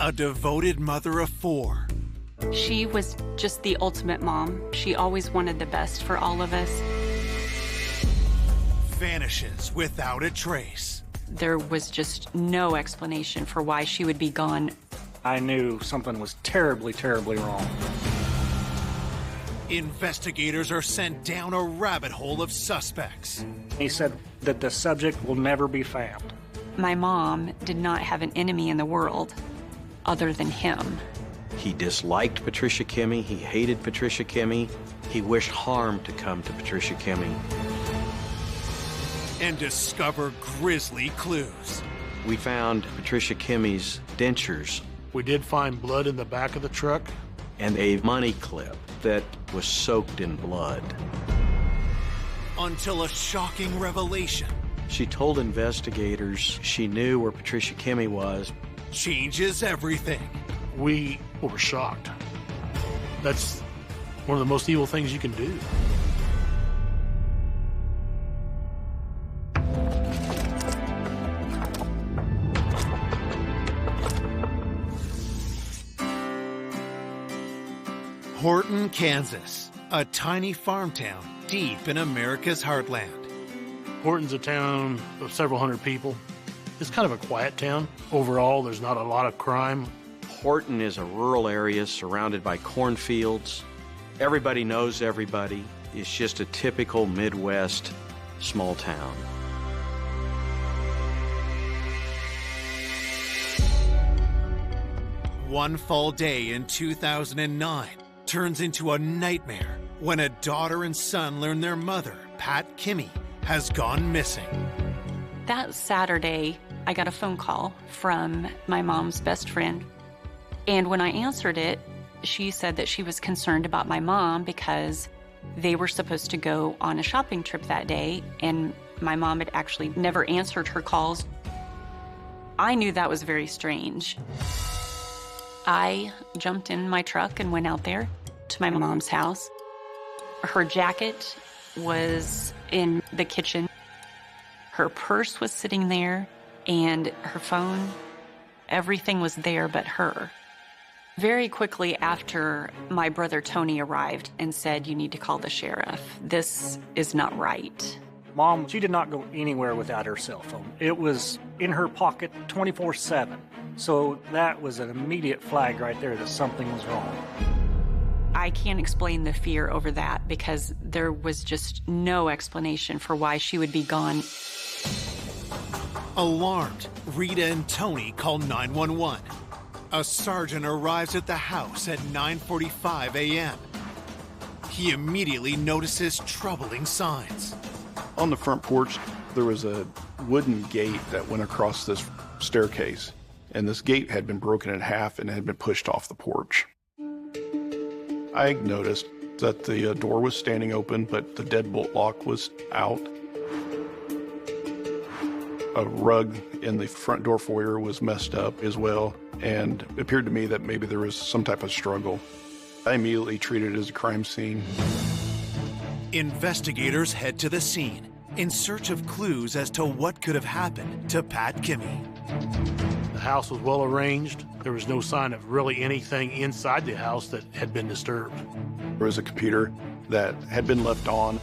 A devoted mother of 4. She was just the ultimate mom. She always wanted the best for all of us. Vanishes without a trace. There was just no explanation for why she would be gone. I knew something was terribly, terribly wrong. Investigators are sent down a rabbit hole of suspects. He said that the subject will never be found. My mom did not have an enemy in the world other than him. He disliked Patricia Kimmey. He hated Patricia Kimmey. He wished harm to come to Patricia Kimmey. And discover grisly clues. We found Patricia Kimmey's dentures. We did find blood in the back of the truck. And a money clip that was soaked in blood. Until a shocking revelation. She told investigators she knew where Patricia Kimmey was. Changes everything. We were shocked. That's one of the most evil things you can do. Horton, Kansas, a tiny farm town deep in America's heartland. Horton's a town of several hundred people. It's kind of a quiet town. Overall, there's not a lot of crime. Horton is a rural area surrounded by cornfields. Everybody knows everybody. It's just a typical Midwest small town. One fall day in 2009 turns into a nightmare when a daughter and son learn their mother, Pat Kimmey, has gone missing. That Saturday, I got a phone call from my mom's best friend. And when I answered it, she said that she was concerned about my mom because they were supposed to go on a shopping trip that day, and my mom had actually never answered her calls. I knew that was very strange. I jumped in my truck and went out there to my mom's house. Her jacket was in the kitchen. Her purse was sitting there, and her phone. Everything was there but her. Very quickly after, my brother Tony arrived and said, "You need to call the sheriff. This is not right." Mom, she did not go anywhere without her cell phone. It was in her pocket 24/7. So that was an immediate flag right there that something was wrong. I can't explain the fear over that because there was just no explanation for why she would be gone. Alarmed, Rita and Tony call 911. A sergeant arrives at the house at 9:45 a.m. He immediately notices troubling signs. On the front porch, there was a wooden gate that went across this staircase, and this gate had been broken in half and had been pushed off the porch. I noticed that the door was standing open, but the deadbolt lock was out. A rug in the front door foyer was messed up as well, and it appeared to me that maybe there was some type of struggle. I immediately treated it as a crime scene. Investigators head to the scene in search of clues as to what could have happened to Pat Kimmey. The house was well arranged. There was no sign of really anything inside the house that had been disturbed. There was a computer that had been left on.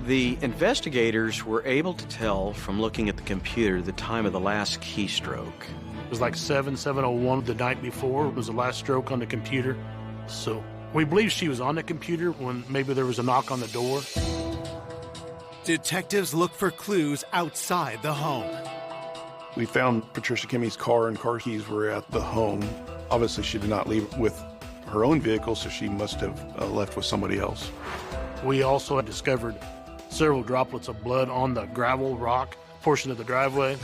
The investigators were able to tell from looking at the computer the time of the last keystroke. It was like 7:01 the night before was the last stroke on the computer. So we believe she was on the computer when maybe there was a knock on the door. Detectives look for clues outside the home. We found Patricia Kimmey's car and car keys were at the home. Obviously, she did not leave with her own vehicle, so she must have left with somebody else. We also had discovered several droplets of blood on the gravel rock portion of the driveway.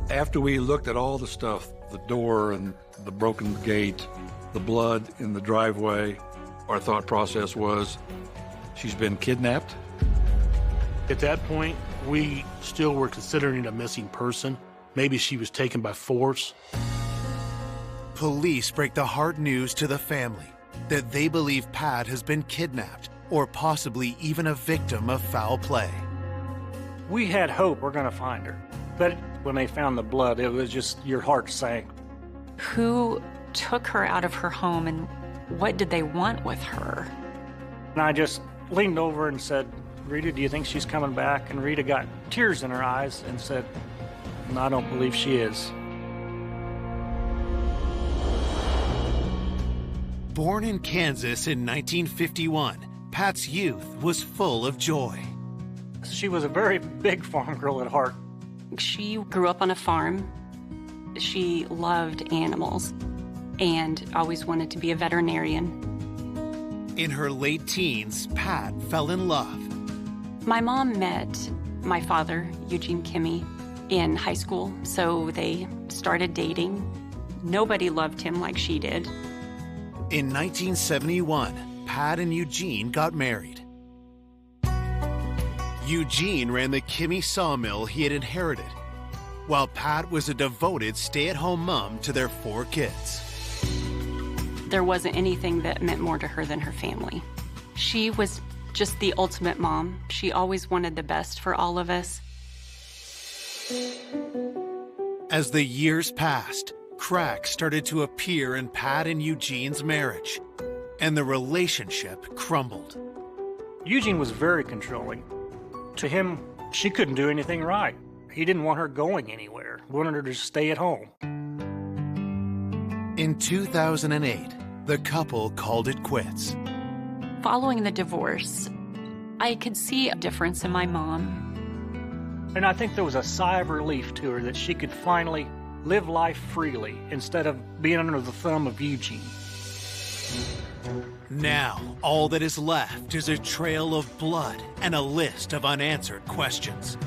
After we looked at all the stuff, the door and the broken gate, the blood in the driveway, our thought process was, she's been kidnapped. At that point, we still were considering a missing person. Maybe she was taken by force. Police break the hard news to the family that they believe Pat has been kidnapped or possibly even a victim of foul play. We had hope we're going to find her. But when they found the blood, it was just, your heart sank. Who took her out of her home and what did they want with her? And I just leaned over and said, Rita, do you think she's coming back? And Rita got tears in her eyes and said, no, I don't believe she is. Born in Kansas in 1951, Pat's youth was full of joy. She was a very big farm girl at heart. She grew up on a farm. She loved animals and always wanted to be a veterinarian. In her late teens, Pat fell in love. My mom met my father, Eugene Kimmey, in high school, so they started dating. Nobody loved him like she did. In 1971, Pat and Eugene got married. Eugene ran the Kimmey sawmill he had inherited, while Pat was a devoted stay-at-home mom to their 4 kids. There wasn't anything that meant more to her than her family. She was just the ultimate mom. She always wanted the best for all of us. As the years passed, cracks started to appear in Pat and Eugene's marriage, and the relationship crumbled. Eugene was very controlling. To him, she couldn't do anything right. He didn't want her going anywhere. He wanted her to stay at home. In 2008, the couple called it quits. Following the divorce, I could see a difference in my mom. And I think there was a sigh of relief to her that she could finally live life freely instead of being under the thumb of Eugene. Now, all that is left is a trail of blood and a list of unanswered questions.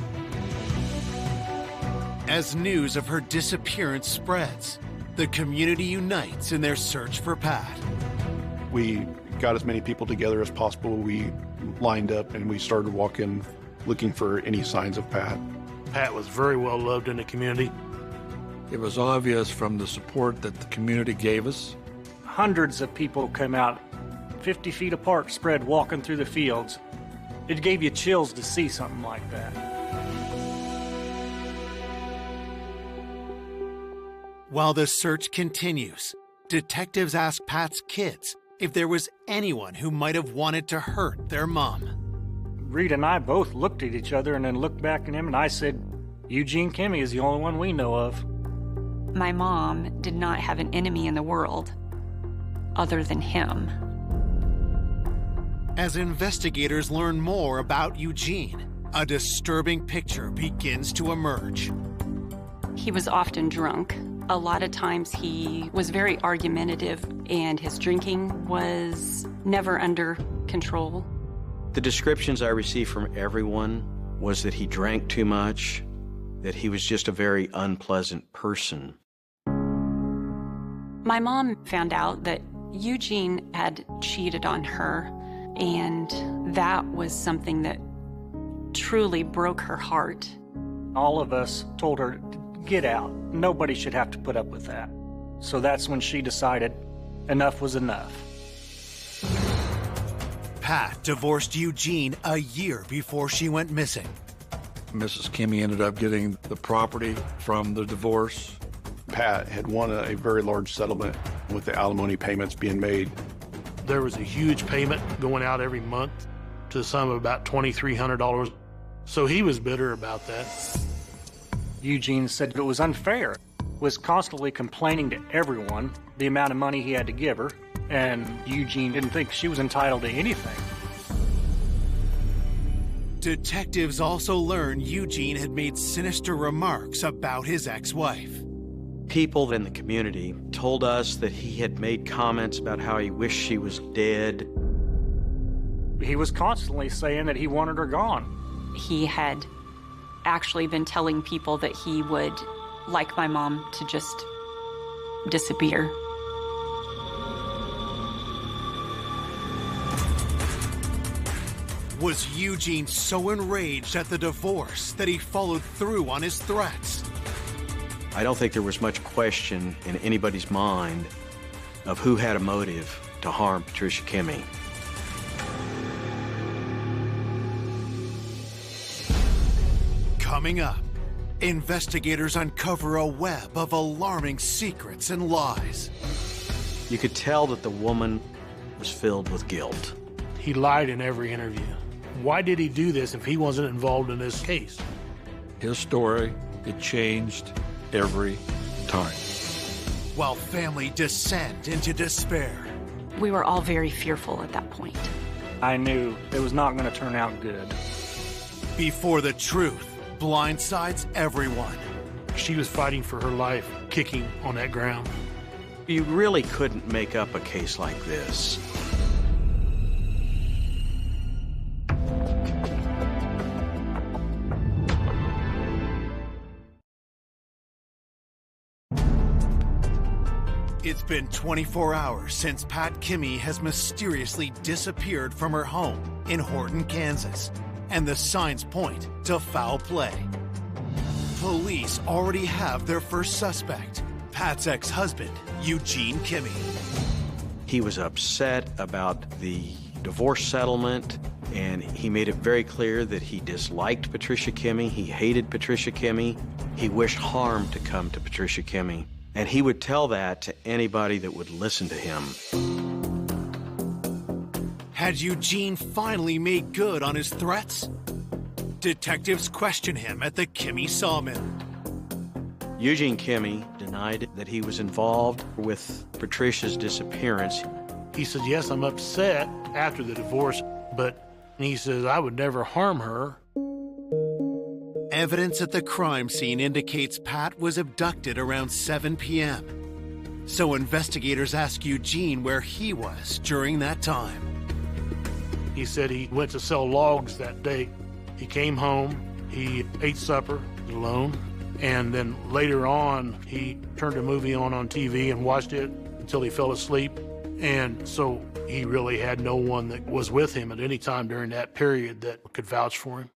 As news of her disappearance spreads, the community unites in their search for Pat. We got as many people together as possible. We lined up and we started walking, looking for any signs of Pat. Pat was very well loved in the community. It was obvious from the support that the community gave us. Hundreds of people came out, 50 feet apart, spread, walking through the fields. It gave you chills to see something like that. While the search continues, detectives ask Pat's kids if there was anyone who might have wanted to hurt their mom. Rita and I both looked at each other and then looked back at him, and I said, Eugene Kimmey is the only one we know of. My mom did not have an enemy in the world other than him. As investigators learn more about Eugene, a disturbing picture begins to emerge. He was often drunk. A lot of times he was very argumentative, and his drinking was never under control. The descriptions I received from everyone was that he drank too much, that he was just a very unpleasant person. My mom found out that Eugene had cheated on her, and that was something that truly broke her heart. All of us told her, get out. Nobody should have to put up with that. So that's when she decided enough was enough. Pat divorced Eugene a year before she went missing. Mrs. Kimmey ended up getting the property from the divorce. Pat had won a very large settlement with the alimony payments being made. There was a huge payment going out every month to the sum of about $2,300. So he was bitter about that. Eugene said it was unfair, was constantly complaining to everyone the amount of money he had to give her, and Eugene didn't think she was entitled to anything. Detectives also learned Eugene had made sinister remarks about his ex-wife. People in the community told us that he had made comments about how he wished she was dead. He was constantly saying that he wanted her gone. He had actually been telling people that he would like my mom to just disappear. Was Eugene so enraged at the divorce that he followed through on his threats? I don't think there was much question in anybody's mind of who had a motive to harm Patricia Kimmey. Coming up, investigators uncover a web of alarming secrets and lies. You could tell that the woman was filled with guilt. He lied in every interview. Why did he do this if he wasn't involved in this case? His story, it changed every time. While family descend into despair. We were all very fearful at that point. I knew it was not going to turn out good. Before the truth blindsides everyone. She was fighting for her life, kicking on that ground. You really couldn't make up a case like this. It's been 24 hours since Pat Kimmy has mysteriously disappeared from her home in Horton, Kansas, and the signs point to foul play. Police already have their first suspect, Pat's ex-husband, Eugene Kimmy. He was upset about the divorce settlement, and he made it very clear that he disliked Patricia Kimmy, he hated Patricia Kimmy, he wished harm to come to Patricia Kimmy. And he would tell that to anybody that would listen to him. Had Eugene finally made good on his threats? Detectives question him at the Kimmy sawmill. Eugene Kimmy denied that he was involved with Patricia's disappearance. He said, yes, I'm upset after the divorce, but he says, I would never harm her. Evidence at the crime scene indicates Pat was abducted around 7 p.m. So investigators ask Eugene where he was during that time. He said he went to sell logs that day. He came home, he ate supper alone, and then later on, he turned a movie on TV and watched it until he fell asleep. And so he really had no one that was with him at any time during that period that could vouch for him.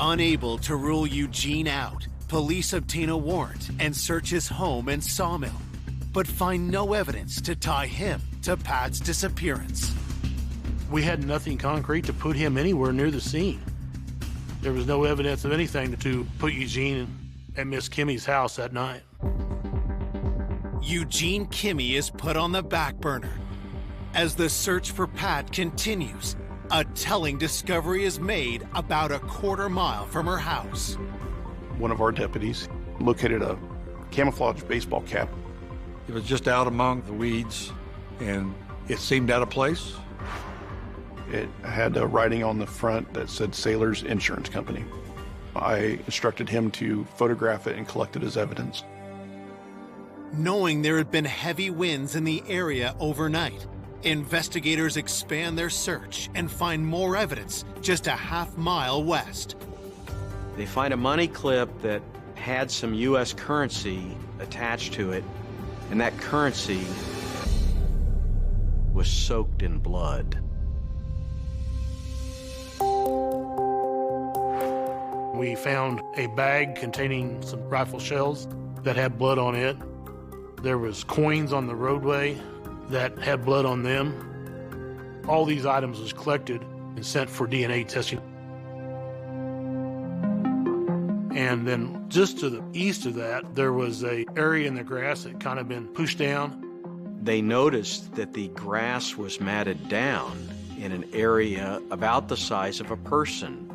Unable to rule Eugene out, police obtain a warrant and search his home and sawmill, but find no evidence to tie him to Pat's disappearance. We had nothing concrete to put him anywhere near the scene. There was no evidence of anything to put Eugene at Miss Kimmy's house that night. Eugene Kimmy is put on the back burner. As the search for Pat continues, a telling discovery is made about a quarter mile from her house. One of our deputies located a camouflage baseball cap. It was just out among the weeds, and it seemed out of place. It had a writing on the front that said Sailor's Insurance Company. I instructed him to photograph it and collect it as evidence. Knowing there had been heavy winds in the area overnight, investigators expand their search and find more evidence just a half-mile west. They find a money clip that had some U.S. currency attached to it, and that currency was soaked in blood. We found a bag containing some rifle shells that had blood on it. There was coins on the roadway that had blood on them. All these items was collected and sent for DNA testing. And then just to the east of that, there was an area in the grass that kind of been pushed down. They noticed that the grass was matted down in an area about the size of a person,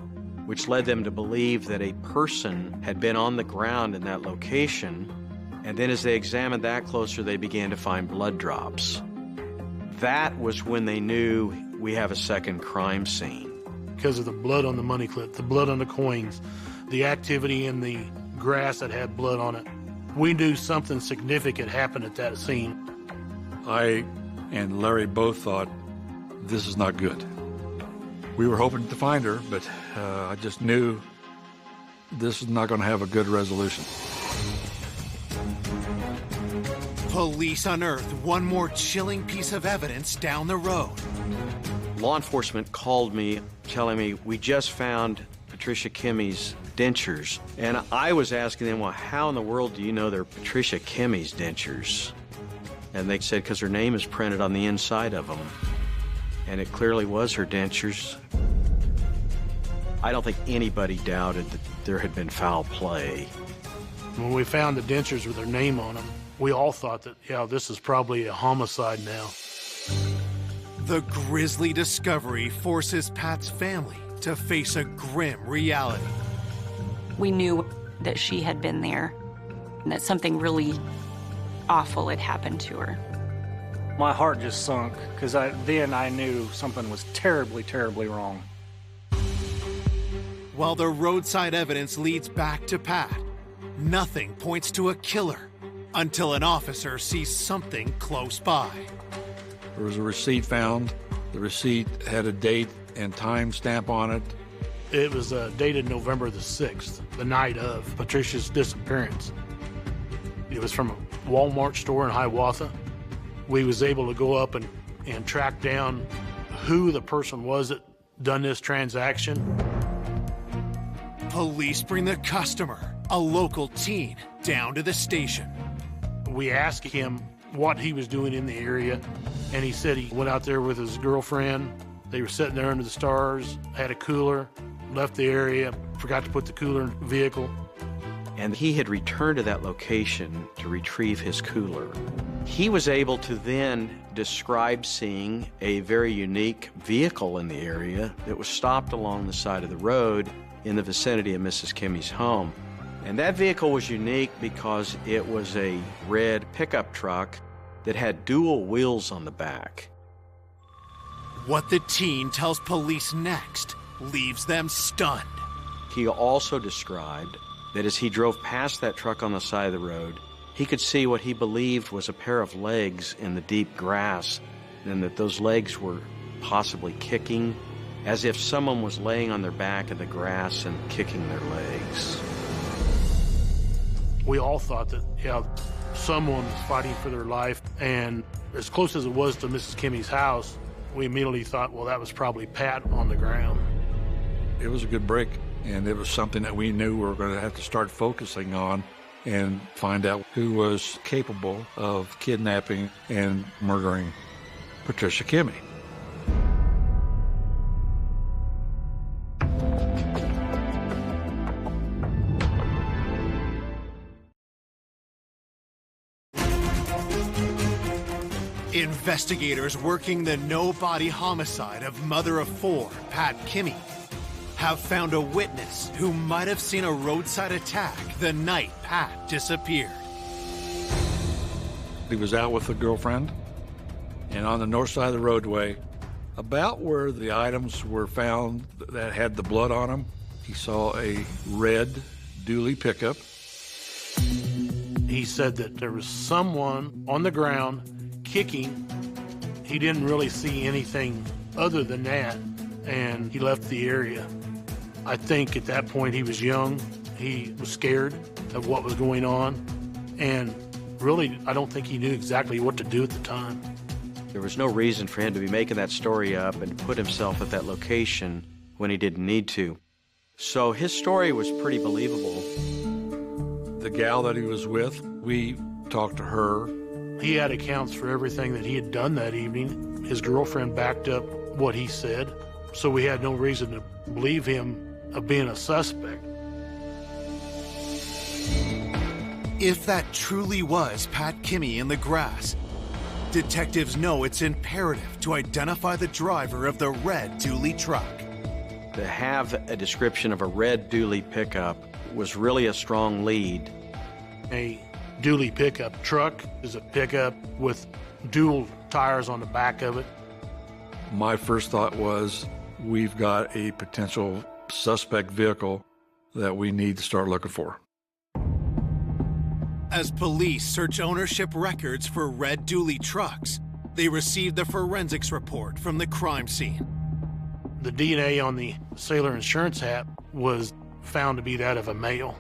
which led them to believe that a person had been on the ground in that location. And then as they examined that closer, they began to find blood drops. That was when they knew we have a second crime scene. Because of the blood on the money clip, the blood on the coins, the activity in the grass that had blood on it, we knew something significant happened at that scene. I and Larry both thought, this is not good. We were hoping to find her, but I just knew this is not going to have a good resolution. Police unearthed one more chilling piece of evidence down the road. Law enforcement called me telling me, we just found Patricia Kimmy's dentures. And I was asking them, well, how in the world do you know they're Patricia Kimmy's dentures? And they said, because her name is printed on the inside of them. And it clearly was her dentures. I don't think anybody doubted that there had been foul play. When we found the dentures with their name on them, we all thought that, yeah, this is probably a homicide now. The grisly discovery forces Pat's family to face a grim reality. We knew that she had been there and that something really awful had happened to her. My heart just sunk because then I knew something was terribly, terribly wrong. While the roadside evidence leads back to Pat, nothing points to a killer until an officer sees something close by. There was a receipt found. The receipt had a date and time stamp on it. It was dated November the 6th, the night of Patricia's disappearance. It was from a Walmart store in Hiawatha. We was able to go up and track down who the person was that done this transaction. Police bring the customer, a local teen, down to the station. We asked him what he was doing in the area, and he said he went out there with his girlfriend. They were sitting there under the stars, had a cooler, left the area, forgot to put the cooler in the vehicle. And he had returned to that location to retrieve his cooler. He was able to then describe seeing a very unique vehicle in the area that was stopped along the side of the road in the vicinity of Mrs. Kimmy's home. And that vehicle was unique because it was a red pickup truck that had dual wheels on the back. What the teen tells police next leaves them stunned. He also described that as he drove past that truck on the side of the road, he could see what he believed was a pair of legs in the deep grass, and that those legs were possibly kicking, as if someone was laying on their back in the grass and kicking their legs. We all thought that, yeah, someone was fighting for their life, and as close as it was to Mrs. Kimmy's house, we immediately thought, well, that was probably Pat on the ground. It was a good break, and it was something that we knew we were going to have to start focusing on and find out who was capable of kidnapping and murdering Patricia Kimmy. Investigators working the no-body homicide of mother of four, Pat Kimmy, have found a witness who might have seen a roadside attack the night Pat disappeared. He was out with a girlfriend, and on the north side of the roadway, about where the items were found that had the blood on them, he saw a red dually pickup. He said that there was someone on the ground kicking. He didn't really see anything other than that, and he left the area. I think at that point he was young. He was scared of what was going on, and really, I don't think he knew exactly what to do at the time. There was no reason for him to be making that story up and put himself at that location when he didn't need to. So his story was pretty believable. The gal that he was with, we talked to her. He had accounts for everything that he had done that evening. His girlfriend backed up what he said, so we had no reason to believe him of being a suspect. If that truly was Pat Kimmy in the grass, detectives know it's imperative to identify the driver of the red dually truck. To have a description of a red dually pickup was really a strong lead. A dually pickup truck is a pickup with dual tires on the back of it. My first thought was, we've got a potential suspect vehicle that we need to start looking for. As police search ownership records for red dually trucks, they receive the forensics report from the crime scene. The DNA on the sailor insurance hat was found to be that of a male.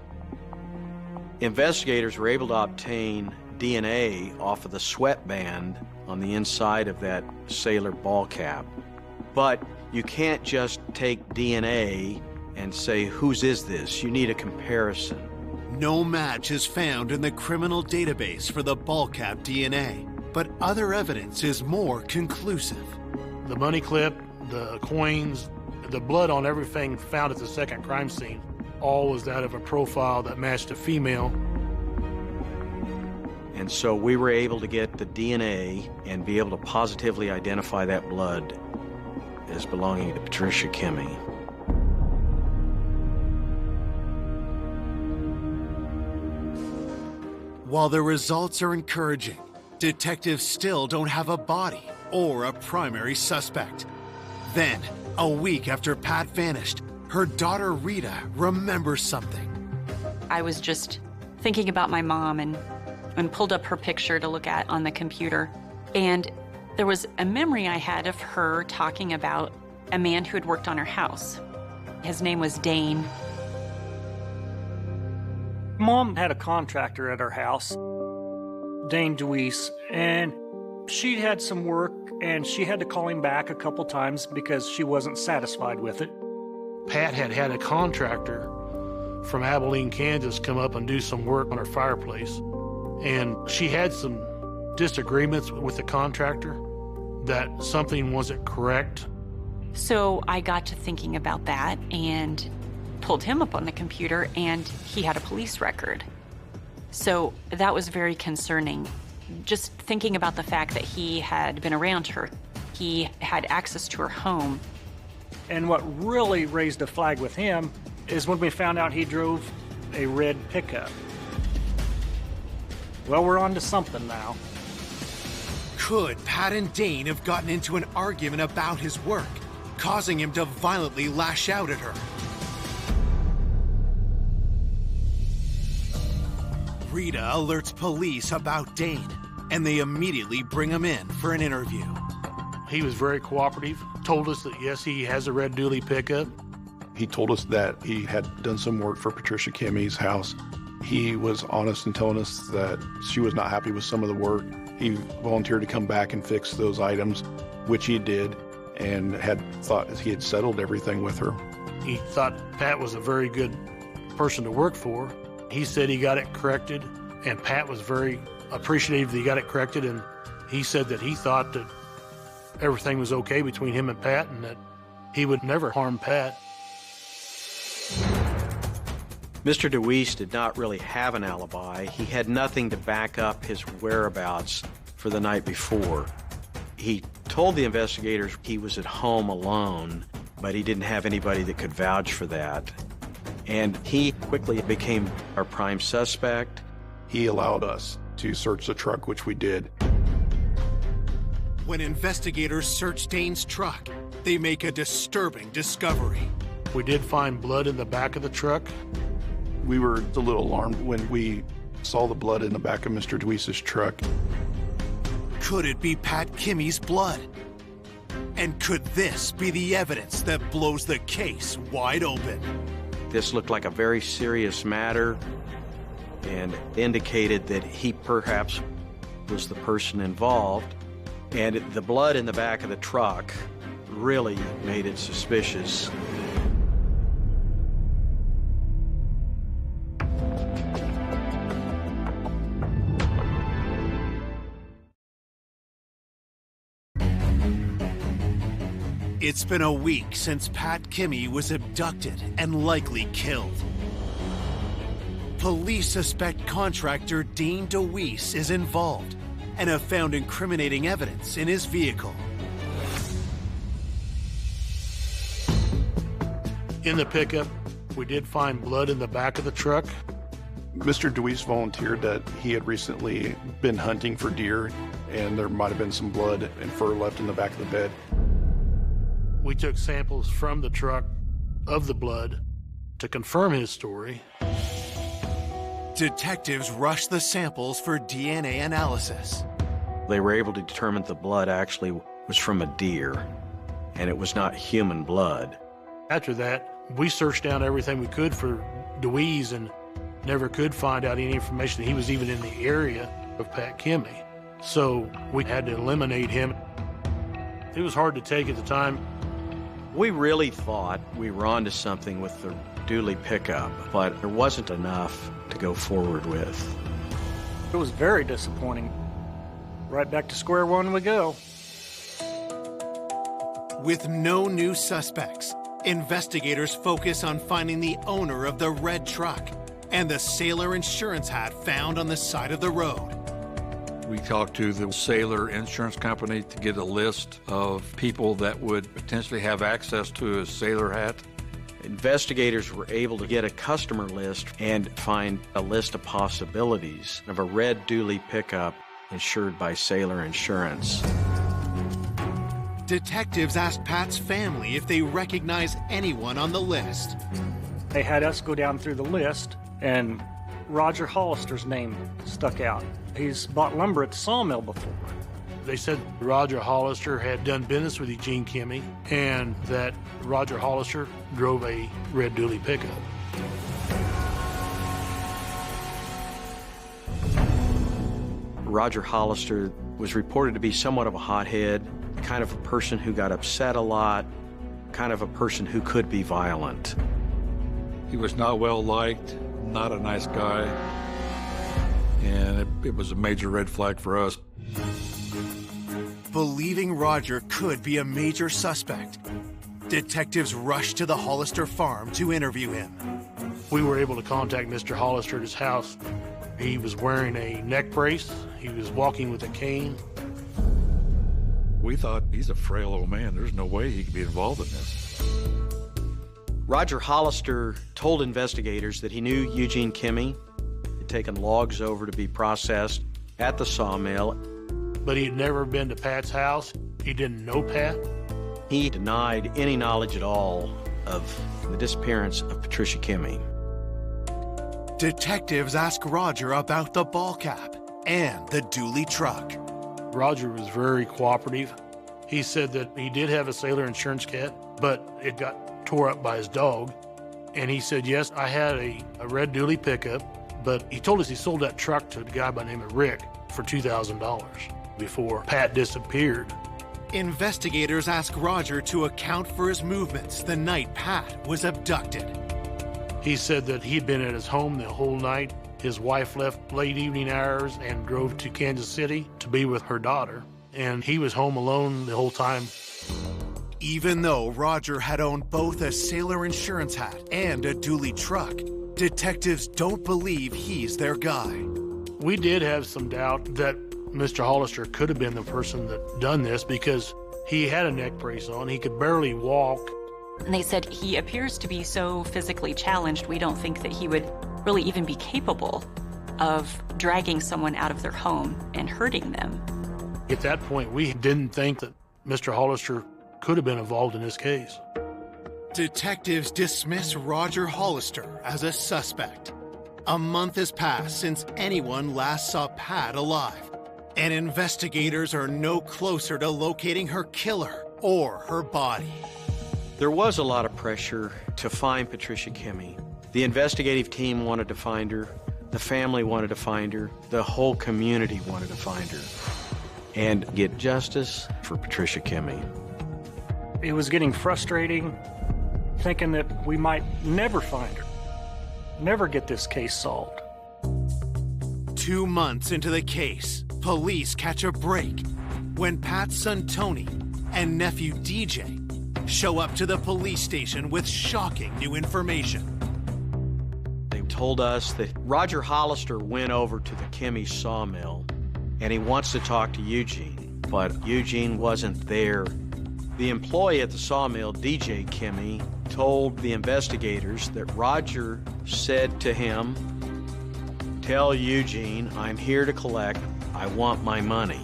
Investigators were able to obtain DNA off of the sweatband on the inside of that sailor ball cap. But you can't just take DNA and say, whose is this? You need a comparison. No match is found in the criminal database for the ball cap DNA, but other evidence is more conclusive. The money clip, the coins, the blood on everything found at the second crime scene all was that of a profile that matched a female. And so we were able to get the DNA and be able to positively identify that blood as belonging to Patricia Kimmey. While the results are encouraging, detectives still don't have a body or a primary suspect. Then, a week after Pat vanished, her daughter Rita remembers something. I was just thinking about my mom and pulled up her picture to look at on the computer. And there was a memory I had of her talking about a man who had worked on her house. His name was Dane. Mom had a contractor at her house, Dane DeWeese, and she had some work, and she had to call him back a couple times because she wasn't satisfied with it. Pat had a contractor from Abilene, Kansas come up and do some work on her fireplace. And she had some disagreements with the contractor that something wasn't correct. So I got to thinking about that and pulled him up on the computer, and he had a police record. So that was very concerning. Just thinking about the fact that he had been around her, he had access to her home. And what really raised a flag with him is when we found out he drove a red pickup. Well, we're on to something now. Could Pat and Dane have gotten into an argument about his work, causing him to violently lash out at her? Rita alerts police about Dane, and they immediately bring him in for an interview. He was very cooperative, told us that yes, he has a red dually pickup. He told us that he had done some work for Patricia Kimmey's house. He was honest in telling us that she was not happy with some of the work. He volunteered to come back and fix those items, which he did, and had thought he had settled everything with her. He thought Pat was a very good person to work for. He said he got it corrected, and Pat was very appreciative that he got it corrected, and he said that he thought that everything was okay between him and Pat and that he would never harm Pat. Mr. DeWeese did not really have an alibi. He had nothing to back up his whereabouts for the night before. He told the investigators he was at home alone, but he didn't have anybody that could vouch for that. And he quickly became our prime suspect. He allowed us to search the truck, which we did. When investigators search Dane's truck, they make a disturbing discovery. We did find blood in the back of the truck. We were a little alarmed when we saw the blood in the back of Mr. DeWeese's truck. Could it be Pat Kimmey's blood? And could this be the evidence that blows the case wide open? This looked like a very serious matter and indicated that he perhaps was the person involved. And the blood in the back of the truck really made it suspicious. It's been a week since Pat Kimmey was abducted and likely killed. Police suspect contractor Dane DeWeese is involved and have found incriminating evidence in his vehicle. In the pickup, we did find blood in the back of the truck. Mr. DeWeese volunteered that he had recently been hunting for deer, and there might have been some blood and fur left in the back of the bed. We took samples from the truck of the blood to confirm his story. Detectives rushed the samples for DNA analysis. They were able to determine the blood actually was from a deer, and it was not human blood. After that, we searched down everything we could for DeWeese and never could find out any information that he was even in the area of Pat Kimmey. So we had to eliminate him. It was hard to take at the time. We really thought we were onto something with the dually pickup, but there wasn't enough to go forward with. It was very disappointing. Right back to square one we go. With no new suspects, investigators focus on finding the owner of the red truck and the Sailor insurance hat found on the side of the road. We talked to the Sailor Insurance Company to get a list of people that would potentially have access to a Sailor hat. Investigators were able to get a customer list and find a list of possibilities of a red dually pickup insured by Sailor Insurance. Detectives asked Pat's family if they recognize anyone on the list. They had us go down through the list, and Roger Hollister's name stuck out. He's bought lumber at the sawmill before. They said Roger Hollister had done business with Eugene Kimmy and that Roger Hollister drove a red dually pickup. Roger Hollister was reported to be somewhat of a hothead, kind of a person who got upset a lot, kind of a person who could be violent. He was not well liked, not a nice guy, and it was a major red flag for us. Believing Roger could be a major suspect, detectives rushed to the Hollister farm to interview him. We were able to contact Mr. Hollister at his house. He was wearing a neck brace. He was walking with a cane. We thought, he's a frail old man. There's no way he could be involved in this. Roger Hollister told investigators that he knew Eugene Kimmy. He'd taken logs over to be processed at the sawmill. But he had never been to Pat's house. He didn't know Pat. He denied any knowledge at all of the disappearance of Patricia Kimmy. Detectives ask Roger about the ball cap and the dually truck. Roger was very cooperative. He said that he did have a Sailor insurance cat, but it got tore up by his dog. And he said, yes, I had a red dually pickup, but he told us he sold that truck to a guy by the name of Rick for $2,000 before Pat disappeared. Investigators ask Roger to account for his movements the night Pat was abducted. He said that he'd been at his home the whole night. His wife left late evening hours and drove to Kansas City to be with her daughter. And he was home alone the whole time. Even though Roger had owned both a Sailor insurance hat and a dually truck, detectives don't believe he's their guy. We did have some doubt that Mr. Hollister could have been the person that done this because he had a neck brace on. He could barely walk. And they said he appears to be so physically challenged, we don't think that he would really even be capable of dragging someone out of their home and hurting them. At that point, we didn't think that Mr. Hollister could have been involved in this case. Detectives dismiss Roger Hollister as a suspect. A month has passed since anyone last saw Pat alive, and investigators are no closer to locating her killer or her body. There was a lot of pressure to find Patricia Kimmy. The investigative team wanted to find her, the family wanted to find her, the whole community wanted to find her, and get justice for Patricia Kimmy. It was getting frustrating, thinking that we might never find her, never get this case solved. 2 months into the case, police catch a break when Pat's son Tony and nephew DJ show up to the police station with shocking new information. They told us that Roger Hollister went over to the Kimmy sawmill and he wants to talk to Eugene, but Eugene wasn't there. The employee at the sawmill, DJ Kimmy, told the investigators that Roger said to him, "Tell Eugene I'm here to collect. I want my money."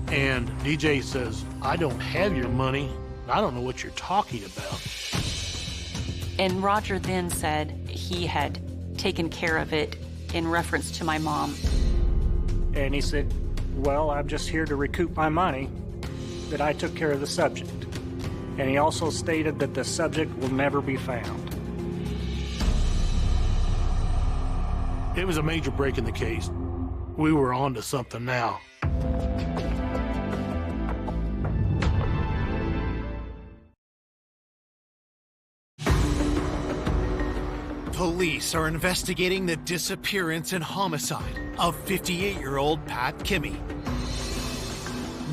And DJ says, "I don't have your money. I don't know what you're talking about." And Roger then said he had taken care of it in reference to my mom. And he said, well, I'm just here to recoup my money, that I took care of the subject. And he also stated that the subject will never be found. It was a major break in the case. We were on to something now. Police are investigating the disappearance and homicide of 58-year-old Pat Kimmy.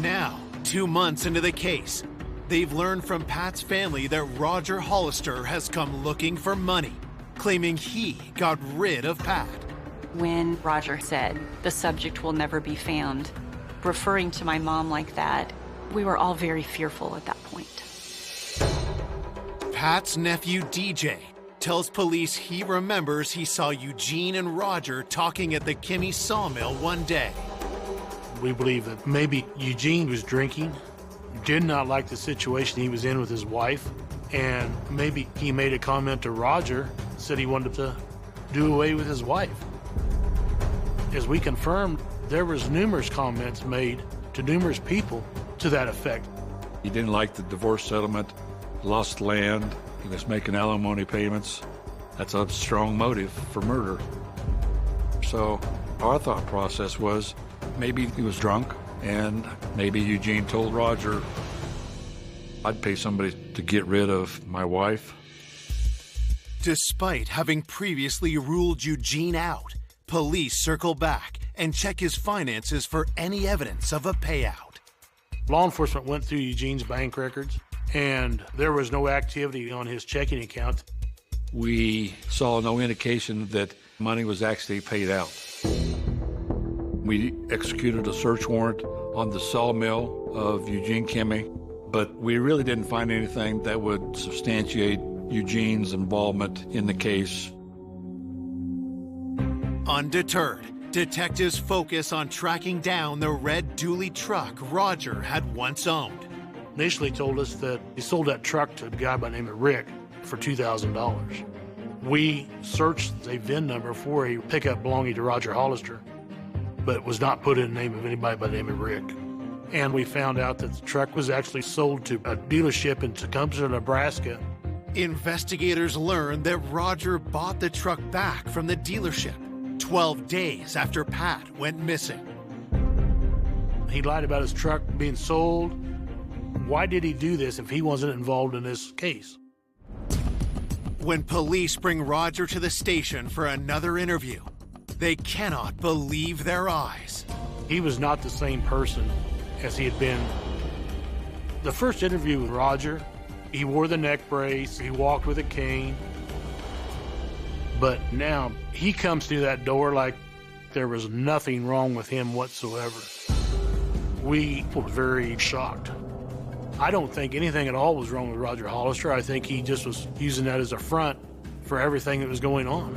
Now, 2 months into the case, they've learned from Pat's family that Roger Hollister has come looking for money, claiming he got rid of Pat. When Roger said, "The subject will never be found," referring to my mom like that, we were all very fearful at that point. Pat's nephew, DJ, tells police he remembers he saw Eugene and Roger talking at the Kimmy sawmill one day. We believe that maybe Eugene was drinking, did not like the situation he was in with his wife, and maybe he made a comment to Roger, said he wanted to do away with his wife. As we confirmed, there was numerous comments made to numerous people to that effect. He didn't like the divorce settlement, lost land, he was making alimony payments. That's a strong motive for murder. So our thought process was maybe he was drunk, and maybe Eugene told Roger, "I'd pay somebody to get rid of my wife." Despite having previously ruled Eugene out, police circle back and check his finances for any evidence of a payout. Law enforcement went through Eugene's bank records, and there was no activity on his checking account. We saw no indication that money was actually paid out. We executed a search warrant on the sawmill of Eugene Kimmy, but we really didn't find anything that would substantiate Eugene's involvement in the case. Undeterred, detectives focus on tracking down the red dually truck Roger had once owned. Initially told us that he sold that truck to a guy by the name of Rick for $2,000. We searched a VIN number for a pickup belonging to Roger Hollister, but it was not put in the name of anybody by the name of Rick. And we found out that the truck was actually sold to a dealership in Tecumseh, Nebraska. Investigators learned that Roger bought the truck back from the dealership 12 days after Pat went missing. He lied about his truck being sold. Why did he do this if he wasn't involved in this case? When police bring Roger to the station for another interview, they cannot believe their eyes. He was not the same person as he had been. The first interview with Roger, he wore the neck brace, he walked with a cane. But now he comes through that door like there was nothing wrong with him whatsoever. We were very shocked. I don't think anything at all was wrong with Roger Hollister. I think he just was using that as a front for everything that was going on.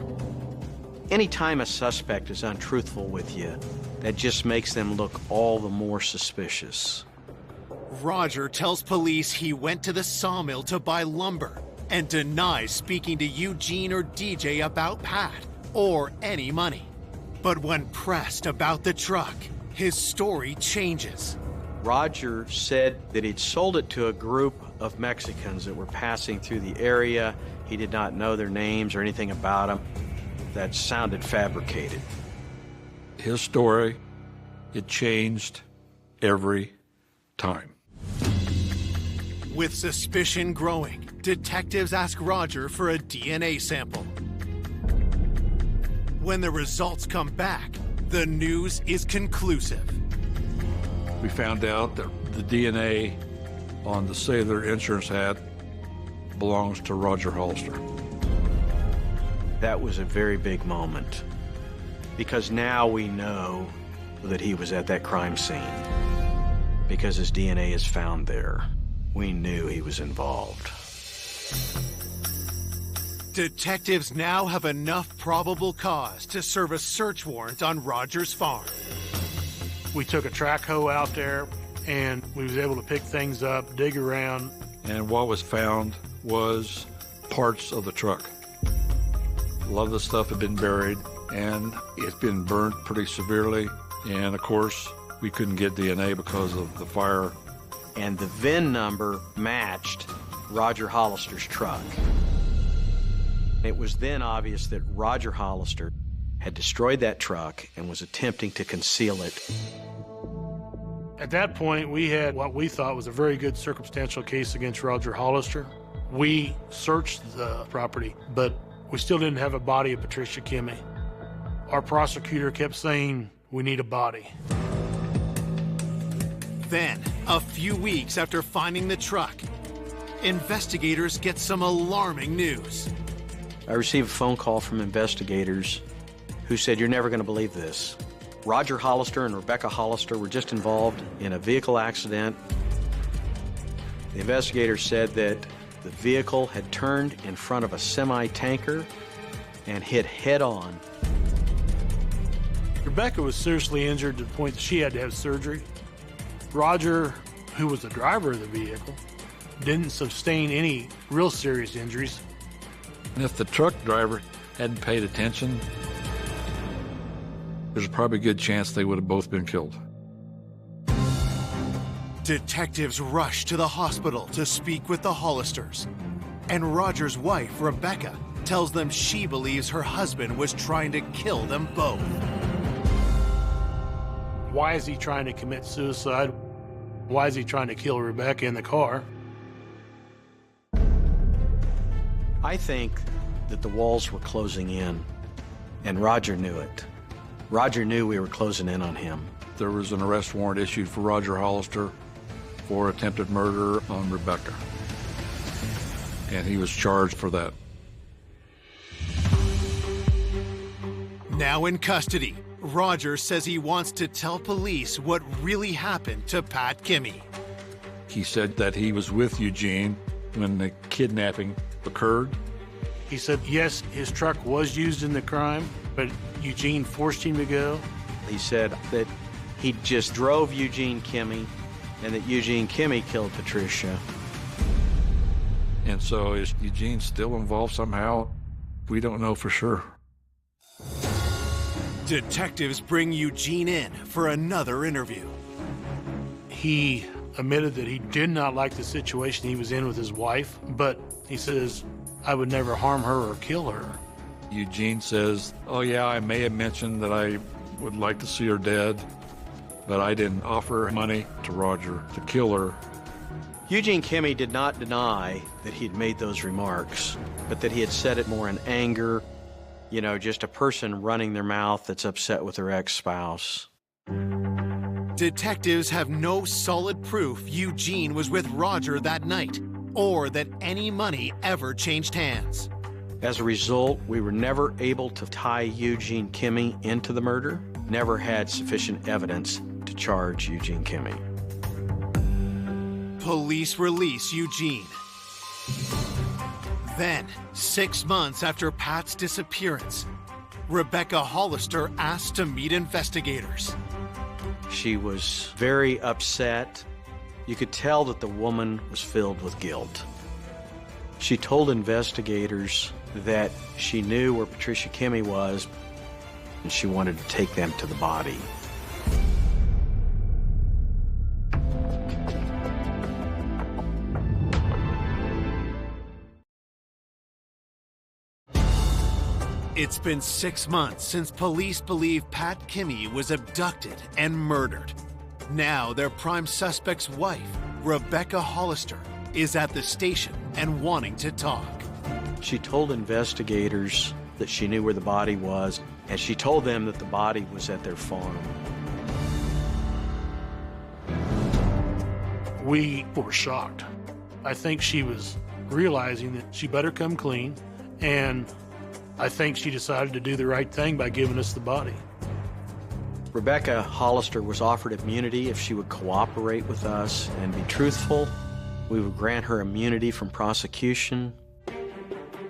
Anytime a suspect is untruthful with you, that just makes them look all the more suspicious. Roger tells police he went to the sawmill to buy lumber and denies speaking to Eugene or DJ about Pat or any money. But when pressed about the truck, his story changes. Roger said that he'd sold it to a group of Mexicans that were passing through the area. He did not know their names or anything about them. That sounded fabricated. His story, it changed every time. With suspicion growing, detectives ask Roger for a DNA sample. When the results come back, the news is conclusive. We found out that the DNA on the Sailor insurance hat belongs to Roger Hollister. That was a very big moment, because now we know that he was at that crime scene. Because his DNA is found there, we knew he was involved. Detectives now have enough probable cause to serve a search warrant on Roger's farm. We took a track hoe out there, and we was able to pick things up, dig around. And what was found was parts of the truck. A lot of the stuff had been buried, and it's been burnt pretty severely. And of course, we couldn't get DNA because of the fire. And the VIN number matched Roger Hollister's truck. It was then obvious that Roger Hollister had destroyed that truck and was attempting to conceal it. At that point, we had what we thought was a very good circumstantial case against Roger Hollister. We searched the property, but we still didn't have a body of Patricia Kimmy. Our prosecutor kept saying, "We need a body." Then, a few weeks after finding the truck, investigators get some alarming news. I received a phone call from investigators who said, "You're never going to believe this. Roger Hollister and Rebecca Hollister were just involved in a vehicle accident." The investigators said that the vehicle had turned in front of a semi-tanker and hit head-on. Rebecca was seriously injured to the point that she had to have surgery. Roger, who was the driver of the vehicle, didn't sustain any real serious injuries. And if the truck driver hadn't paid attention, there's probably a good chance they would have both been killed. Detectives rush to the hospital to speak with the Hollisters. And Roger's wife, Rebecca, tells them she believes her husband was trying to kill them both. Why is he trying to commit suicide? Why is he trying to kill Rebecca in the car? I think that the walls were closing in, and Roger knew it. Roger knew we were closing in on him. There was an arrest warrant issued for Roger Hollister for attempted murder on Rebecca, and he was charged for that. Now in custody, Roger says he wants to tell police what really happened to Pat Kimmy. He said that he was with Eugene when the kidnapping occurred. He said, yes, his truck was used in the crime, but Eugene forced him to go. He said that he just drove Eugene Kimmy and that Eugene Kimmy killed Patricia. And so is Eugene still involved somehow? We don't know for sure. Detectives bring Eugene in for another interview. He admitted that he did not like the situation he was in with his wife, but he says, I would never harm her or kill her. Eugene says, "Oh yeah, I may have mentioned that I would like to see her dead, but I didn't offer money to Roger to kill her." Eugene Kimmy did not deny that he'd made those remarks, but that he had said it more in anger, just a person running their mouth that's upset with their ex-spouse. Detectives have no solid proof Eugene was with Roger that night, or that any money ever changed hands. As a result, we were never able to tie Eugene Kimmy into the murder, never had sufficient evidence to charge Eugene Kimmy. Police release Eugene. Then, 6 months after Pat's disappearance, Rebecca Hollister asked to meet investigators. She was very upset. You could tell that the woman was filled with guilt. She told investigators that she knew where Patricia Kimmy was, and she wanted to take them to the body. It's been 6 months since police believe Pat Kimmy was abducted and murdered. Now their prime suspect's wife, Rebecca Hollister, is at the station and wanting to talk. She told investigators that she knew where the body was, and she told them that the body was at their farm. We were shocked. I think she was realizing that she better come clean, and I think she decided to do the right thing by giving us the body. Rebecca Hollister was offered immunity if she would cooperate with us and be truthful. We would grant her immunity from prosecution.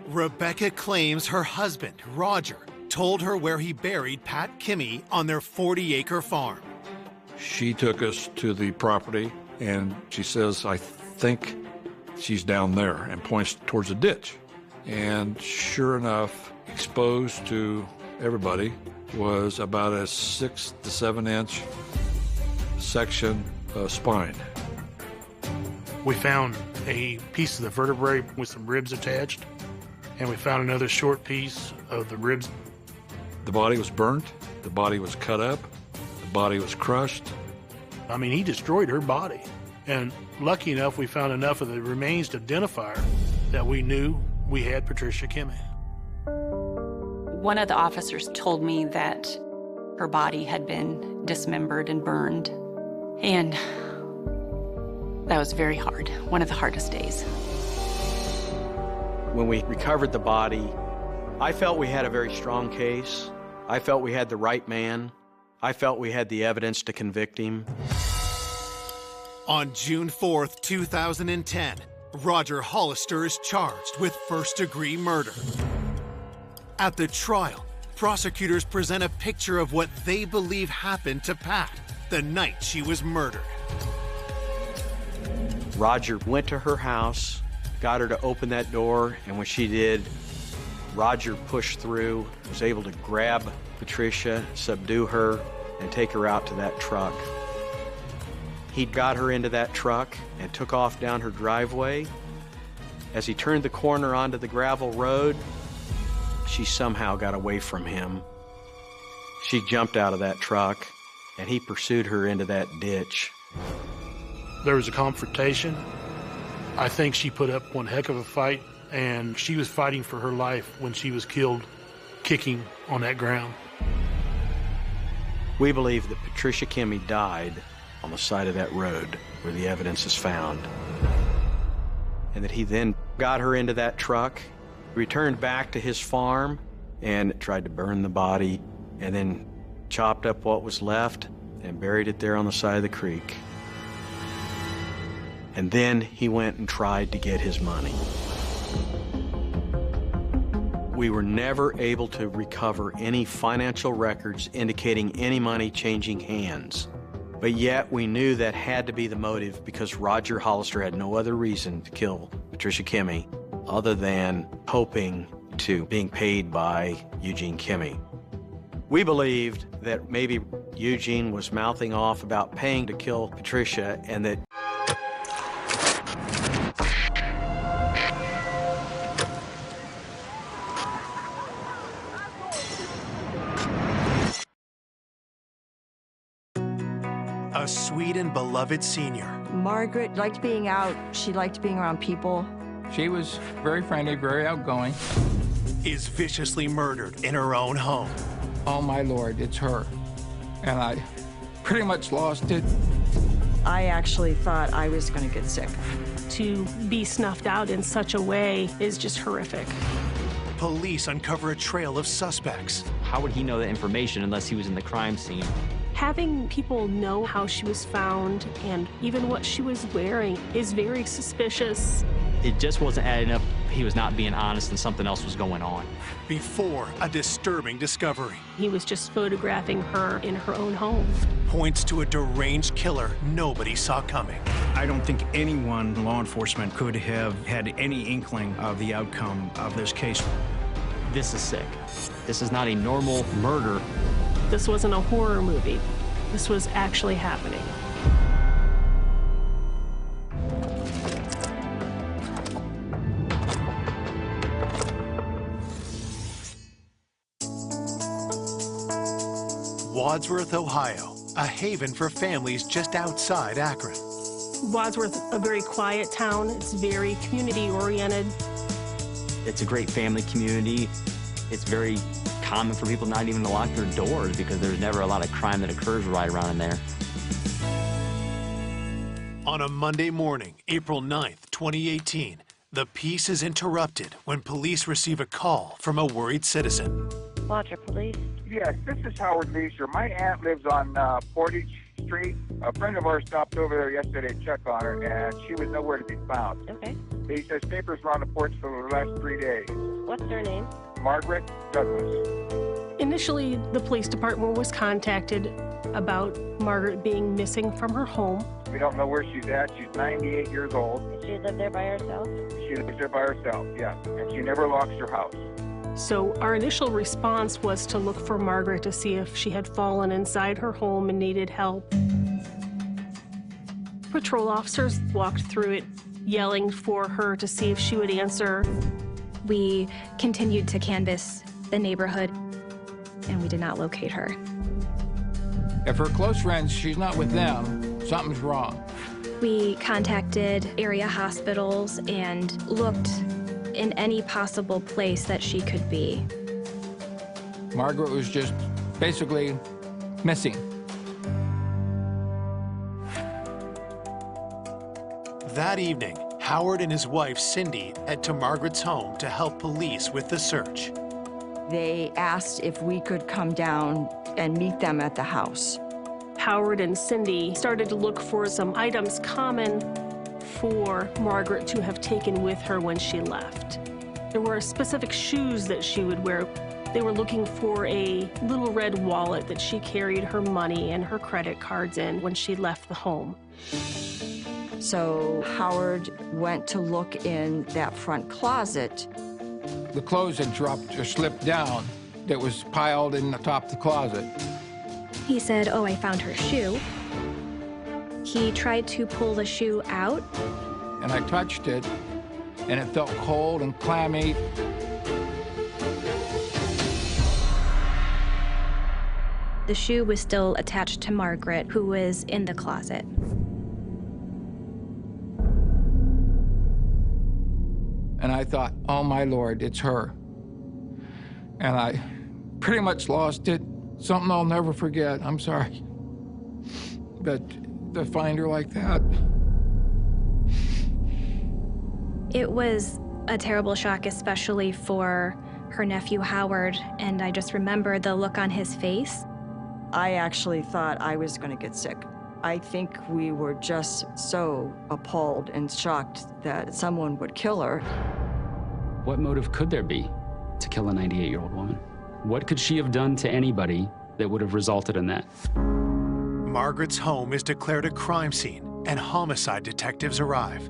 Rebecca claims her husband, Roger, told her where he buried Pat Kimmy on their 40-acre farm. She took us to the property, and she says, "I think she's down there," and points towards a ditch. And sure enough, exposed to everybody was about a 6 to 7 inch section of spine. We found a piece of the vertebrae with some ribs attached, and we found another short piece of the ribs. The body was burnt, the body was cut up, the body was crushed. I mean, he destroyed her body. And lucky enough, we found enough of the remains to identify her that we knew we had Patricia Kimmy. One of the officers told me that her body had been dismembered and burned. And That was very hard, one of the hardest days. When we recovered the body, I felt we had a very strong case. I felt we had the right man. I felt we had the evidence to convict him. On June 4th, 2010, Roger Hollister is charged with first-degree murder. At the trial, prosecutors present a picture of what they believe happened to Pat the night she was murdered. Roger went to her house, got her to open that door, and when she did, Roger pushed through, was able to grab Patricia, subdue her, and take her out to that truck. He got her into that truck and took off down her driveway. As he turned the corner onto the gravel road, she somehow got away from him. She jumped out of that truck, and he pursued her into that ditch. There was a confrontation. I think she put up one heck of a fight, and she was fighting for her life when she was killed, kicking on that ground. We believe that Patricia Kimmy died on the side of that road where the evidence is found, and that he then got her into that truck, returned back to his farm, and tried to burn the body, and then chopped up what was left and buried it there on the side of the creek. And then he went and tried to get his money. We were never able to recover any financial records indicating any money changing hands. But yet we knew that had to be the motive because Roger Hollister had no other reason to kill Patricia Kimmy other than hoping to being paid by Eugene Kimmy. We believed that maybe Eugene was mouthing off about paying to kill Patricia and that A sweet and beloved senior Margaret liked being out. She liked being around people. She was very friendly, very outgoing. is viciously murdered in her own home. Oh my Lord, it's her. And I pretty much lost it. I actually thought I was going to get sick. To be snuffed out in such a way is just horrific. Police uncover a trail of suspects. How would he know that information unless he was in the crime scene? Having people know how she was found and even what she was wearing is very suspicious. It just wasn't adding up. He was not being honest and something else was going on. Before a disturbing discovery. He was just photographing her in her own home. Points to a deranged killer nobody saw coming. I don't think anyone in law enforcement could have had any inkling of the outcome of this case. This is sick. This is not a normal murder. This wasn't a horror movie. This was actually happening. Wadsworth, Ohio, a haven for families just outside Akron. Wadsworth, a very quiet town. It's very community-oriented. It's a great family community. It's very common for people not even to lock their doors because there's never a lot of crime that occurs right around in there. On a Monday morning, April 9th, 2018, the peace is interrupted when police receive a call from a worried citizen. Wadsworth Police. Yes, this is Howard Leisure. My aunt lives on Portage Street. A friend of ours stopped over there yesterday to check on her, and she was nowhere to be found. Okay. He says papers were on the porch for the last 3 days. What's her name? Margaret Douglas. Initially, the police department was contacted about Margaret being missing from her home. We don't know where she's at. She's 98 years old. Did she live there by herself? She lives there by herself, yeah. And she never locks her house. So our initial response was to look for Margaret to see if she had fallen inside her home and needed help. Patrol officers walked through it, yelling for her to see if she would answer. We continued to canvass the neighborhood, and we did not locate her. If her close friends, she's not with them, something's wrong. We contacted area hospitals and looked in any possible place that she could be. Margaret was just basically missing. That evening, Howard and his wife, Cindy, head to Margaret's home to help police with the search. They asked if we could come down and meet them at the house. Howard and Cindy started to look for some items common for Margaret to have taken with her when she left. There were specific shoes that she would wear. They were looking for a little red wallet that she carried her money and her credit cards in when she left the home. So Howard went to look in that front closet. The clothes had dropped or slipped down that was piled in the top of the closet. He said, "Oh, I found her shoe." He tried to pull the shoe out. And I touched it, and it felt cold and clammy. The shoe was still attached to Margaret, who was in the closet. And I thought, oh my Lord, it's her. And I pretty much lost it. Something I'll never forget, I'm sorry. But to find her like that. It was a terrible shock, especially for her nephew Howard, and I just remember the look on his face. I actually thought I was going to get sick. I think we were just so appalled and shocked that someone would kill her. What motive could there be to kill a 98-year-old woman? What could she have done to anybody that would have resulted in that? Margaret's home is declared a crime scene, and homicide detectives arrive.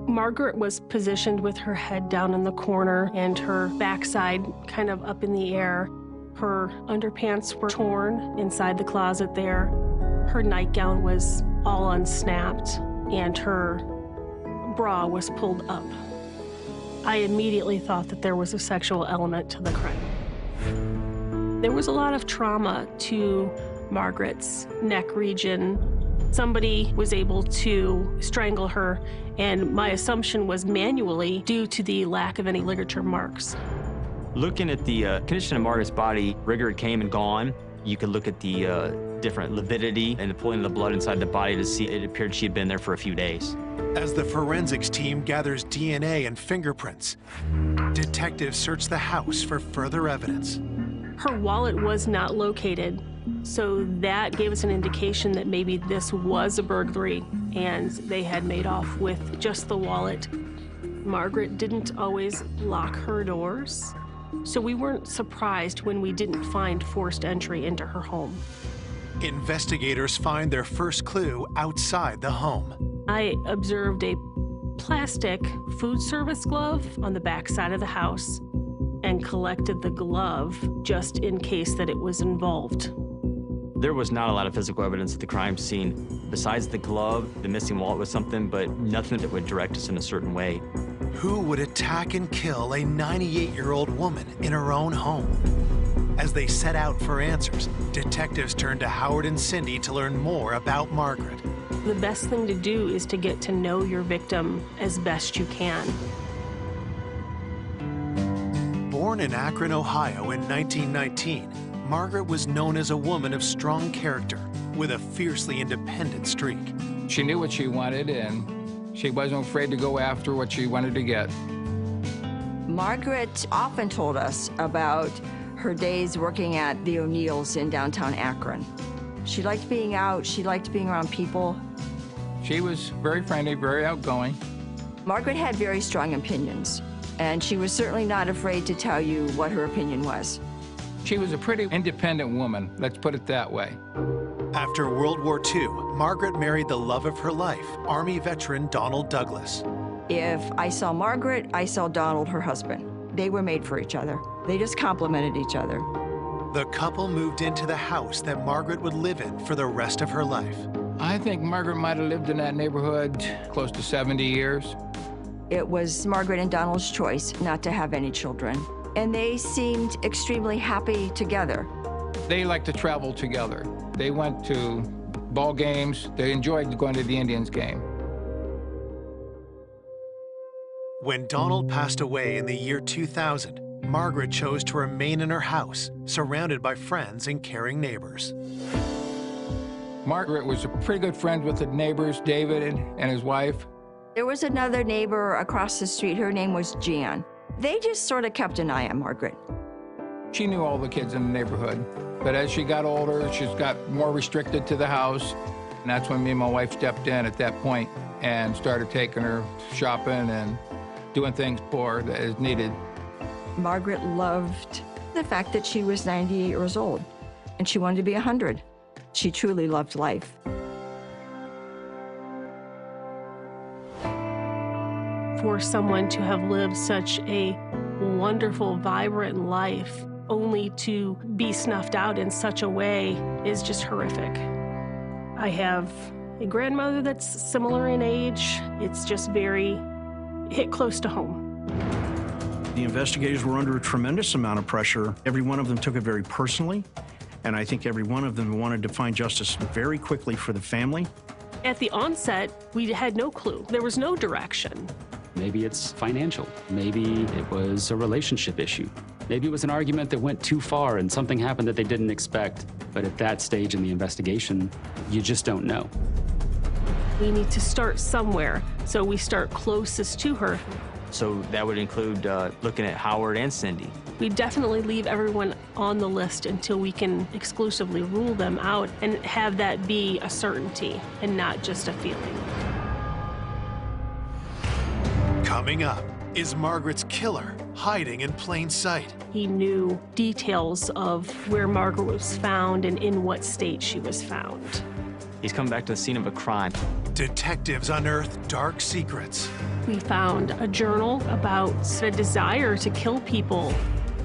Margaret was positioned with her head down in the corner and her backside kind of up in the air. Her underpants were torn inside the closet there. Her nightgown was all unsnapped, and her bra was pulled up. I immediately thought that there was a sexual element to the crime. There was a lot of trauma to Margaret's neck region. Somebody was able to strangle her, and my assumption was manually due to the lack of any ligature marks. Looking at the condition of Margaret's body, rigor had came and gone. You could look at the different lividity and the pulling of the blood inside the body to see it appeared she had been there for a few days. As the forensics team gathers DNA and fingerprints, detectives search the house for further evidence. Her wallet was not located, so that gave us an indication that maybe this was a burglary and they had made off with just the wallet. Margaret didn't always lock her doors, so we weren't surprised when we didn't find forced entry into her home. Investigators find their first clue outside the home. I observed a plastic food service glove on the back side of the house and collected the glove just in case that it was involved. There was not a lot of physical evidence at the crime scene. Besides the glove, the missing wallet was something, but nothing that would direct us in a certain way. Who would attack and kill a 98-year-old woman in her own home? As they set out for answers, detectives turn to Howard and Cindy to learn more about Margaret. The best thing to do is to get to know your victim as best you can. Born in Akron, Ohio in 1919, Margaret was known as a woman of strong character with a fiercely independent streak. She knew what she wanted, and she wasn't afraid to go after what she wanted to get. Margaret often told us about her days working at the O'Neill's in downtown Akron. She liked being out, she liked being around people. She was very friendly, very outgoing. Margaret had very strong opinions, and she was certainly not afraid to tell you what her opinion was. She was a pretty independent woman, let's put it that way. After World War II, Margaret married the love of her life, Army veteran Donald Douglas. If I saw Margaret, I saw Donald, her husband. They were made for each other. They just complemented each other. The couple moved into the house that Margaret would live in for the rest of her life. I think Margaret might have lived in that neighborhood close to 70 years. It was Margaret and Donald's choice not to have any children, and they seemed extremely happy together. They liked to travel together. They went to ball games. They enjoyed going to the Indians game. When Donald passed away in the year 2000, Margaret chose to remain in her house, surrounded by friends and caring neighbors. Margaret was a pretty good friend with the neighbors, David and his wife. There was another neighbor across the street. Her name was Jan. They just sort of kept an eye on Margaret. She knew all the kids in the neighborhood, but as she got older, she's got more restricted to the house. And that's when me and my wife stepped in at that point and started taking her shopping and doing things for her as needed. Margaret loved the fact that she was 98 years old, and she wanted to be 100. She truly loved life. For someone to have lived such a wonderful, vibrant life, only to be snuffed out in such a way is just horrific. I have a grandmother that's similar in age. It's just very hit close to home. The investigators were under a tremendous amount of pressure. Every one of them took it very personally, and I think every one of them wanted to find justice very quickly for the family. At the onset, we had no clue. There was no direction. Maybe it's financial. Maybe it was a relationship issue. Maybe it was an argument that went too far and something happened that they didn't expect. But at that stage in the investigation, you just don't know. We need to start somewhere, so we start closest to her. So that would include looking at Howard and Cindy. We definitely leave everyone on the list until we can exclusively rule them out and have that be a certainty and not just a feeling. Coming up, is Margaret's killer hiding in plain sight? He knew details of where Margaret was found and in what state she was found. He's come back to the scene of a crime. Detectives unearth dark secrets. We found a journal about a desire to kill people.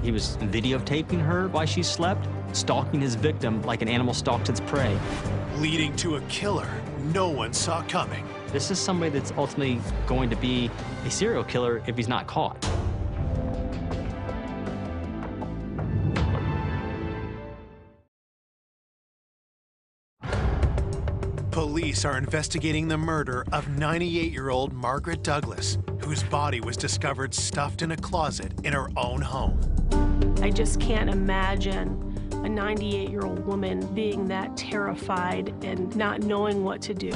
He was videotaping her while she slept, stalking his victim like an animal stalks its prey. Leading to a killer no one saw coming. This is somebody that's ultimately going to be a serial killer if he's not caught. Police are investigating the murder of 98-year-old Margaret Douglas, whose body was discovered stuffed in a closet in her own home. I just can't imagine a 98-year-old woman being that terrified and not knowing what to do.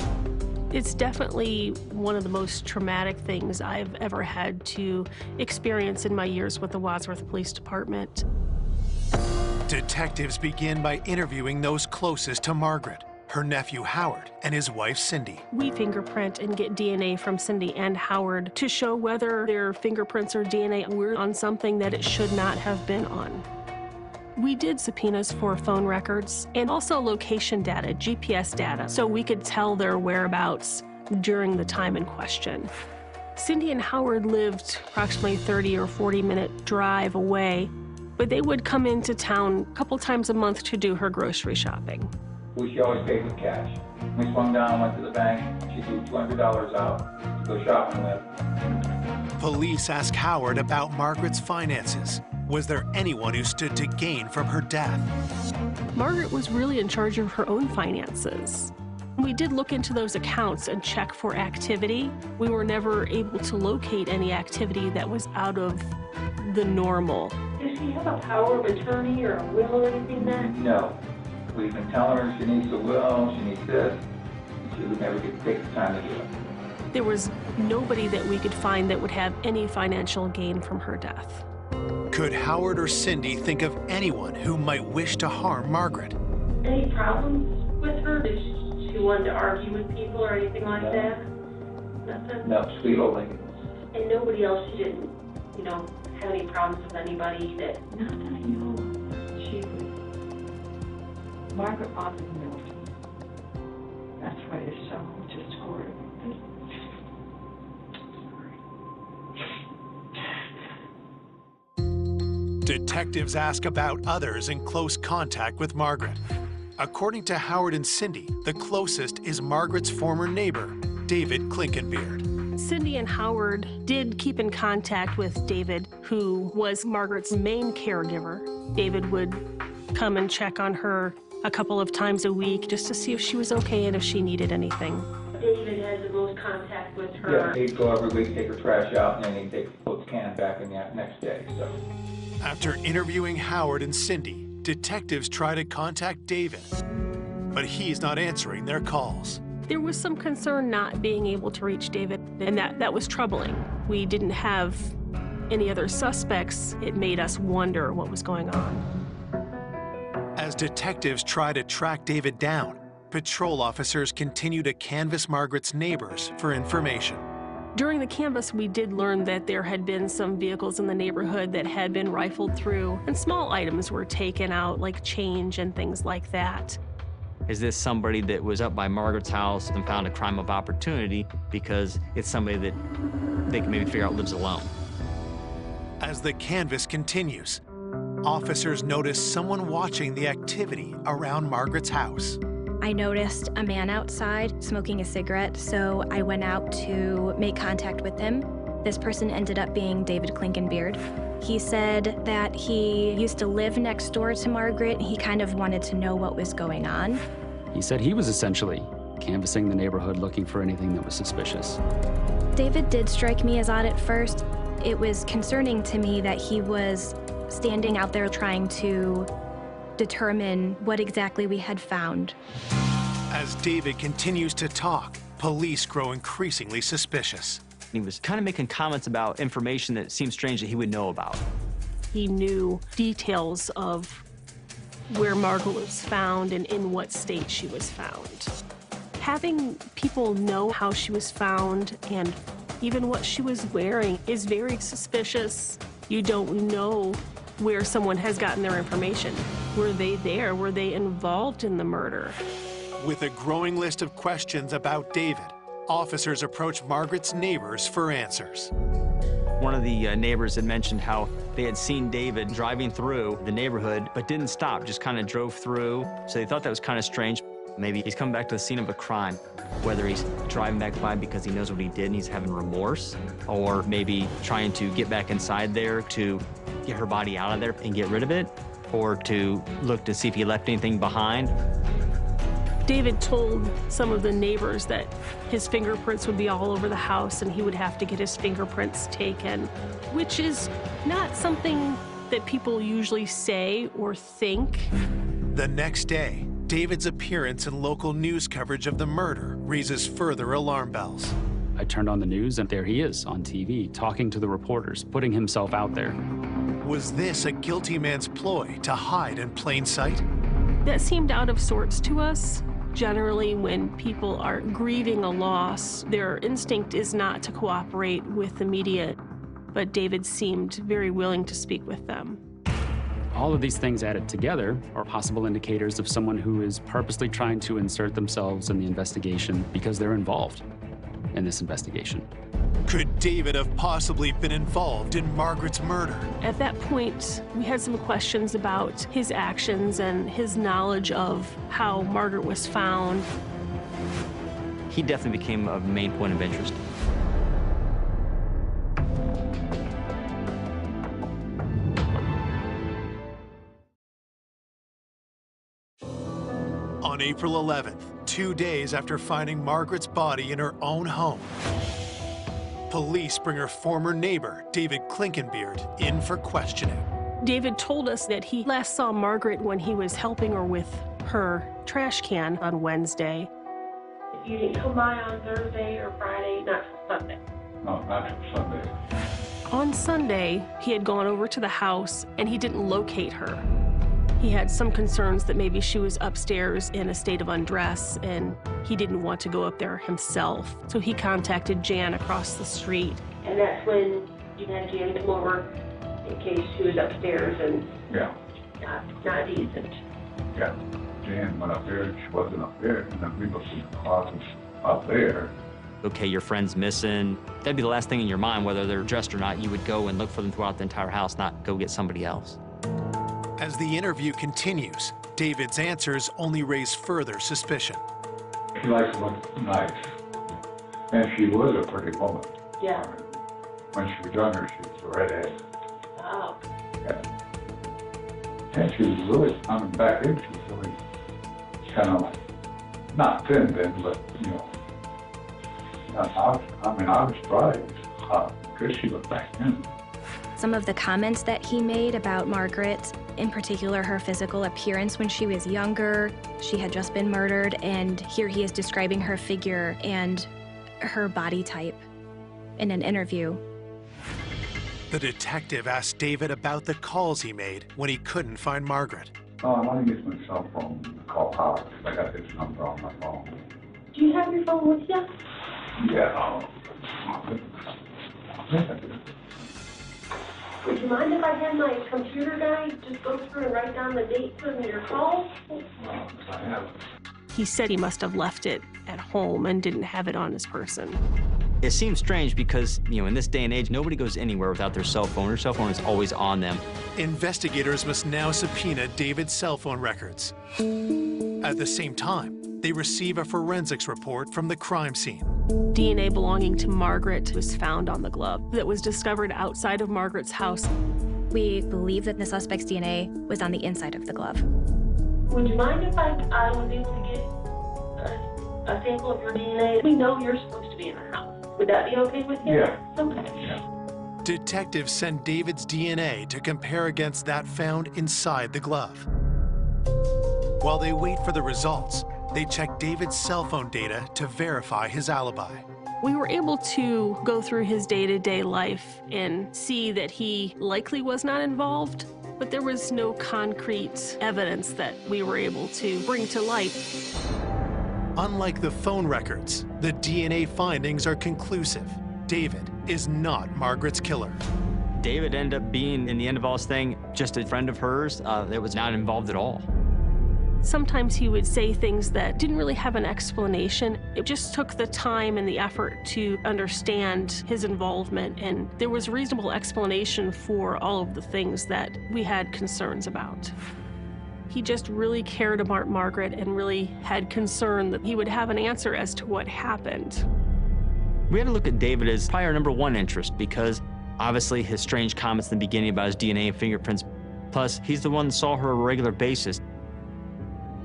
It's definitely one of the most traumatic things I've ever had to experience in my years with the Wadsworth Police Department. Detectives begin by interviewing those closest to Margaret, her nephew Howard and his wife Cindy. We fingerprint and get DNA from Cindy and Howard to show whether their fingerprints or DNA were on something that it should not have been on. We did subpoenas for phone records and also location data, GPS data, so we could tell their whereabouts during the time in question. Cindy and Howard lived approximately 30 or 40-minute drive away, but they would come into town a couple times a month to do her grocery shopping. She always paid with cash. We swung down, went to the bank, she threw $200 out to go shopping with. Police ask Howard about Margaret's finances. Was there anyone who stood to gain from her death? Margaret was really in charge of her own finances. We did look into those accounts and check for activity. We were never able to locate any activity that was out of the normal. Does she have a power of attorney or a will or anything that? No. We've been telling her she needs a will, she needs this, and she would never get to take the time to do it. There was nobody that we could find that would have any financial gain from her death. Could Howard or Cindy think of anyone who might wish to harm Margaret? Any problems with her? Did she want to argue with people or anything like that? Nothing? No, sweet old lady. And nobody else, she didn't, have any problems with anybody that... Not that I know of. She was... Margaret bothered me. That's why it's so just horrible. Detectives ask about others in close contact with Margaret. According to Howard and Cindy, the closest is Margaret's former neighbor, David Klinkenbeard. Cindy and Howard did keep in contact with David, who was Margaret's main caregiver. David would come and check on her a couple of times a week just to see if she was okay and if she needed anything. David has the most contact with her. Yeah, he'd go every week, take her trash out, and then he'd take the can back in the next day, so. After interviewing Howard and Cindy, detectives try to contact David, but he's not answering their calls. There was some concern not being able to reach David, and that was troubling. We didn't have any other suspects. It made us wonder what was going on. As detectives try to track David down, patrol officers continue to canvass Margaret's neighbors for information. During the canvass, we did learn that there had been some vehicles in the neighborhood that had been rifled through, and small items were taken out, like change and things like that. Is this somebody that was up by Margaret's house and found a crime of opportunity because it's somebody that they can maybe figure out lives alone? As the canvass continues, officers notice someone watching the activity around Margaret's house. I noticed a man outside smoking a cigarette, so I went out to make contact with him. This person ended up being David Klinkenbeard. He said that he used to live next door to Margaret. He kind of wanted to know what was going on. He said he was essentially canvassing the neighborhood looking for anything that was suspicious. David did strike me as odd at first. It was concerning to me that he was standing out there trying to determine what exactly we had found. As David continues to talk, police grow increasingly suspicious. He was kind of making comments about information that seemed strange that he would know about. He knew details of where Margaret was found and in what state she was found. Having people know how she was found and even what she was wearing is very suspicious. You don't know where someone has gotten their information. Were they there? Were they involved in the murder? With a growing list of questions about David, officers approach Margaret's neighbors for answers. One of the neighbors had mentioned how they had seen David driving through the neighborhood, but didn't stop, just kind of drove through. So they thought that was kind of strange. Maybe he's come back to the scene of a crime, whether he's driving back by because he knows what he did and he's having remorse, or maybe trying to get back inside there to get her body out of there and get rid of it, or to look to see if he left anything behind. David told some of the neighbors that his fingerprints would be all over the house and he would have to get his fingerprints taken, which is not something that people usually say or think. The next day, David's appearance in local news coverage of the murder raises further alarm bells. I turned on the news and there he is on TV, talking to the reporters, putting himself out there. Was this a guilty man's ploy to hide in plain sight? That seemed out of sorts to us. Generally, when people are grieving a loss, their instinct is not to cooperate with the media, but David seemed very willing to speak with them. All of these things added together are possible indicators of someone who is purposely trying to insert themselves in the investigation because they're involved in this investigation. Could David have possibly been involved in Margaret's murder? At that point, we had some questions about his actions and his knowledge of how Margaret was found. He definitely became a main point of interest. On April 11th, 2 days after finding Margaret's body in her own home, police bring her former neighbor, David Klinkenbeard, in for questioning. David told us that he last saw Margaret when he was helping her with her trash can on Wednesday. You didn't come by on Thursday or Friday, not till Sunday? No, not till Sunday. On Sunday, he had gone over to the house and he didn't locate her. He had some concerns that maybe she was upstairs in a state of undress and he didn't want to go up there himself. So he contacted Jan across the street. And that's when you had Jan come over in case she was upstairs and not decent. Yeah, Jan went up there, she wasn't up there, and then we looked in the closets up there. Okay, your friend's missing. That'd be the last thing in your mind, whether they're dressed or not. You would go and look for them throughout the entire house, not go get somebody else. As the interview continues, David's answers only raise further suspicion. She likes to look nice, and she was a pretty woman. Yeah. When she was younger, she was a redhead. Oh. Yeah. And she was really coming back in. She was really kind of like, not thin then, but, you know. I was surprised how good she looked back then. Some of the comments that he made about Margaret in particular her physical appearance when she was younger. She had just been murdered, and here he is describing her figure and her body type in an interview. The detective asked David about the calls he made when he couldn't find Margaret. Oh, I want to use my cell phone to call Howard. I got this number on my phone. Do you have your phone with you? Yeah. Would you mind if I had my computer guy just go through and write down the dates of your calls? I have. He said he must have left it at home and didn't have it on his person. It seems strange because, in this day and age, nobody goes anywhere without their cell phone. Their cell phone is always on them. Investigators must now subpoena David's cell phone records. At the same time, they receive a forensics report from the crime scene. DNA belonging to Margaret was found on the glove that was discovered outside of Margaret's house. We believe that the suspect's DNA was on the inside of the glove. Would you mind if I was able to get a sample of your DNA? We know you're supposed to be in the house. Would that be okay with you? Yeah. Okay. Yeah. Detectives send David's DNA to compare against that found inside the glove. While they wait for the results, they check David's cell phone data to verify his alibi. We were able to go through his day-to-day life and see that he likely was not involved, but there was no concrete evidence that we were able to bring to light. Unlike the phone records, the DNA findings are conclusive. David is not Margaret's killer. David ended up being, in the end of all this thing, just a friend of hers that was not involved at all. Sometimes he would say things that didn't really have an explanation. It just took the time and the effort to understand his involvement, and there was reasonable explanation for all of the things that we had concerns about. He just really cared about Margaret and really had concern that he would have an answer as to what happened. We had to look at David as probably our #1 interest because obviously his strange comments in the beginning about his DNA and fingerprints, plus he's the one that saw her on a regular basis.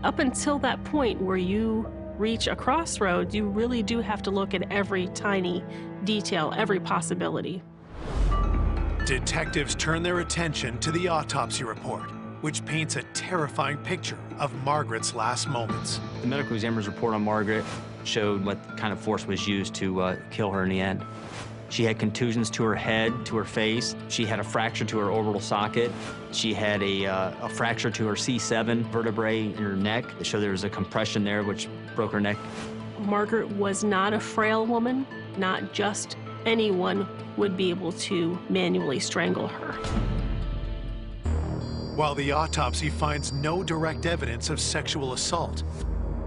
Up until that point where you reach a crossroads, you really do have to look at every tiny detail, every possibility. Detectives turn their attention to the autopsy report, which paints a terrifying picture of Margaret's last moments. The medical examiner's report on Margaret showed what kind of force was used to kill her in the end. She had contusions to her head, to her face. She had a fracture to her orbital socket. She had a fracture to her C7 vertebrae in her neck. It showed there was a compression there, which broke her neck. Margaret was not a frail woman. Not just anyone would be able to manually strangle her. While the autopsy finds no direct evidence of sexual assault,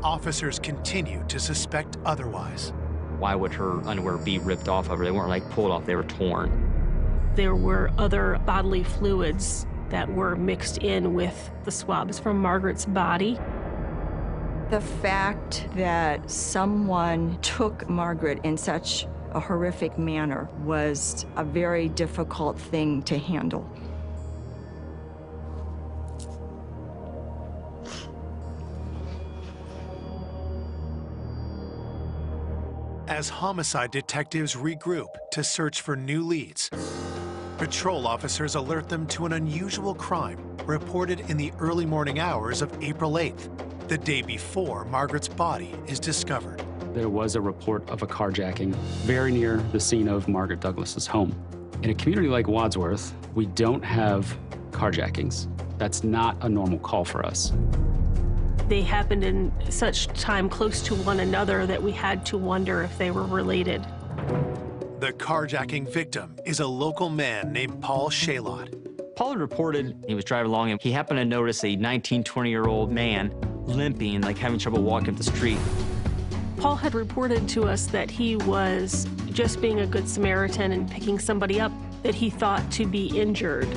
officers continue to suspect otherwise. Why would her underwear be ripped off of her? They weren't like pulled off, they were torn. There were other bodily fluids that were mixed in with the swabs from Margaret's body. The fact that someone took Margaret in such a horrific manner was a very difficult thing to handle. As homicide detectives regroup to search for new leads, patrol officers alert them to an unusual crime reported in the early morning hours of April 8th, the day before Margaret's body is discovered. There was a report of a carjacking very near the scene of Margaret Douglas's home. In a community like Wadsworth, we don't have carjackings. That's not a normal call for us. They happened in such time close to one another that we had to wonder if they were related. The carjacking victim is a local man named Paul Shalott. Paul had reported he was driving along and he happened to notice a 19, 20-year-old man limping, like having trouble walking up the street. Paul had reported to us that he was just being a good Samaritan and picking somebody up that he thought to be injured.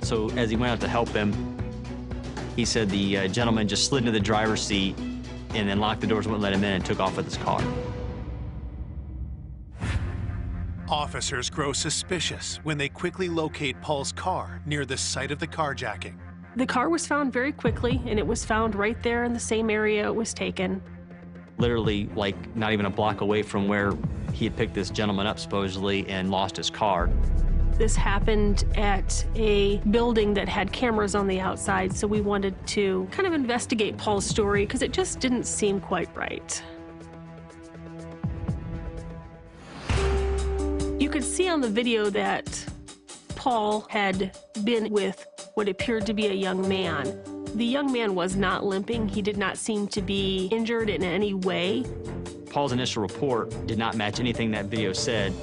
So as he went out to help him, he said the gentleman just slid into the driver's seat and then locked the doors, wouldn't let him in, and took off with his car. Officers grow suspicious when they quickly locate Paul's car near the site of the carjacking. The car was found very quickly, and it was found right there in the same area it was taken. Literally, like, not even a block away from where he had picked this gentleman up, supposedly, and lost his car. This happened at a building that had cameras on the outside, so we wanted to kind of investigate Paul's story because it just didn't seem quite right. You could see on the video that Paul had been with what appeared to be a young man. The young man was not limping. He did not seem to be injured in any way. Paul's initial report did not match anything that video said.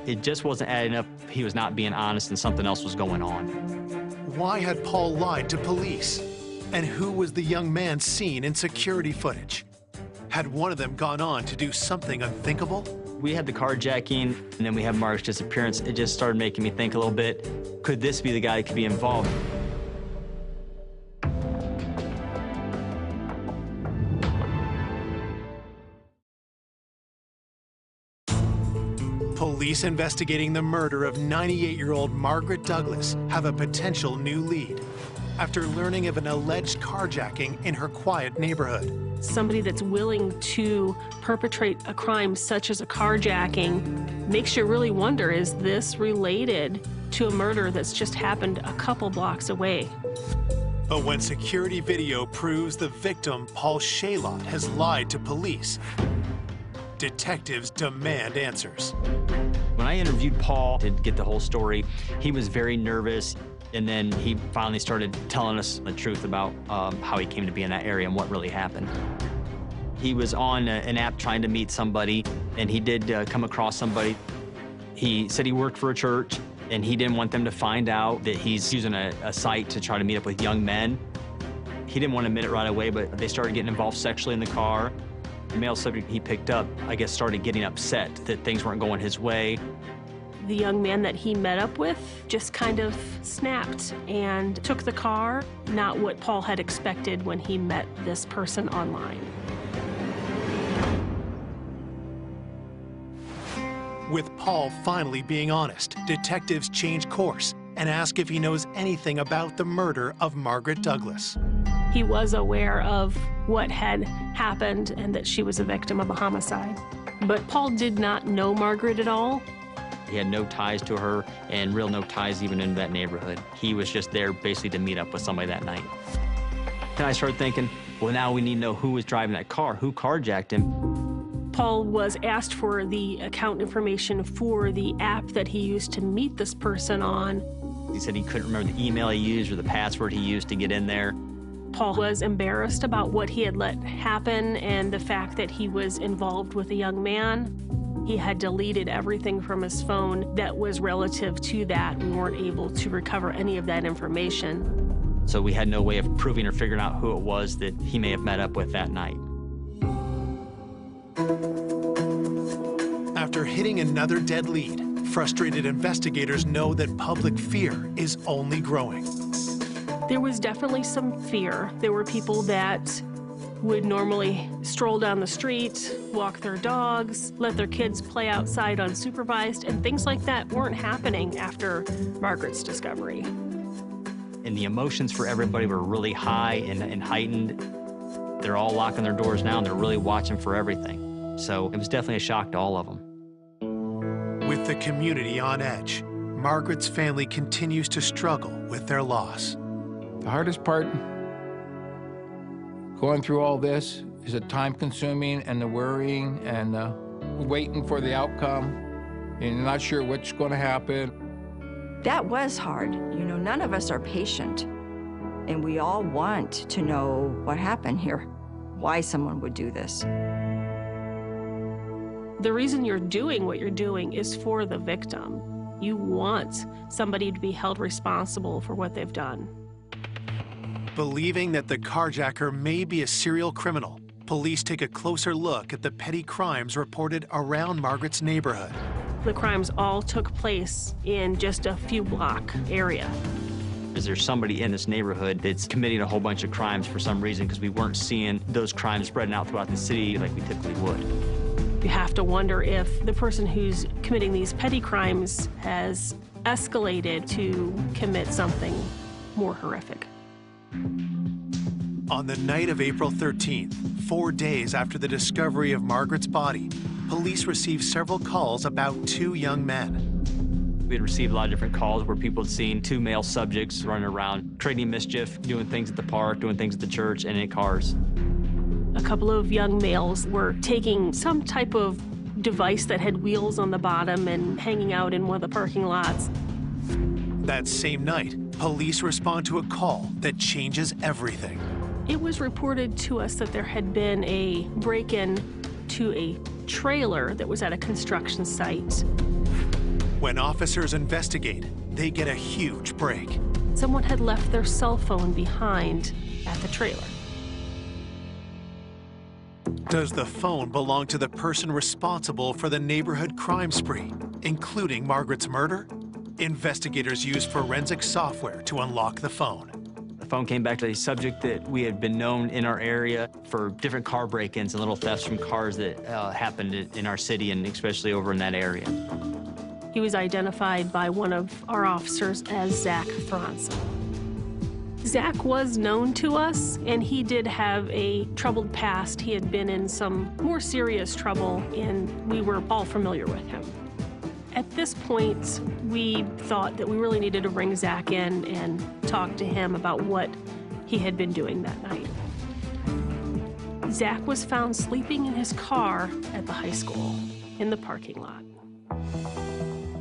It just wasn't adding up. He was not being honest and something else was going on. Why had Paul lied to police? And who was the young man seen in security footage? Had one of them gone on to do something unthinkable? We had the carjacking, and then we had Mark's disappearance. It just started making me think a little bit, could this be the guy that could be involved? Police investigating the murder of 98-year-old Margaret Douglas have a potential new lead after learning of an alleged carjacking in her quiet neighborhood. Somebody that's willing to perpetrate a crime such as a carjacking makes you really wonder, is this related to a murder that's just happened a couple blocks away? But when security video proves the victim, Paul Shalott, has lied to police, detectives demand answers. When I interviewed Paul to get the whole story, he was very nervous. And then he finally started telling us the truth about how he came to be in that area and what really happened. He was on an app trying to meet somebody, and he did come across somebody. He said he worked for a church, and he didn't want them to find out that he's using a site to try to meet up with young men. He didn't want to admit it right away, but they started getting involved sexually in the car. The male subject he picked up, I guess, started getting upset that things weren't going his way. The young man that he met up with just kind of snapped and took the car, not what Paul had expected when he met this person online. With Paul finally being honest, detectives change course and ask if he knows anything about the murder of Margaret Douglas. He was aware of what had happened and that she was a victim of a homicide. But Paul did not know Margaret at all. He had no ties to her and real no ties even in that neighborhood. He was just there basically to meet up with somebody that night. Then I started thinking, well, now we need to know who was driving that car, who carjacked him. Paul was asked for the account information for the app that he used to meet this person on. He said he couldn't remember the email he used or the password he used to get in there. Paul was embarrassed about what he had let happen and the fact that he was involved with a young man. He had deleted everything from his phone that was relative to that. We weren't able to recover any of that information. So we had no way of proving or figuring out who it was that he may have met up with that night. After hitting another dead lead, frustrated investigators know that public fear is only growing. There was definitely some fear. There were people that would normally stroll down the street, walk their dogs, let their kids play outside unsupervised, and things like that weren't happening after Margaret's discovery. And the emotions for everybody were really high and heightened. They're all locking their doors now, and they're really watching for everything. So it was definitely a shock to all of them. With the community on edge, Margaret's family continues to struggle with their loss. The hardest part going through all this is the time-consuming and the worrying and waiting for the outcome and you're not sure what's going to happen. That was hard. You know, none of us are patient, and we all want to know what happened here, why someone would do this. The reason you're doing what you're doing is for the victim. You want somebody to be held responsible for what they've done. Believing that the carjacker may be a serial criminal, police take a closer look at the petty crimes reported around Margaret's neighborhood. The crimes all took place in just a few block area. Is there somebody in this neighborhood that's committing a whole bunch of crimes for some reason, because we weren't seeing those crimes spreading out throughout the city like we typically would? You have to wonder if the person who's committing these petty crimes has escalated to commit something more horrific. On the night of April 13th, 4 days after the discovery of Margaret's body, police received several calls about two young men. We had received a lot of different calls where people had seen 2 male subjects running around, creating mischief, doing things at the park, doing things at the church, and in cars. A couple of young males were taking some type of device that had wheels on the bottom and hanging out in one of the parking lots. That same night, police respond to a call that changes everything. It was reported to us that there had been a break-in to a trailer that was at a construction site. When officers investigate, they get a huge break. Someone had left their cell phone behind at the trailer. Does the phone belong to the person responsible for the neighborhood crime spree, including Margaret's murder? Investigators used forensic software to unlock the phone. The phone came back to a subject that we had been known in our area for different car break-ins and little thefts from cars that happened in our city, and especially over in that area. He was identified by one of our officers as Zach Thronson. Zach was known to us, and he did have a troubled past. He had been in some more serious trouble, and we were all familiar with him. At this point, we thought that we really needed to bring Zach in and talk to him about what he had been doing that night. Zach was found sleeping in his car at the high school in the parking lot.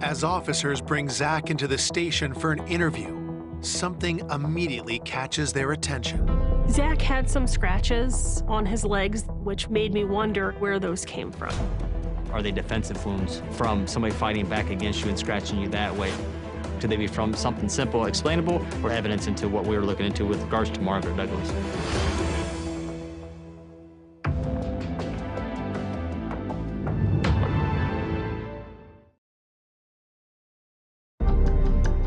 As officers bring Zach into the station for an interview, something immediately catches their attention. Zach had some scratches on his legs, which made me wonder where those came from. Are they defensive wounds from somebody fighting back against you and scratching you that way? Could they be from something simple, explainable, or evidence into what we were looking into with regards to Margaret Douglas?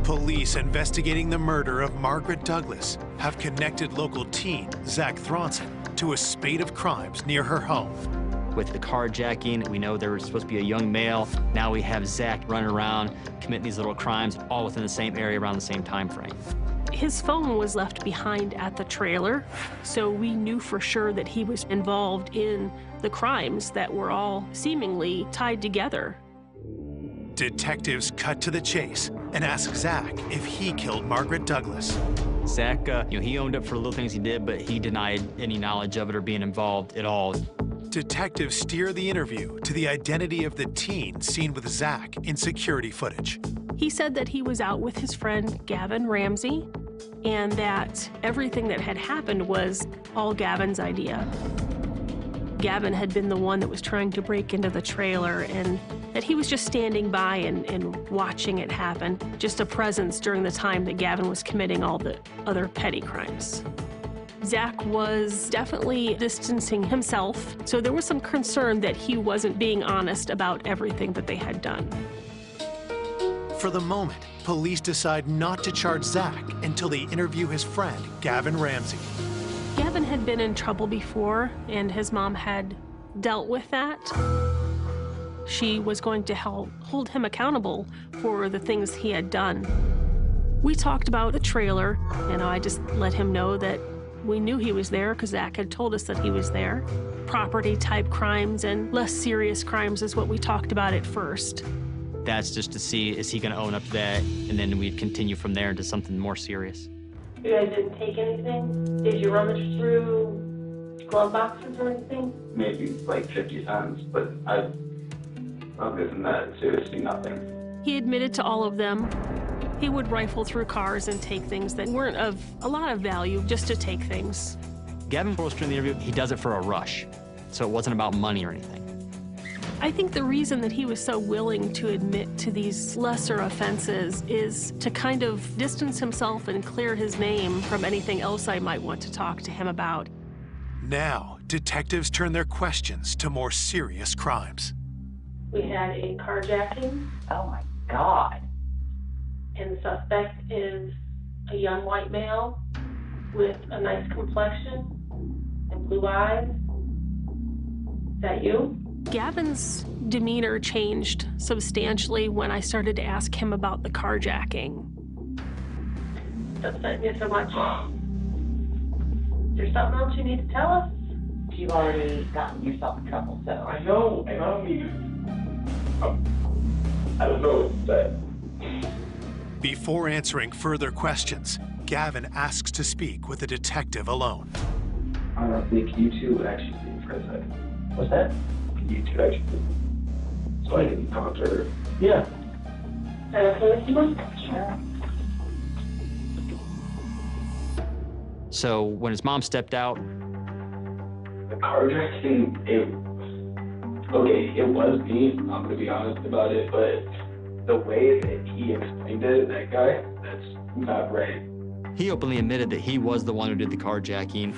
Police investigating the murder of Margaret Douglas have connected local teen Zach Thronson to a spate of crimes near her home. With the carjacking, we know there was supposed to be a young male. Now we have Zach running around, committing these little crimes, all within the same area around the same time frame. His phone was left behind at the trailer, so we knew for sure that he was involved in the crimes that were all seemingly tied together. Detectives cut to the chase and ask Zach if he killed Margaret Douglas. Zach, he owned up for the little things he did, but he denied any knowledge of it or being involved at all. Detectives steer the interview to the identity of the teen seen with Zach in security footage. He said that he was out with his friend Gavin Ramsey, and that everything that had happened was all Gavin's idea. Gavin had been the one that was trying to break into the trailer, and that he was just standing by and watching it happen, just a presence during the time that Gavin was committing all the other petty crimes. Zach was definitely distancing himself, so there was some concern that he wasn't being honest about everything that they had done. For the moment, police decide not to charge Zach until they interview his friend, Gavin Ramsey. Gavin had been in trouble before, and his mom had dealt with that. She was going to hold him accountable for the things he had done. We talked about the trailer, and I just let him know that we knew he was there because Zach had told us that he was there. Property-type crimes and less serious crimes is what we talked about at first. That's just to see, is he going to own up to that? And then we'd continue from there into something more serious. You guys didn't take anything? Did you rummage through glove boxes or anything? Maybe like 50 times, but other than that, seriously nothing. He admitted to all of them. He would rifle through cars and take things that weren't of a lot of value, just to take things. Gavin told us during the interview, he does it for a rush, so it wasn't about money or anything. I think the reason that he was so willing to admit to these lesser offenses is to kind of distance himself and clear his name from anything else I might want to talk to him about. Now, detectives turn their questions to more serious crimes. We had a carjacking. Oh my God. And the suspect is a young white male with a nice complexion and blue eyes. Is that you? Gavin's demeanor changed substantially when I started to ask him about the carjacking. It's upsetting you so much. Is there something else you need to tell us? You've already gotten yourself in trouble, so. I know, and I don't need to. I don't know what to say. Before answering further questions, Gavin asks to speak with a detective alone. Can you two actually leave for a second? What's that? Can you two actually leave? So I can talk to her? Yeah. Sure. So when his mom stepped out, The carjacking, it was me. I'm gonna be honest about it, but the way that he explained it, that guy, that's not right. he openly admitted that he was the one who did the carjacking.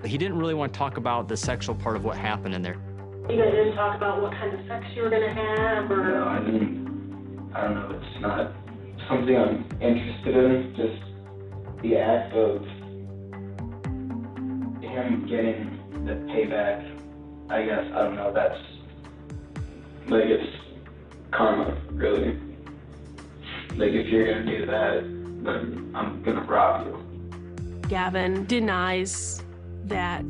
But he didn't really want to talk about the sexual part of what happened in there. You guys didn't talk about what kind of sex you were gonna have, or? No, I don't know, it's not something I'm interested in, just the act of him getting the payback, I guess, I don't know, that's, like, it's karma, really. Like, if you're gonna do that, then I'm gonna rob you. Gavin denies that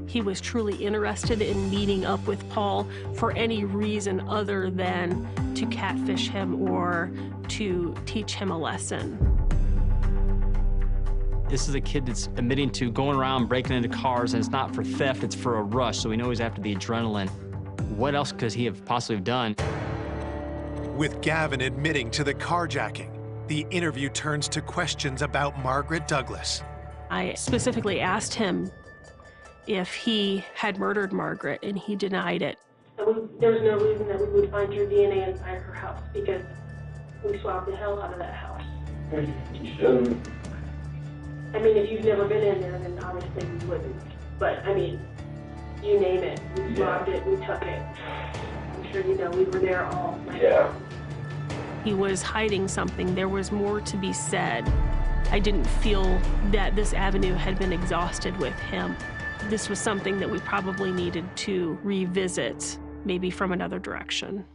he was truly interested in meeting up with Paul for any reason other than to catfish him or to teach him a lesson. This is a kid that's admitting to going around breaking into cars, and it's not for theft, it's for a rush, so we know he's after the adrenaline. What else could he have possibly done? With Gavin admitting to the carjacking, the interview turns to questions about Margaret Douglas. I specifically asked him if he had murdered Margaret, and he denied it. There's no reason that we would find your DNA inside her house because we swabbed the hell out of that house. You shouldn't. I mean, if you've never been in there, then obviously we wouldn't. But, I mean, you name it. We swabbed it, we took it. I'm sure you know we were there all night. Yeah. He was hiding something. There was more to be said. I didn't feel that this avenue had been exhausted with him. This was something that we probably needed to revisit, maybe from another direction.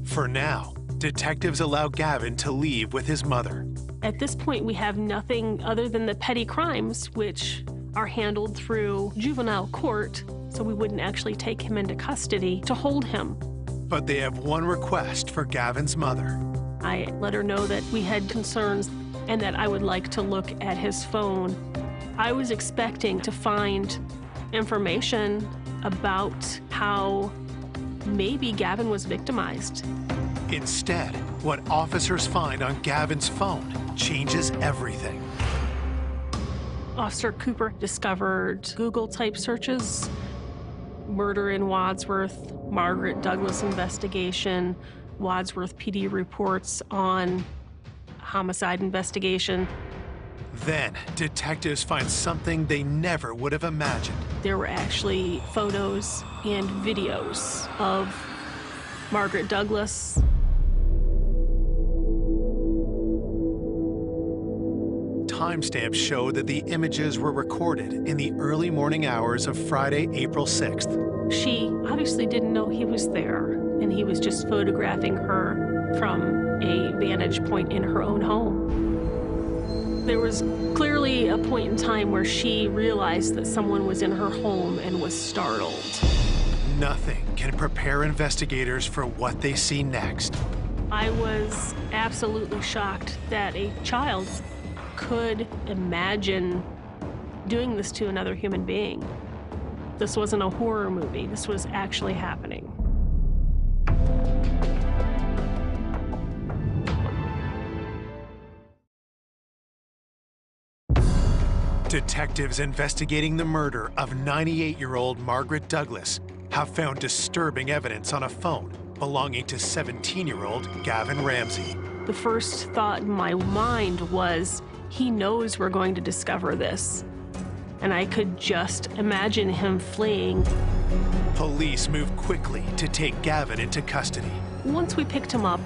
For now, detectives allow Gavin to leave with his mother. At this point, we have nothing other than the petty crimes, which are handled through juvenile court, so we wouldn't actually take him into custody to hold him. But they have one request for Gavin's mother. I let her know that we had concerns and that I would like to look at his phone. I was expecting to find information about how maybe Gavin was victimized. Instead, what officers find on Gavin's phone changes everything. Officer Cooper discovered Google-type searches, murder in Wadsworth, Margaret Douglas investigation, Wadsworth PD reports on homicide investigation. Then, detectives find something they never would have imagined. There were actually photos and videos of Margaret Douglas. Timestamps show that the images were recorded in the early morning hours of Friday, April 6th. She obviously didn't know he was there, and he was just photographing her from a vantage point in her own home. There was clearly a point in time where she realized that someone was in her home and was startled. Nothing can prepare investigators for what they see next. I was absolutely shocked that a child could imagine doing this to another human being. This wasn't a horror movie. This was actually happening. Detectives investigating the murder of 98-year-old Margaret Douglas have found disturbing evidence on a phone belonging to 17-year-old Gavin Ramsey. The first thought in my mind was, he knows we're going to discover this. And I could just imagine him fleeing. Police move quickly to take Gavin into custody. Once we picked him up,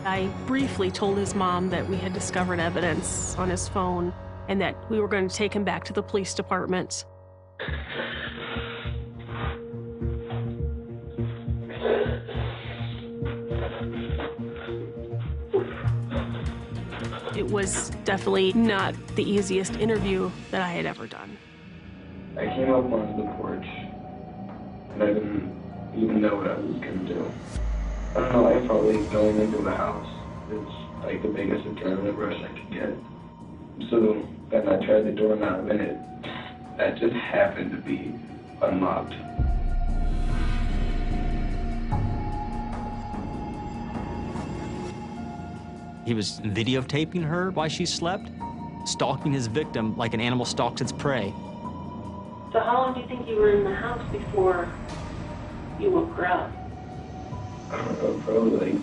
I briefly told his mom that we had discovered evidence on his phone and that we were going to take him back to the police department. It was definitely not the easiest interview that I had ever done. I came up onto the porch, and I didn't even know what I was gonna do. I don't know, I felt like going into the house. It's like the biggest adrenaline rush I could get. So then I tried the doorknob, and that just happened to be unlocked. He was videotaping her while she slept, stalking his victim like an animal stalks its prey. So how long do you think you were in the house before you woke her up? I don't know, probably like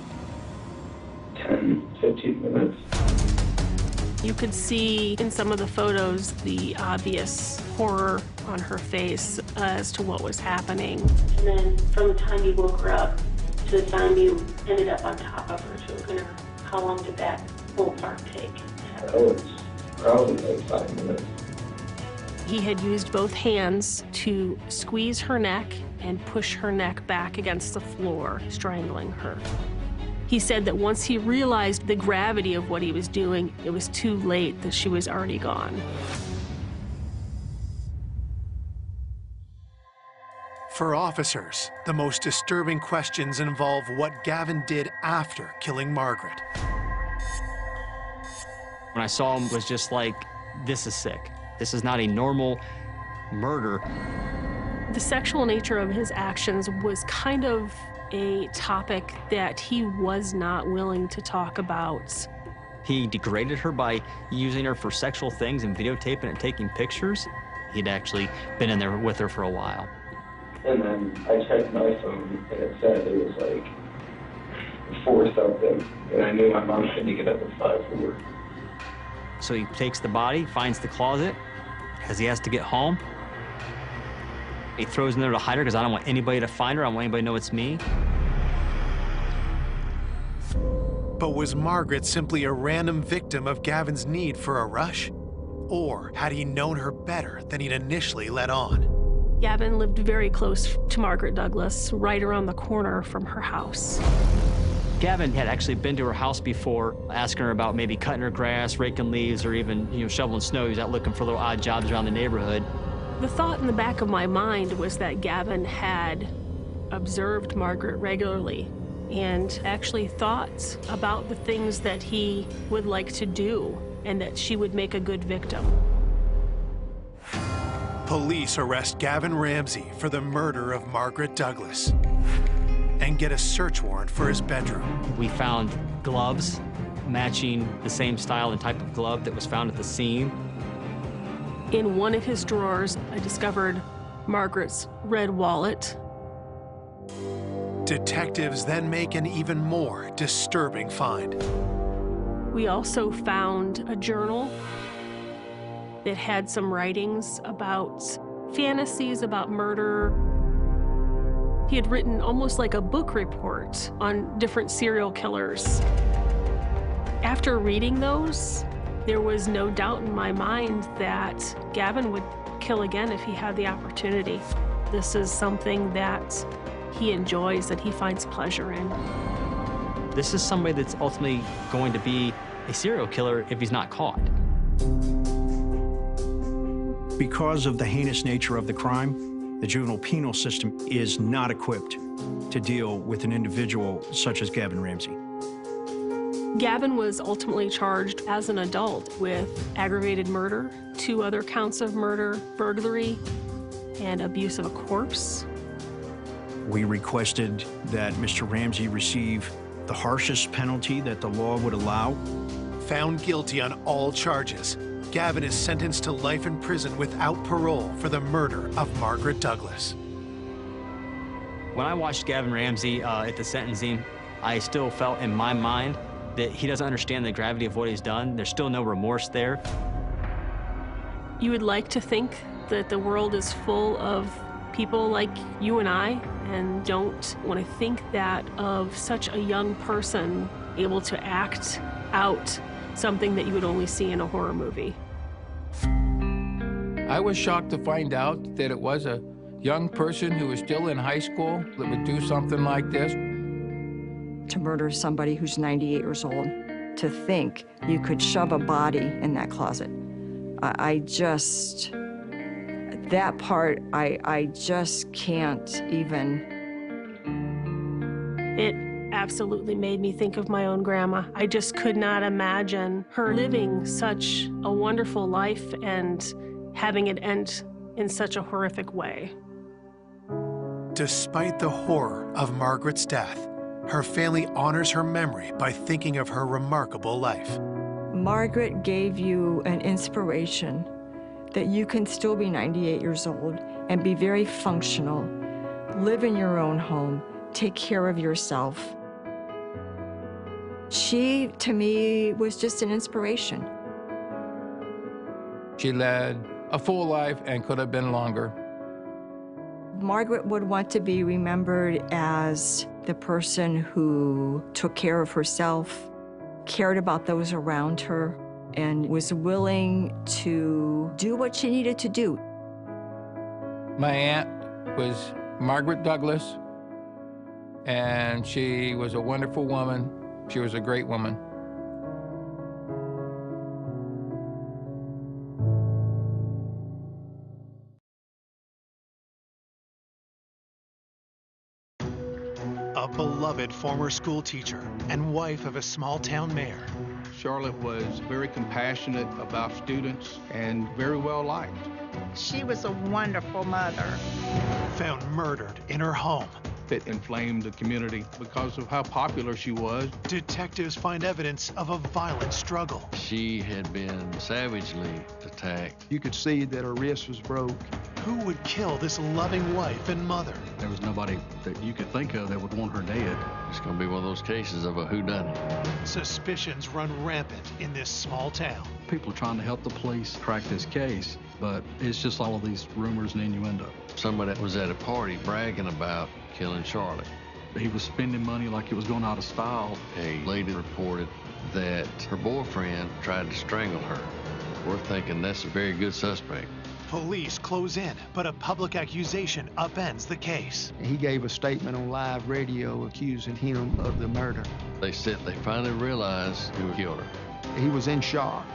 10, 15 minutes. You could see in some of the photos the obvious horror on her face as to what was happening. And then from the time you woke her up to the time you ended up on top of her, choking her, how long did that whole part take? That was probably like 5 minutes. He had used both hands to squeeze her neck and push her neck back against the floor, strangling her. He said that once he realized the gravity of what he was doing, it was too late, that she was already gone. For officers, the most disturbing questions involve what Gavin did after killing Margaret. When I saw him, it was just like, this is sick. This is not a normal murder. The sexual nature of his actions was kind of a topic that he was not willing to talk about. He degraded her by using her for sexual things and videotaping and taking pictures. He'd actually been in there with her for a while. And then I checked my phone, and it said it was like 4 something, and I knew my mom had to get up at 5 for work. So he takes the body, finds the closet, because he has to get home. He throws in there to hide her because I don't want anybody to find her. I don't want anybody to know it's me. But was Margaret simply a random victim of Gavin's need for a rush? Or had he known her better than he'd initially let on? Gavin lived very close to Margaret Douglas, right around the corner from her house. Gavin had actually been to her house before, asking her about maybe cutting her grass, raking leaves, or even, shoveling snow. He was out looking for little odd jobs around the neighborhood. The thought in the back of my mind was that Gavin had observed Margaret regularly and actually thought about the things that he would like to do and that she would make a good victim. Police arrest Gavin Ramsey for the murder of Margaret Douglas and get a search warrant for his bedroom. We found gloves matching the same style and type of glove that was found at the scene. In one of his drawers, I discovered Margaret's red wallet. Detectives then make an even more disturbing find. We also found a journal that had some writings about fantasies about murder. He had written almost like a book report on different serial killers. After reading those, there was no doubt in my mind that Gavin would kill again if he had the opportunity. This is something that he enjoys, that he finds pleasure in. This is somebody that's ultimately going to be a serial killer if he's not caught. Because of the heinous nature of the crime, the juvenile penal system is not equipped to deal with an individual such as Gavin Ramsey. Gavin was ultimately charged as an adult with aggravated murder, 2 other counts of murder, burglary, and abuse of a corpse. We requested that Mr. Ramsey receive the harshest penalty that the law would allow. Found guilty on all charges, Gavin is sentenced to life in prison without parole for the murder of Margaret Douglas. When I watched Gavin Ramsey at the sentencing, I still felt in my mind that he doesn't understand the gravity of what he's done. There's still no remorse there. You would like to think that the world is full of people like you and I, and don't want to think that of such a young person able to act out something that you would only see in a horror movie. I was shocked to find out that it was a young person who was still in high school that would do something like this. To murder somebody who's 98 years old, to think you could shove a body in that closet. That part, I just can't even. It absolutely made me think of my own grandma. I just could not imagine her living such a wonderful life and having it end in such a horrific way. Despite the horror of Margaret's death, her family honors her memory by thinking of her remarkable life. Margaret gave you an inspiration that you can still be 98 years old and be very functional, live in your own home, take care of yourself. She, to me, was just an inspiration. She led a full life and could have been longer. Margaret would want to be remembered as the person who took care of herself, cared about those around her, and was willing to do what she needed to do. My aunt was Margaret Douglas, and she was a wonderful woman. She was a great woman. A beloved former school teacher and wife of a small-town mayor. Charlotte was very compassionate about students and very well liked. She was a wonderful mother. Found murdered in her home. It inflamed the community because of how popular she was. Detectives find evidence of a violent struggle. She had been savagely attacked. You could see that her wrist was broke. Who would kill this loving wife and mother? There was nobody that you could think of that would want her dead. It's going to be one of those cases of a whodunit. Suspicions run rampant in this small town. People are trying to help the police crack this case, but it's just all of these rumors and innuendo. Somebody that was at a party bragging about killing Charlotte. He was spending money like it was going out of style. A lady reported that her boyfriend tried to strangle her. We're thinking that's a very good suspect. Police close in, but a public accusation upends the case. He gave a statement on live radio accusing him of the murder. They said they finally realized who killed her. He was in shock.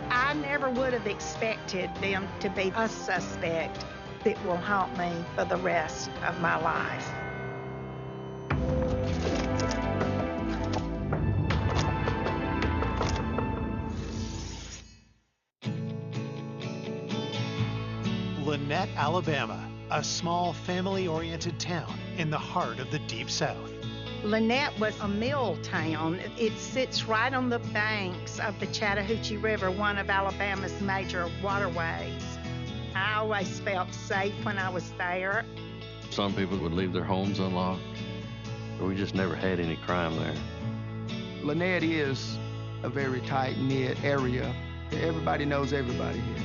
I never would have expected them to be a suspect that will haunt me for the rest of my life. Lynette, Alabama, a small family-oriented town in the heart of the Deep South. Lynette was a mill town. It sits right on the banks of the Chattahoochee River, one of Alabama's major waterways. I always felt safe when I was there. Some people would leave their homes unlocked. We just never had any crime there. Lynette is a very tight-knit area. Everybody knows everybody here.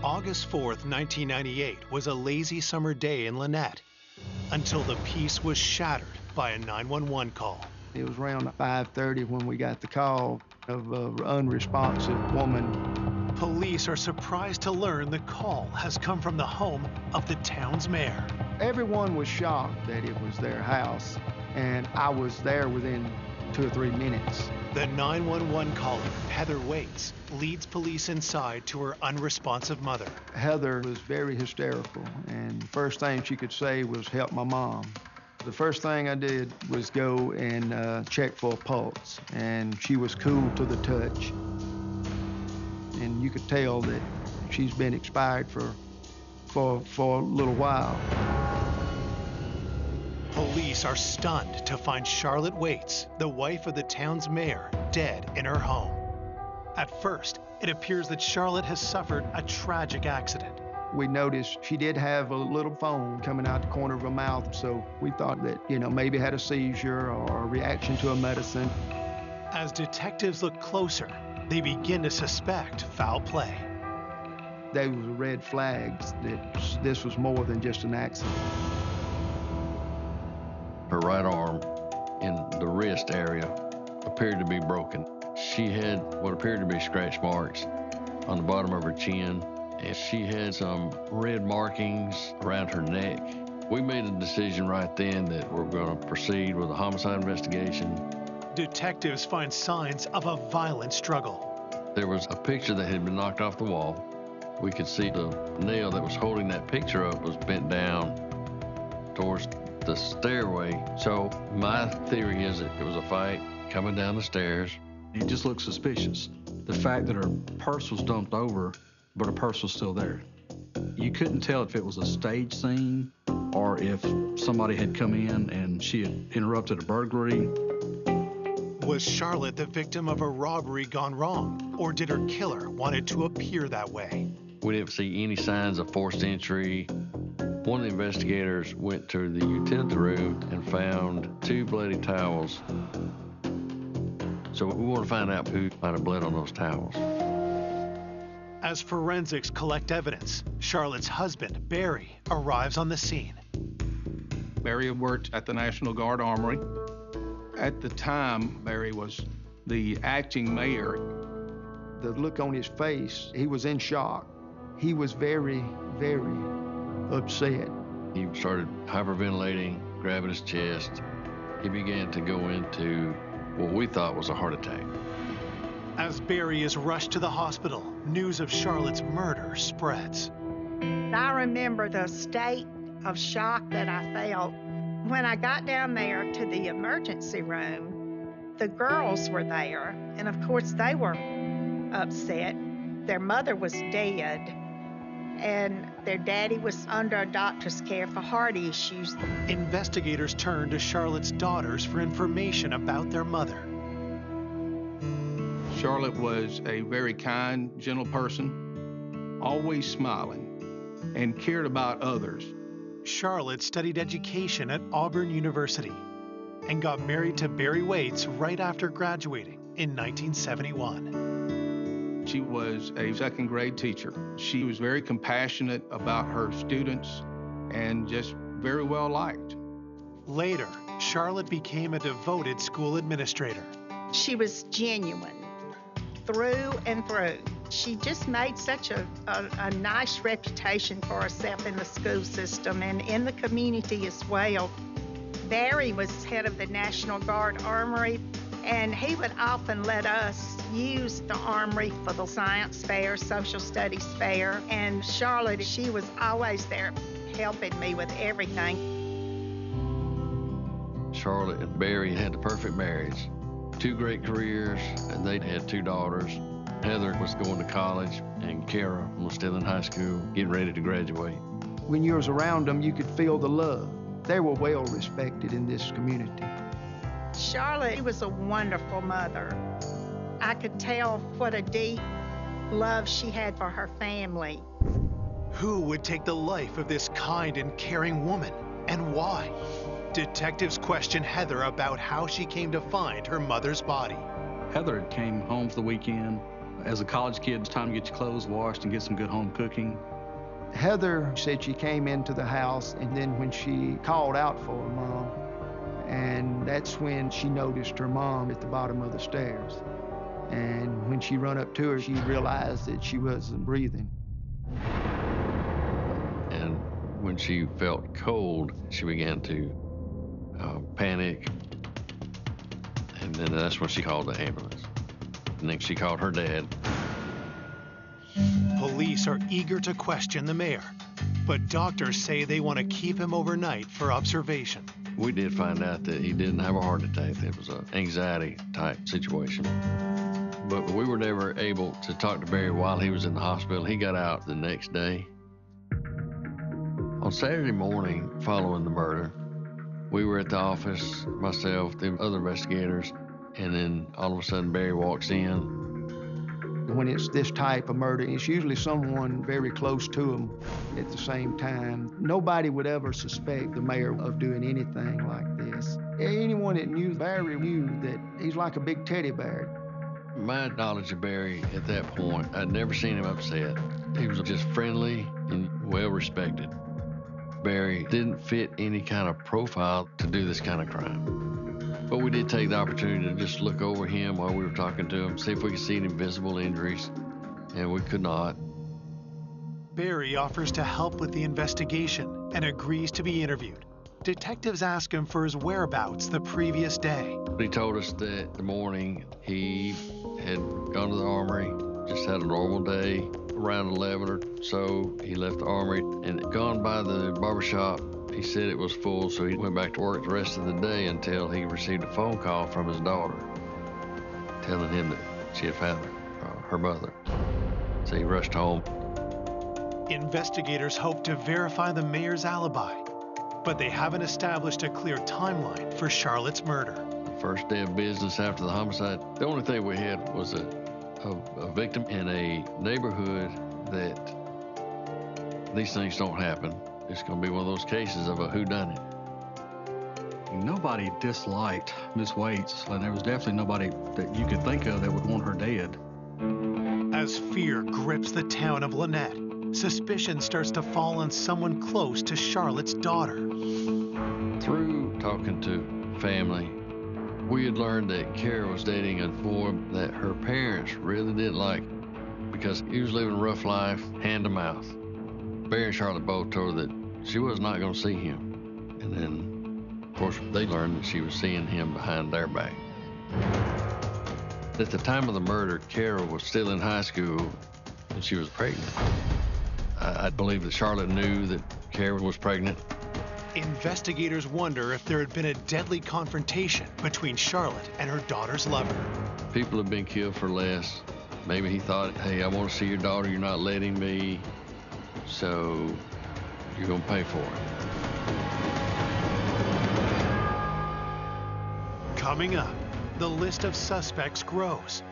August 4th, 1998 was a lazy summer day in Lynette until the peace was shattered by a 911 call. It was around 5:30 when we got the call of an unresponsive woman. Police are surprised to learn the call has come from the home of the town's mayor. Everyone was shocked that it was their house, and I was there within 2 or 3 minutes. The 911 caller, Heather Waits, leads police inside to her unresponsive mother. Heather was very hysterical, and the first thing she could say was, "Help my mom." The first thing I did was go and check for a pulse, and she was cool to the touch. And you could tell that she's been expired for a little while. Police are stunned to find Charlotte Waits, the wife of the town's mayor, dead in her home. At first, it appears that Charlotte has suffered a tragic accident. We noticed she did have a little foam coming out the corner of her mouth, so we thought that, maybe had a seizure or a reaction to a medicine. As detectives look closer, they begin to suspect foul play. There was red flags that this was more than just an accident. Her right arm in the wrist area appeared to be broken. She had what appeared to be scratch marks on the bottom of her chin, and she had some red markings around her neck. We made a decision right then that we're going to proceed with a homicide investigation. Detectives find signs of a violent struggle. There was a picture that had been knocked off the wall. We could see the nail that was holding that picture up was bent down towards the stairway. So my theory is that it was a fight coming down the stairs. It just looked suspicious. The fact that her purse was dumped over, but her purse was still there. You couldn't tell if it was a stage scene or if somebody had come in and she had interrupted a burglary. Was Charlotte the victim of a robbery gone wrong, or did her killer want it to appear that way? We didn't see any signs of forced entry. One of the investigators went to the utility room and found 2 bloody towels. So we want to find out who might have bled on those towels. As forensics collect evidence, Charlotte's husband, Barry, arrives on the scene. Barry had worked at the National Guard Armory. At the time, Barry was the acting mayor. The look on his face, he was in shock. He was very, very upset. He started hyperventilating, grabbing his chest. He began to go into what we thought was a heart attack. As Barry is rushed to the hospital, news of Charlotte's murder spreads. I remember the state of shock that I felt when I got down there to the emergency room. The girls were there, and of course they were upset. Their mother was dead, and their daddy was under a doctor's care for heart issues. Investigators turn to Charlotte's daughters for information about their mother. Charlotte was a very kind, gentle person, always smiling, and cared about others. Charlotte studied education at Auburn University and got married to Barry Waits right after graduating in 1971. She was a second-grade teacher. She was very compassionate about her students and just very well liked. Later, Charlotte became a devoted school administrator. She was genuine through and through. She just made such a nice reputation for herself in the school system and in the community as well. Barry was head of the National Guard Armory, and he would often let us use the armory for the science fair, social studies fair, and Charlotte, she was always there helping me with everything. Charlotte and Barry had the perfect marriage. 2 great careers, and they had 2 daughters. Heather was going to college, and Kara was still in high school, getting ready to graduate. When you was around them, you could feel the love. They were well respected in this community. Charlotte was a wonderful mother. I could tell what a deep love she had for her family. Who would take the life of this kind and caring woman, and why? Detectives question Heather about how she came to find her mother's body. Heather came home for the weekend. As a college kid, it's time to get your clothes washed and get some good home cooking. Heather said she came into the house, and then when she called out for her mom, and that's when she noticed her mom at the bottom of the stairs. And when she run up to her, she realized that she wasn't breathing. And when she felt cold, she began to panic. And then that's when she called the ambulance. And then she called her dad. Police are eager to question the mayor, but doctors say they want to keep him overnight for observation. We did find out that he didn't have a heart attack. It was an anxiety-type situation. But we were never able to talk to Barry while he was in the hospital. He got out the next day. On Saturday morning following the murder, we were at the office, myself, the other investigators, and then all of a sudden Barry walks in. When it's this type of murder, it's usually someone very close to them at the same time. Nobody would ever suspect the mayor of doing anything like this. Anyone that knew Barry knew that he's like a big teddy bear. My knowledge of Barry at that point, I'd never seen him upset. He was just friendly and well respected. Barry didn't fit any kind of profile to do this kind of crime. But we did take the opportunity to just look over him while we were talking to him, see if we could see any visible injuries, and we could not. Barry offers to help with the investigation and agrees to be interviewed. Detectives ask him for his whereabouts the previous day. He told us that the morning he had gone to the armory, just had a normal day. Around 11 or so, he left the armory and gone by the barbershop He said it was full, so he went back to work the rest of the day until he received a phone call from his daughter telling him that she had found her mother. So he rushed home. Investigators hope to verify the mayor's alibi, but they haven't established a clear timeline for Charlotte's murder. The first day of business after the homicide, the only thing we had was a victim in a neighborhood that these things don't happen. It's going to be one of those cases of a whodunit. Nobody disliked Miss Waits, and there was definitely nobody that you could think of that would want her dead. As fear grips the town of Lynette, suspicion starts to fall on someone close to Charlotte's daughter. Through talking to family, we had learned that Kara was dating a boy that her parents really didn't like because he was living a rough life, hand to mouth. Barry and Charlotte both told her that she was not going to see him. And then, of course, they learned that she was seeing him behind their back. At the time of the murder, Kara was still in high school and she was pregnant. I believe that Charlotte knew that Kara was pregnant. Investigators wonder if there had been a deadly confrontation between Charlotte and her daughter's lover. People have been killed for less. Maybe he thought, hey, I want to see your daughter, you're not letting me, so you're going to pay for it. Coming up, the list of suspects grows.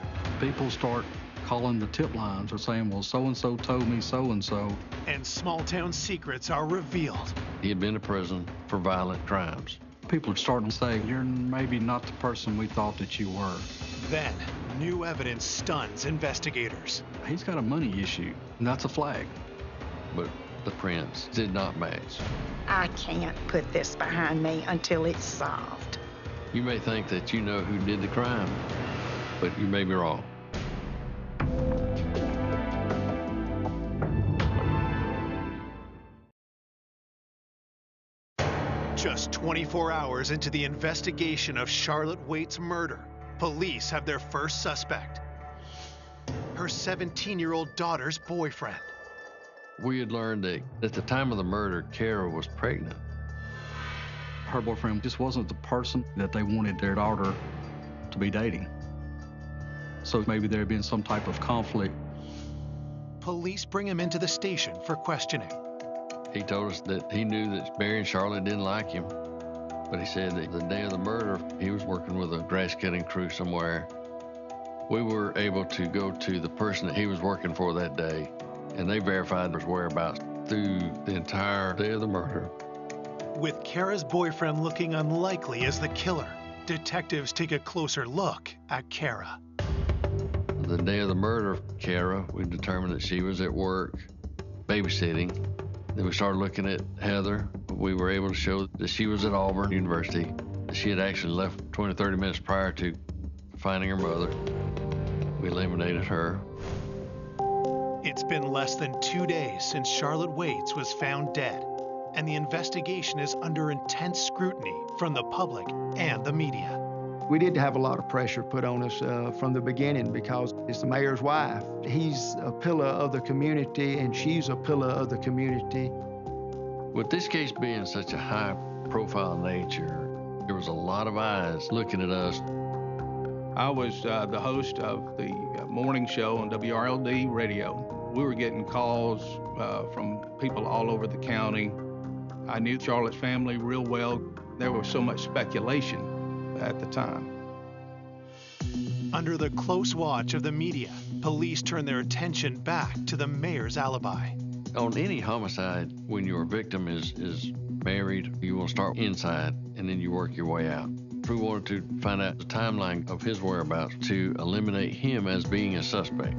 People start calling the tip lines or saying, well, so-and-so told me so-and-so. And small-town secrets are revealed. He had been to prison for violent crimes. People are starting to say, you're maybe not the person we thought that you were. Then, new evidence stuns investigators. He's got a money issue, and that's a flag. But the prints did not match. I can't put this behind me until it's solved. You may think that you know who did the crime, but you may be wrong. Just 24 hours into the investigation of Charlotte Waite's murder, police have their first suspect. Her 17-year-old daughter's boyfriend. We had learned that at the time of the murder, Kara was pregnant. Her boyfriend just wasn't the person that they wanted their daughter to be dating. So maybe there had been some type of conflict. Police bring him into the station for questioning. He told us that he knew that Barry and Charlotte didn't like him, but he said that the day of the murder, he was working with a grass cutting crew somewhere. We were able to go to the person that he was working for that day, and they verified his whereabouts through the entire day of the murder. With Kara's boyfriend looking unlikely as the killer, detectives take a closer look at Kara. The day of the murder of Kara, we determined that she was at work, babysitting. Then we started looking at Heather. We were able to show that she was at Auburn University. She had actually left 20, 30 minutes prior to finding her mother. We eliminated her. It's been less than 2 days since Charlotte Waits was found dead, and the investigation is under intense scrutiny from the public and the media. We did have a lot of pressure put on us from the beginning because it's the mayor's wife. He's a pillar of the community and she's a pillar of the community. With this case being such a high-profile nature, there was a lot of eyes looking at us. I was the host of the morning show on WRLD radio. We were getting calls from people all over the county. I knew Charlotte's family real well. There was so much speculation at the time. Under the close watch of the media, police turn their attention back to the mayor's alibi. On any homicide, when your victim is married, you want to start inside and then you work your way out. We wanted to find out the timeline of his whereabouts to eliminate him as being a suspect.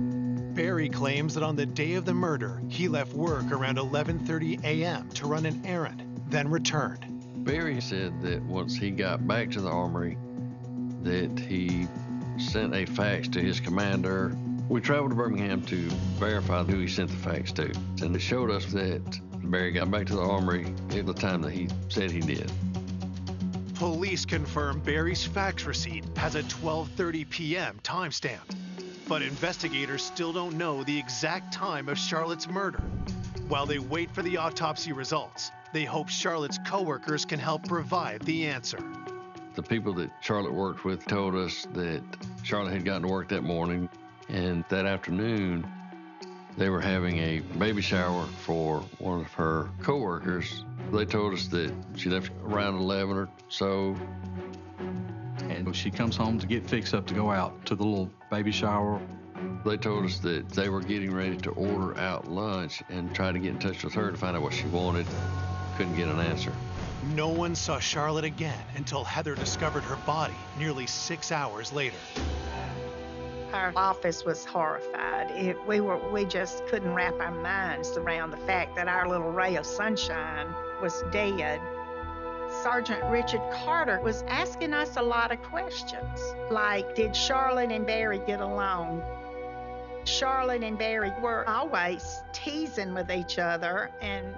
Barry claims that on the day of the murder, he left work around 11:30 a.m. to run an errand, then returned. Barry said that once he got back to the armory, that he sent a fax to his commander. We traveled to Birmingham to verify who he sent the fax to, and it showed us that Barry got back to the armory at the time that he said he did. Police confirm Barry's fax receipt has a 12:30 p.m. timestamp, but investigators still don't know the exact time of Charlotte's murder. While they wait for the autopsy results, They hope Charlotte's coworkers can help provide the answer. The people that Charlotte worked with told us that Charlotte had gotten to work that morning, and that afternoon they were having a baby shower for one of her coworkers. They told us that she left around 11 or so. And she comes home to get fixed up to go out to the little baby shower. They told us that they were getting ready to order out lunch and tried to get in touch with her to find out what she wanted. Couldn't get an answer. No one saw Charlotte again until Heather discovered her body nearly 6 hours later. Our office was horrified. We just couldn't wrap our minds around the fact that our little ray of sunshine was dead. Sergeant Richard Carter was asking us a lot of questions, like, did Charlotte and Barry get along? Charlotte and Barry were always teasing with each other, and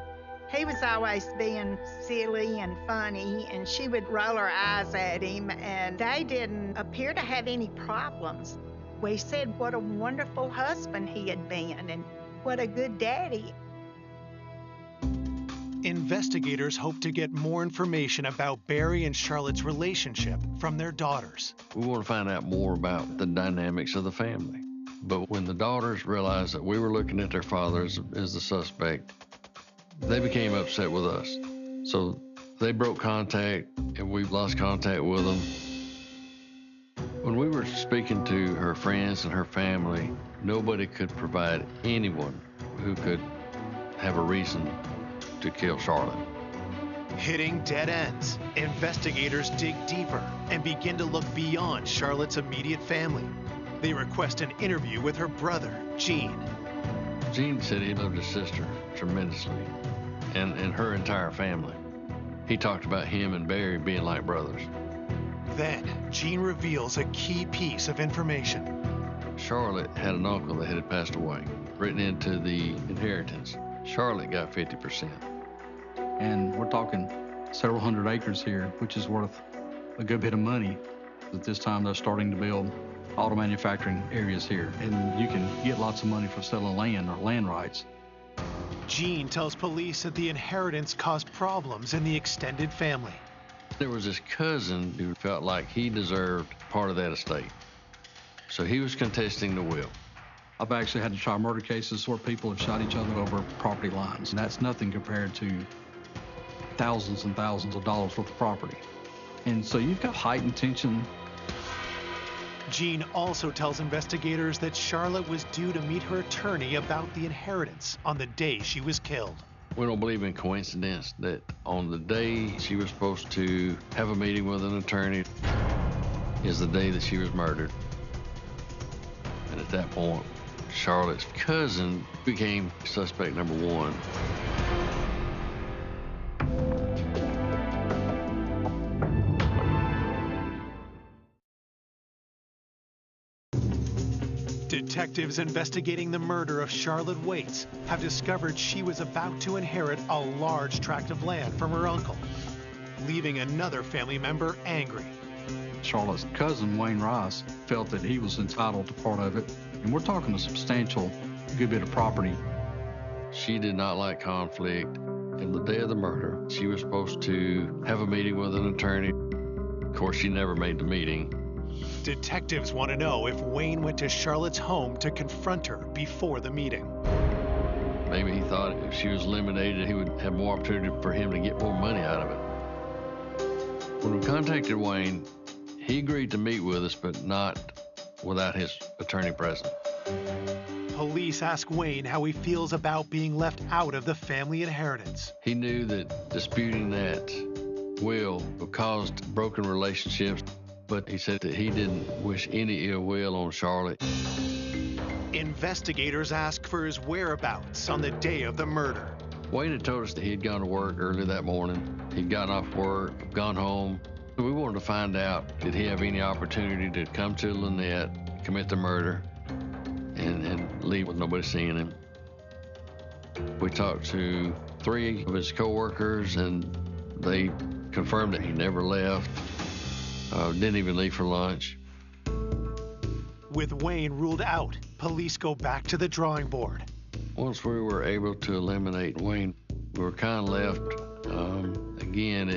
he was always being silly and funny, and she would roll her eyes at him, and they didn't appear to have any problems. We said what a wonderful husband he had been, and what a good daddy. Investigators hope to get more information about Barry and Charlotte's relationship from their daughters. We want to find out more about the dynamics of the family. But when the daughters realized that we were looking at their father as the suspect, they became upset with us. So they broke contact, and we lost contact with them. When we were speaking to her friends and her family, nobody could provide anyone who could have a reason to kill Charlotte. Hitting dead ends, investigators dig deeper and begin to look beyond Charlotte's immediate family. They request an interview with her brother, Gene. Gene said he loved his sister tremendously, and her entire family. He talked about him and Barry being like brothers. Then, Gene reveals a key piece of information. Charlotte had an uncle that had passed away. Written into the inheritance, Charlotte got 50%. And we're talking several hundred acres here, which is worth a good bit of money. At this time, they're starting to build auto manufacturing areas here, and you can get lots of money for selling land or land rights. Gene tells police that the inheritance caused problems in the extended family. There was this cousin who felt like he deserved part of that estate. So he was contesting the will. I've actually had to try murder cases where people have shot each other over property lines, and that's nothing compared to thousands and thousands of dollars worth of property. And so you've got heightened tension. Gene also tells investigators that Charlotte was due to meet her attorney about the inheritance on the day she was killed. We don't believe in coincidence that on the day she was supposed to have a meeting with an attorney is the day that she was murdered. And at that point, Charlotte's cousin became suspect number one. Detectives investigating the murder of Charlotte Waits have discovered she was about to inherit a large tract of land from her uncle, leaving another family member angry. Charlotte's cousin, Wayne Rice, felt that he was entitled to part of it, and we're talking a substantial good bit of property. She did not like conflict. And the day of the murder, she was supposed to have a meeting with an attorney. Of course, she never made the meeting. Detectives want to know if Wayne went to Charlotte's home to confront her before the meeting. Maybe he thought if she was eliminated, he would have more opportunity for him to get more money out of it. When we contacted Wayne, he agreed to meet with us, but not without his attorney present. Police ask Wayne how he feels about being left out of the family inheritance. He knew that disputing that will caused broken relationships, but he said that he didn't wish any ill will on Charlotte. Investigators ask for his whereabouts on the day of the murder. Wayne had told us that he had gone to work early that morning. He'd gotten off work, gone home. We wanted to find out, did he have any opportunity to come to Lynette, commit the murder, and leave with nobody seeing him. We talked to 3 of his co-workers, and they confirmed that he never left, didn't even leave for lunch. With Wayne ruled out, police go back to the drawing board. Once we were able to eliminate Wayne, we were kind of left Again,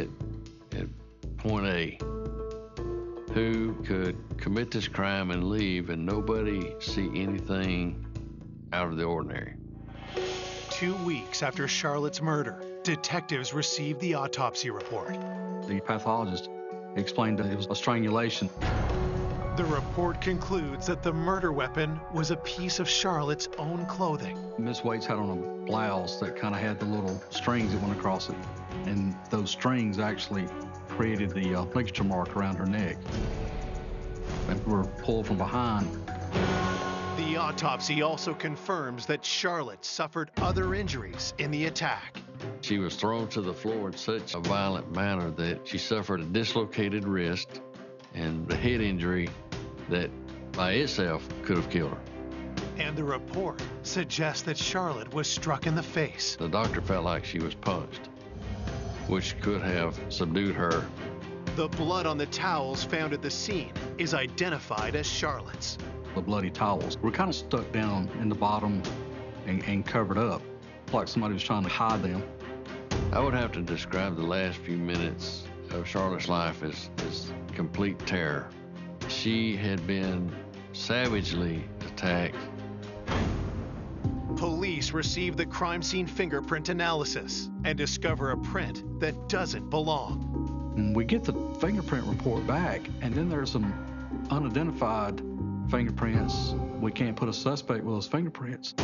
at point A, who could commit this crime and leave and nobody see anything out of the ordinary? 2 weeks after Charlotte's murder, detectives received the autopsy report. The pathologist explained that it was a strangulation. The report concludes that the murder weapon was a piece of Charlotte's own clothing. Miss Waits had on a blouse that kind of had the little strings that went across it. And those strings actually created the ligature mark around her neck. And were pulled from behind. The autopsy also confirms that Charlotte suffered other injuries in the attack. She was thrown to the floor in such a violent manner that she suffered a dislocated wrist and a head injury that by itself could have killed her. And the report suggests that Charlotte was struck in the face. The doctor felt like she was punched, which could have subdued her. The blood on the towels found at the scene is identified as Charlotte's. The bloody towels were kind of stuck down in the bottom and covered up, like somebody was trying to hide them. I would have to describe the last few minutes of Charlotte's life as complete terror. She had been savagely attacked. Police receive the crime scene fingerprint analysis and discover a print that doesn't belong. And we get the fingerprint report back, and then there's some unidentified fingerprints. We can't put a suspect with those fingerprints.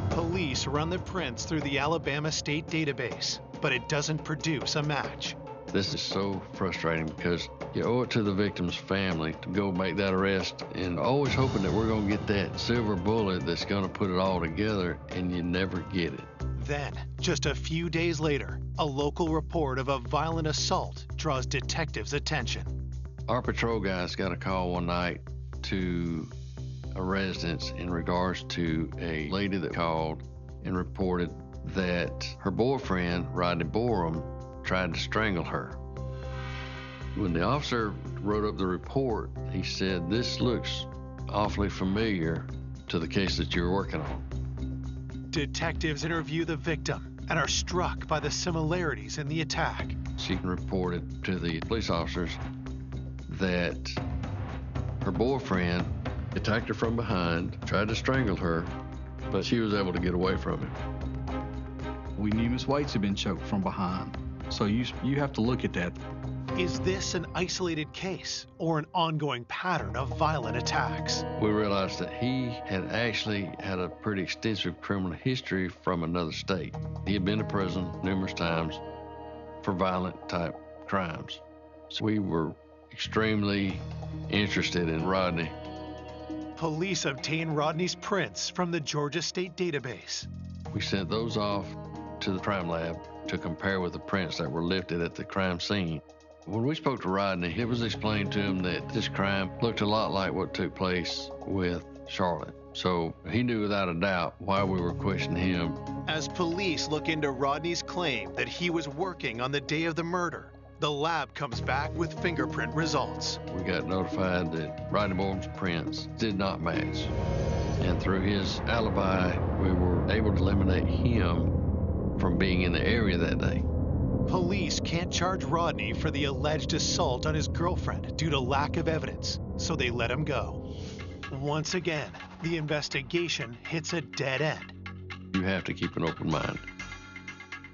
Police run the prints through the Alabama State database, but it doesn't produce a match. This is so frustrating because you owe it to the victim's family to go make that arrest and always hoping that we're going to get that silver bullet that's going to put it all together, and you never get it. Then, just a few days later, a local report of a violent assault draws detectives' attention. Our patrol guys got a call one night to a residence in regards to a lady that called and reported that her boyfriend, Rodney Borum, tried to strangle her. When the officer wrote up the report, he said, "This looks awfully familiar to the case that you're working on." Detectives interview the victim and are struck by the similarities in the attack. She reported to the police officers that her boyfriend attacked her from behind, tried to strangle her, but she was able to get away from him. We knew Miss Waits had been choked from behind, so you have to look at that. Is this an isolated case or an ongoing pattern of violent attacks? We realized that he had actually had a pretty extensive criminal history from another state. He had been to prison numerous times for violent type crimes. So we were extremely interested in Rodney. Police obtain Rodney's prints from the Georgia State database. We sent those off to the crime lab to compare with the prints that were lifted at the crime scene. When we spoke to Rodney, it was explained to him that this crime looked a lot like what took place with Charlotte. So he knew without a doubt why we were questioning him. As police look into Rodney's claim that he was working on the day of the murder, the lab comes back with fingerprint results. We got notified that Rodney Borum's prints did not match. And through his alibi, we were able to eliminate him from being in the area that day. Police can't charge Rodney for the alleged assault on his girlfriend due to lack of evidence, so they let him go. Once again, the investigation hits a dead end. You have to keep an open mind.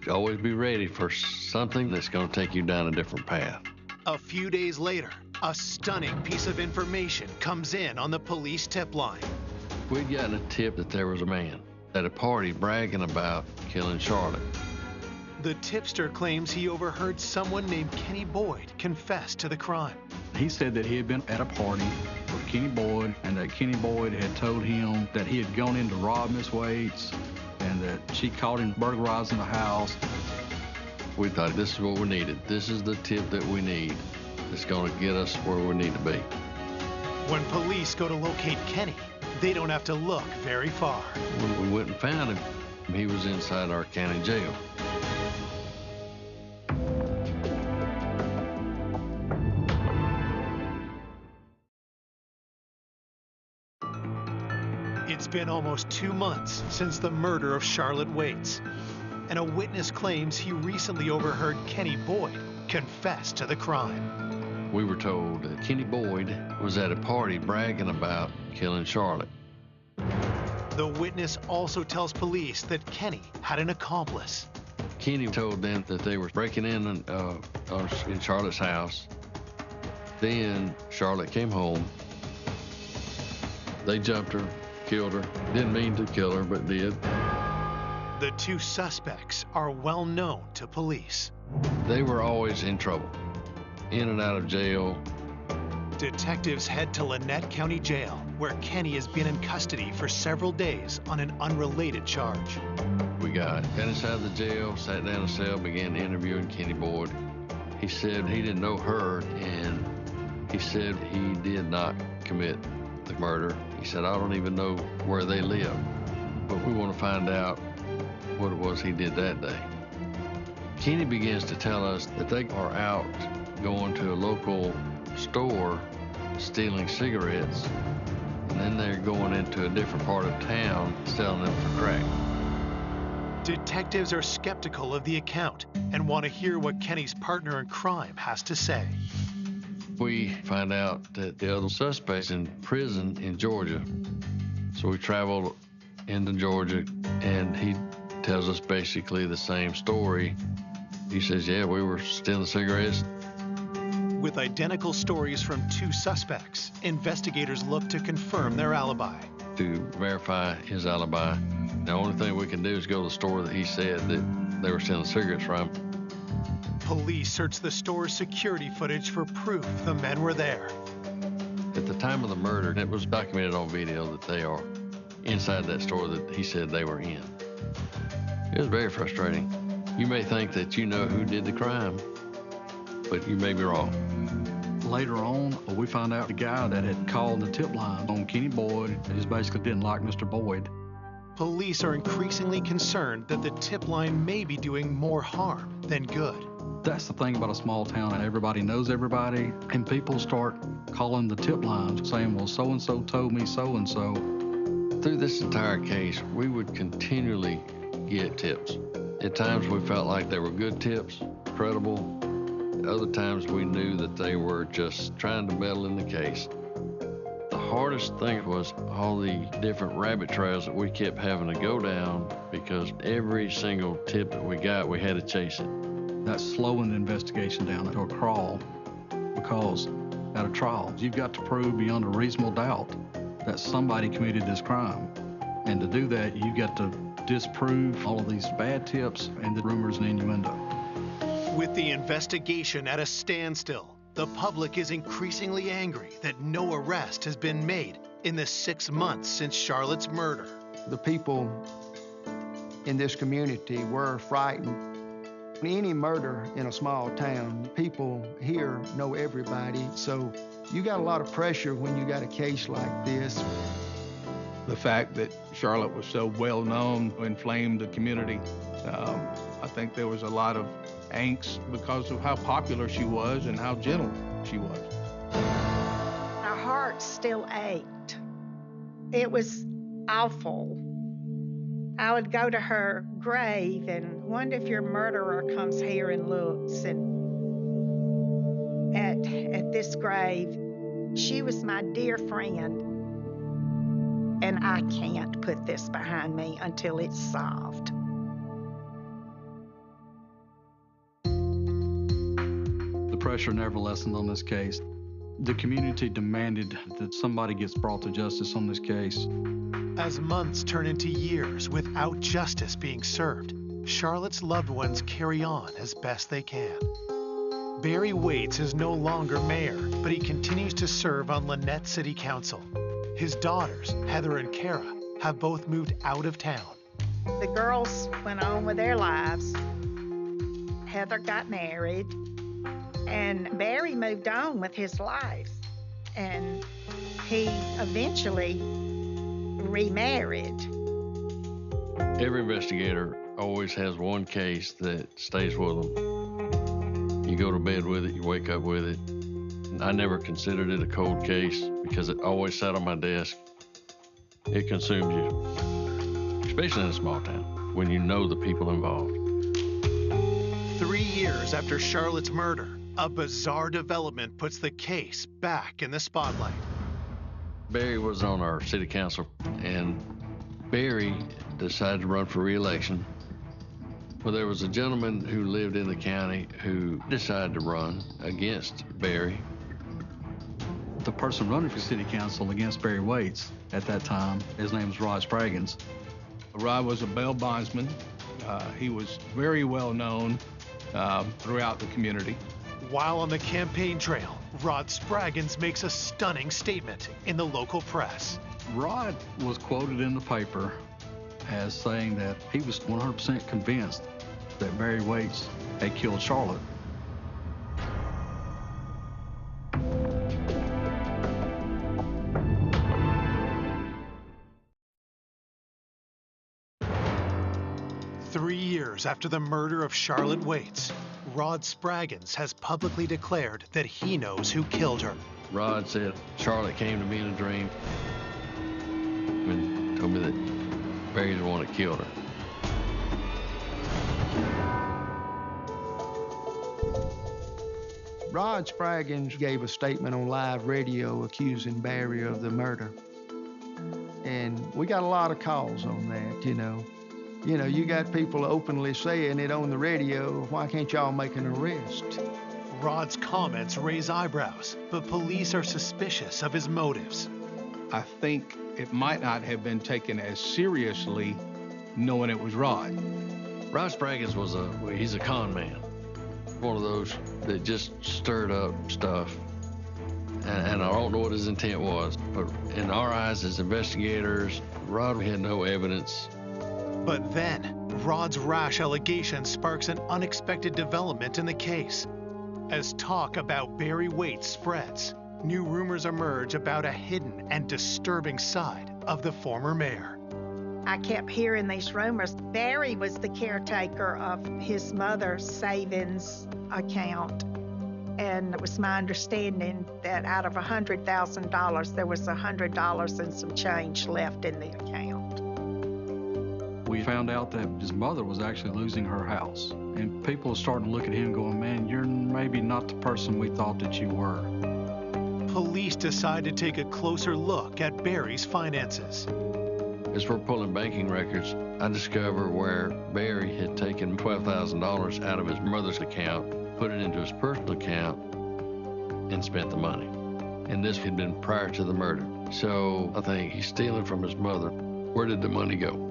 Always be ready for something that's going to take you down a different path. A few days later, a stunning piece of information comes in on the police tip line. We'd gotten a tip that there was a man at a party bragging about killing Charlotte. The tipster claims he overheard someone named Kenny Boyd confess to the crime. He said that he had been at a party with Kenny Boyd, and that Kenny Boyd had told him that he had gone in to rob Miss Waits, and that she caught him burglarizing the house. We thought this is what we needed. This is the tip that we need. It's going to get us where we need to be. When police go to locate Kenny, they don't have to look very far. When we went and found him, he was inside our county jail. It's been almost 2 months since the murder of Charlotte Waits. and a witness claims he recently overheard Kenny Boyd confess to the crime. We were told that Kenny Boyd was at a party bragging about killing Charlotte. The witness also tells police that Kenny had an accomplice. Kenny told them that they were breaking in Charlotte's house. Then Charlotte came home. They jumped her, killed her. Didn't mean to kill her, but did. The two suspects are well known to police. They were always in trouble, in and out of jail. Detectives head to Lynette County Jail, where Kenny has been in custody for several days on an unrelated charge. We got inside the jail, sat down in a cell, began interviewing Kenny Boyd. He said he didn't know her, and he said he did not commit the murder. He said, I don't even know where they live, but we want to find out what it was he did that day. Kenny begins to tell us that they are out going to a local store, stealing cigarettes, and then they're going into a different part of town, selling them for crack. Detectives are skeptical of the account and want to hear what Kenny's partner in crime has to say. We find out that the other suspect's in prison in Georgia. So we traveled into Georgia, and he tells us basically the same story. He says, yeah, we were stealing cigarettes. With identical stories from two suspects, investigators look to confirm their alibi. To verify his alibi, the only thing we can do is go to the store that he said that they were stealing cigarettes from. Police search the store's security footage for proof the men were there. At the time of the murder, it was documented on video that they are inside that store that he said they were in. It was very frustrating. You may think that you know who did the crime, but you may be wrong. Later on, we found out the guy that had called the tip line on Kenny Boyd just basically didn't like Mr. Boyd. Police are increasingly concerned that the tip line may be doing more harm than good. That's the thing about a small town, and everybody knows everybody, and people start calling the tip lines saying, well, so-and-so told me so-and-so. Through this entire case, we would continually get tips. At times we felt like they were good tips, credible. Other times we knew that they were just trying to meddle in the case. The hardest thing was all the different rabbit trails that we kept having to go down, because every single tip that we got, we had to chase it. That's slowing the investigation down to a crawl, because at a trial, you've got to prove beyond a reasonable doubt that somebody committed this crime. And to do that, you've got to disprove all of these bad tips and the rumors and innuendo. With the investigation at a standstill, the public is increasingly angry that no arrest has been made in the 6 months since Charlotte's murder. The people in this community were frightened. Any murder in a small town, people here know everybody, so you got a lot of pressure when you got a case like this. The fact that Charlotte was so well known inflamed the community. I think there was a lot of angst because of how popular she was and how gentle she was. My heart still ached. It was awful. I would go to her grave and wonder if your murderer comes here and looks. And at this grave, she was my dear friend. And I can't put this behind me until it's solved. The pressure never lessened on this case. The community demanded that somebody gets brought to justice on this case. As months turn into years without justice being served, Charlotte's loved ones carry on as best they can. Barry Waits is no longer mayor, but he continues to serve on Lynette City Council. His daughters, Heather and Kara, have both moved out of town. The girls went on with their lives. Heather got married, and Barry moved on with his life. And he eventually remarried. Every investigator always has one case that stays with them. You go to bed with it, you wake up with it. I never considered it a cold case because it always sat on my desk. It consumes you, especially in a small town, when you know the people involved. years after Charlotte's murder, a bizarre development puts the case back in the spotlight. Barry was on our city council, and Barry decided to run for re-election. Well, there was a gentleman who lived in the county who decided to run against Barry. The person running for city council against Barry Waits at that time, his name was Rod Spraggins. Rod was a bail bondsman. He was very well known throughout the community. While on the campaign trail, Rod Spraggins makes a stunning statement in the local press. Rod was quoted in the paper as saying that he was 100% convinced that Barry Waits had killed Charlotte. Years after the murder of Charlotte Waits, Rod Spraggins has publicly declared that he knows who killed her. Rod said Charlotte came to me in a dream and told me that Barry's the one that killed her. Rod Spraggins gave a statement on live radio accusing Barry of the murder. And we got a lot of calls on that, you know. You got people openly saying it on the radio. Why can't y'all make an arrest? Rod's comments raise eyebrows, but police are suspicious of his motives. I think it might not have been taken as seriously knowing it was Rod. Rod Spraggins he's a con man. One of those that just stirred up stuff. And I don't know what his intent was, but in our eyes as investigators, Rod had no evidence. But then, Rod's rash allegation sparks an unexpected development in the case. As talk about Barry Waits spreads, new rumors emerge about a hidden and disturbing side of the former mayor. I kept hearing these rumors. Barry was the caretaker of his mother's savings account. And it was my understanding that out of $100,000, there was $100 and some change left in the account. We found out that his mother was actually losing her house. And people are starting to look at him going, man, you're maybe not the person we thought that you were. Police decide to take a closer look at Barry's finances. As we're pulling banking records, I discover where Barry had taken $12,000 out of his mother's account, put it into his personal account, and spent the money. And this had been prior to the murder. So I think he's stealing from his mother. Where did the money go?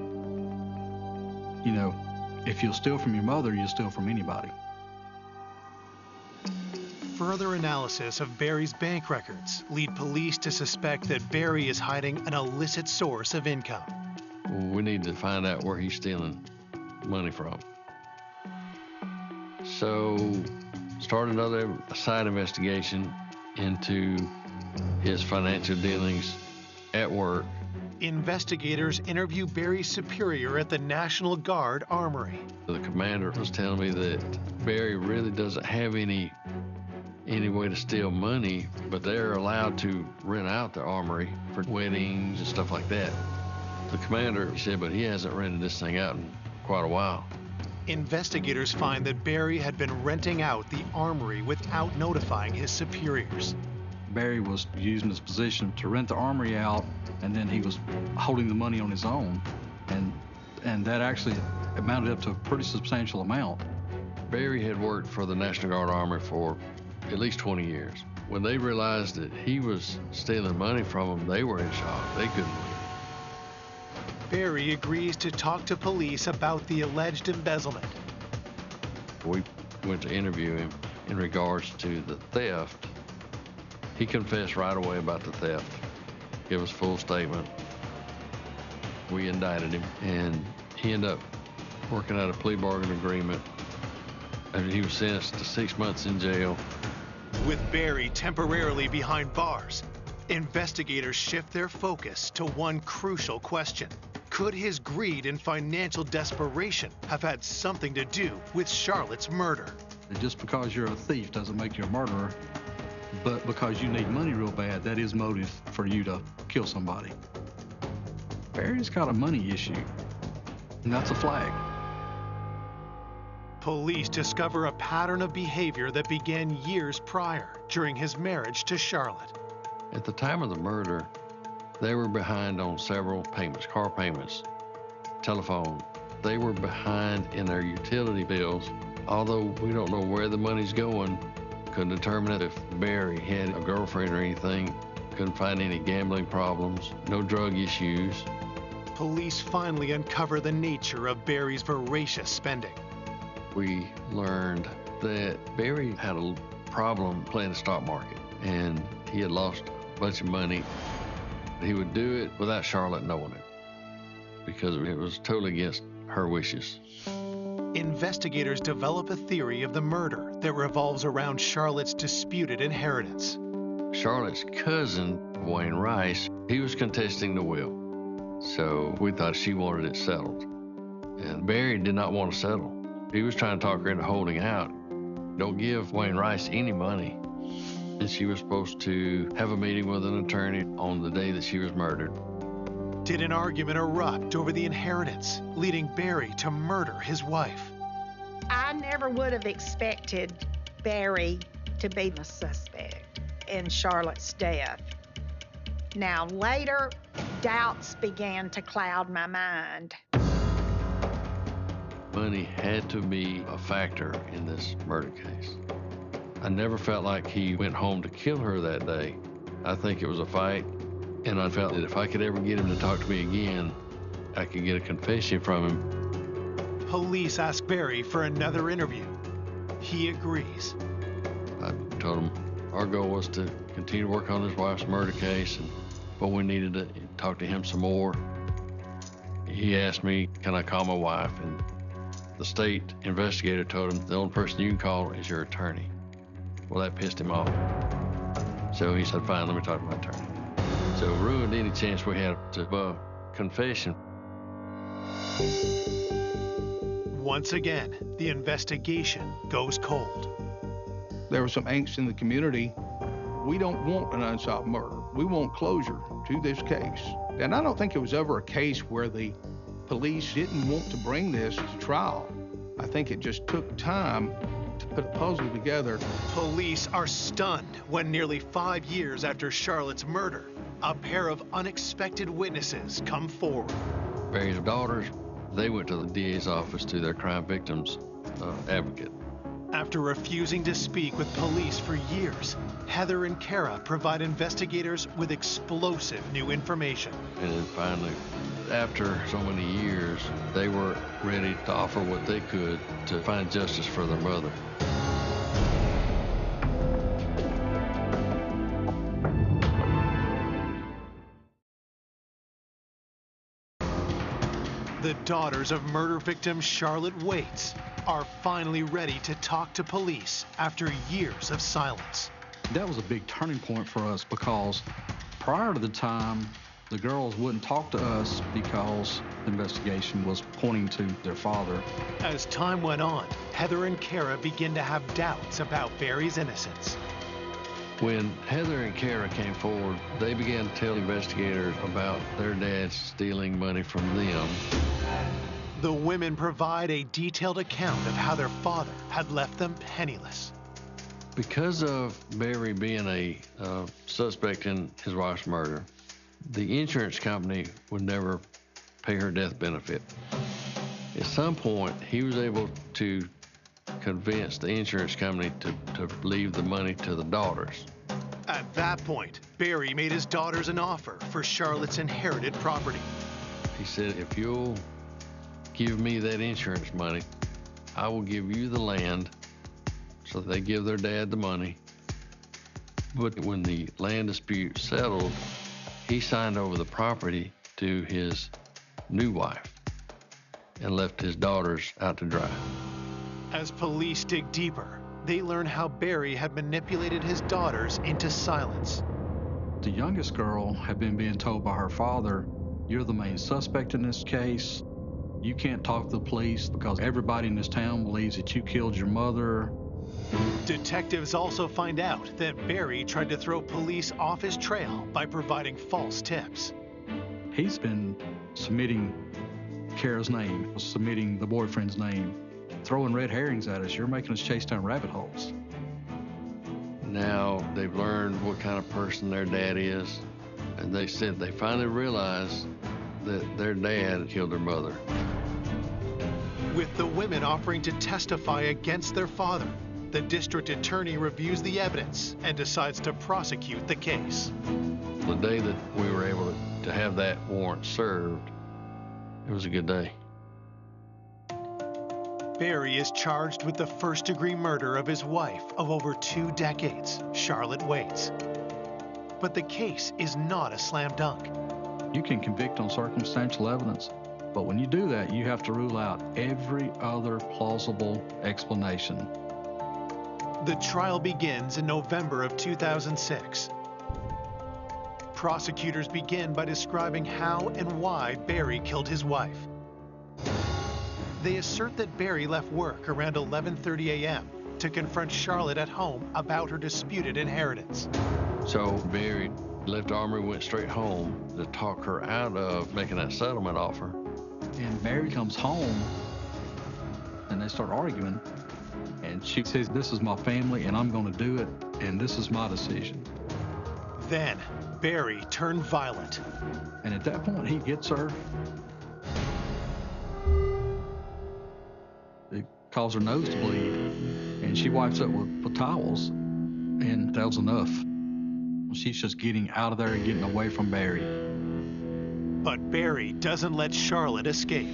You know, if you'll steal from your mother, you'll steal from anybody. Further analysis of Barry's bank records lead police to suspect that Barry is hiding an illicit source of income. We need to find out where he's stealing money from. So, start another side investigation into his financial dealings at work. Investigators interview Barry's superior at the National Guard Armory. The commander was telling me that Barry really doesn't have any way to steal money, but they're allowed to rent out the armory for weddings and stuff like that. The commander said, but he hasn't rented this thing out in quite a while. Investigators find that Barry had been renting out the armory without notifying his superiors. Barry was using his position to rent the armory out, and then he was holding the money on his own, and that actually amounted up to a pretty substantial amount. Barry had worked for the National Guard Armory for at least 20 years. When they realized that he was stealing money from them, they were in shock. They couldn't believe it. Barry agrees to talk to police about the alleged embezzlement. We went to interview him in regards to the theft. He confessed right away about the theft, gave us a full statement. We indicted him, and he ended up working out a plea bargain agreement, and he was sentenced to 6 months in jail. With Barry temporarily behind bars, investigators shift their focus to one crucial question. Could his greed and financial desperation have had something to do with Charlotte's murder? Just because you're a thief doesn't make you a murderer, but because you need money real bad, that is motive for you to kill somebody. Barry's got a money issue, and that's a flag. Police discover a pattern of behavior that began years prior during his marriage to Charlotte. At the time of the murder, they were behind on several payments, car payments, telephone. They were behind in their utility bills. Although we don't know where the money's going, couldn't determine if Barry had a girlfriend or anything, couldn't find any gambling problems, no drug issues. Police finally uncover the nature of Barry's voracious spending. We learned that Barry had a problem playing the stock market, and he had lost a bunch of money. He would do it without Charlotte knowing it, because it was totally against her wishes. Investigators develop a theory of the murder that revolves around Charlotte's disputed inheritance. Charlotte's cousin, Wayne Rice, he was contesting the will. So we thought she wanted it settled. And Barry did not want to settle. He was trying to talk her into holding out. Don't give Wayne Rice any money. And she was supposed to have a meeting with an attorney on the day that she was murdered. Did an argument erupt over the inheritance, leading Barry to murder his wife? I never would have expected Barry to be the suspect in Charlotte's death. Now, later, doubts began to cloud my mind. Money had to be a factor in this murder case. I never felt like he went home to kill her that day. I think it was a fight, and I felt that if I could ever get him to talk to me again, I could get a confession from him. Police ask Barry for another interview. He agrees. I told him our goal was to continue to work on his wife's murder case, but we needed to talk to him some more. He asked me, can I call my wife? And the state investigator told him the only person you can call is your attorney. Well, that pissed him off. So he said, fine, let me talk to my attorney. So it ruined any chance we had to confession. Once again, the investigation goes cold. There was some angst in the community. We don't want an unsolved murder. We want closure to this case. And I don't think it was ever a case where the police didn't want to bring this to trial. I think it just took time to put a puzzle together. Police are stunned when nearly 5 years after Charlotte's murder, a pair of unexpected witnesses come forward. Barry's daughters, they went to the DA's office to their crime victims advocate. After refusing to speak with police for years, Heather and Kara provide investigators with explosive new information. And then finally, after so many years, they were ready to offer what they could to find justice for their mother. The daughters of murder victim Charlotte Waits are finally ready to talk to police after years of silence. That was a big turning point for us because prior to the time, the girls wouldn't talk to us because the investigation was pointing to their father. As time went on, Heather and Kara begin to have doubts about Barry's innocence. When Heather and Kara came forward, they began to tell investigators about their dad stealing money from them. The women provide a detailed account of how their father had left them penniless. Because of Barry being a suspect in his wife's murder, the insurance company would never pay her death benefit. At some point, he was able to convince the insurance company to leave the money to the daughters. At that point, Barry made his daughters an offer for Charlotte's inherited property. He said, if you'll give me that insurance money, I will give you the land. So they give their dad the money. But when the land dispute settled, he signed over the property to his new wife and left his daughters out to dry. As police dig deeper, they learn how Barry had manipulated his daughters into silence. The youngest girl had been being told by her father, you're the main suspect in this case. You can't talk to the police because everybody in this town believes that you killed your mother. Detectives also find out that Barry tried to throw police off his trail by providing false tips. He's been submitting Kara's name, submitting the boyfriend's name, throwing red herrings at us. You're making us chase down rabbit holes. Now they've learned what kind of person their dad is, and they said they finally realized that their dad killed their mother. With the women offering to testify against their father, the district attorney reviews the evidence and decides to prosecute the case. The day that we were able to have that warrant served, it was a good day. Barry is charged with the first-degree murder of his wife of over 2 decades, Charlotte Waits. But the case is not a slam dunk. You can convict on circumstantial evidence, but when you do that, you have to rule out every other plausible explanation. The trial begins in November of 2006. Prosecutors begin by describing how and why Barry killed his wife. They assert that Barry left work around 11:30 a.m. to confront Charlotte at home about her disputed inheritance. So Barry left the armory, went straight home to talk her out of making that settlement offer. And Barry comes home, and they start arguing, and she says, "This is my family, and I'm going to do it, and this is my decision." Then, Barry turned violent. And at that point, he hits her. It caused her nose to bleed, and she wipes up with towels, and that was enough. She's just getting out of there and getting away from Barry. But Barry doesn't let Charlotte escape.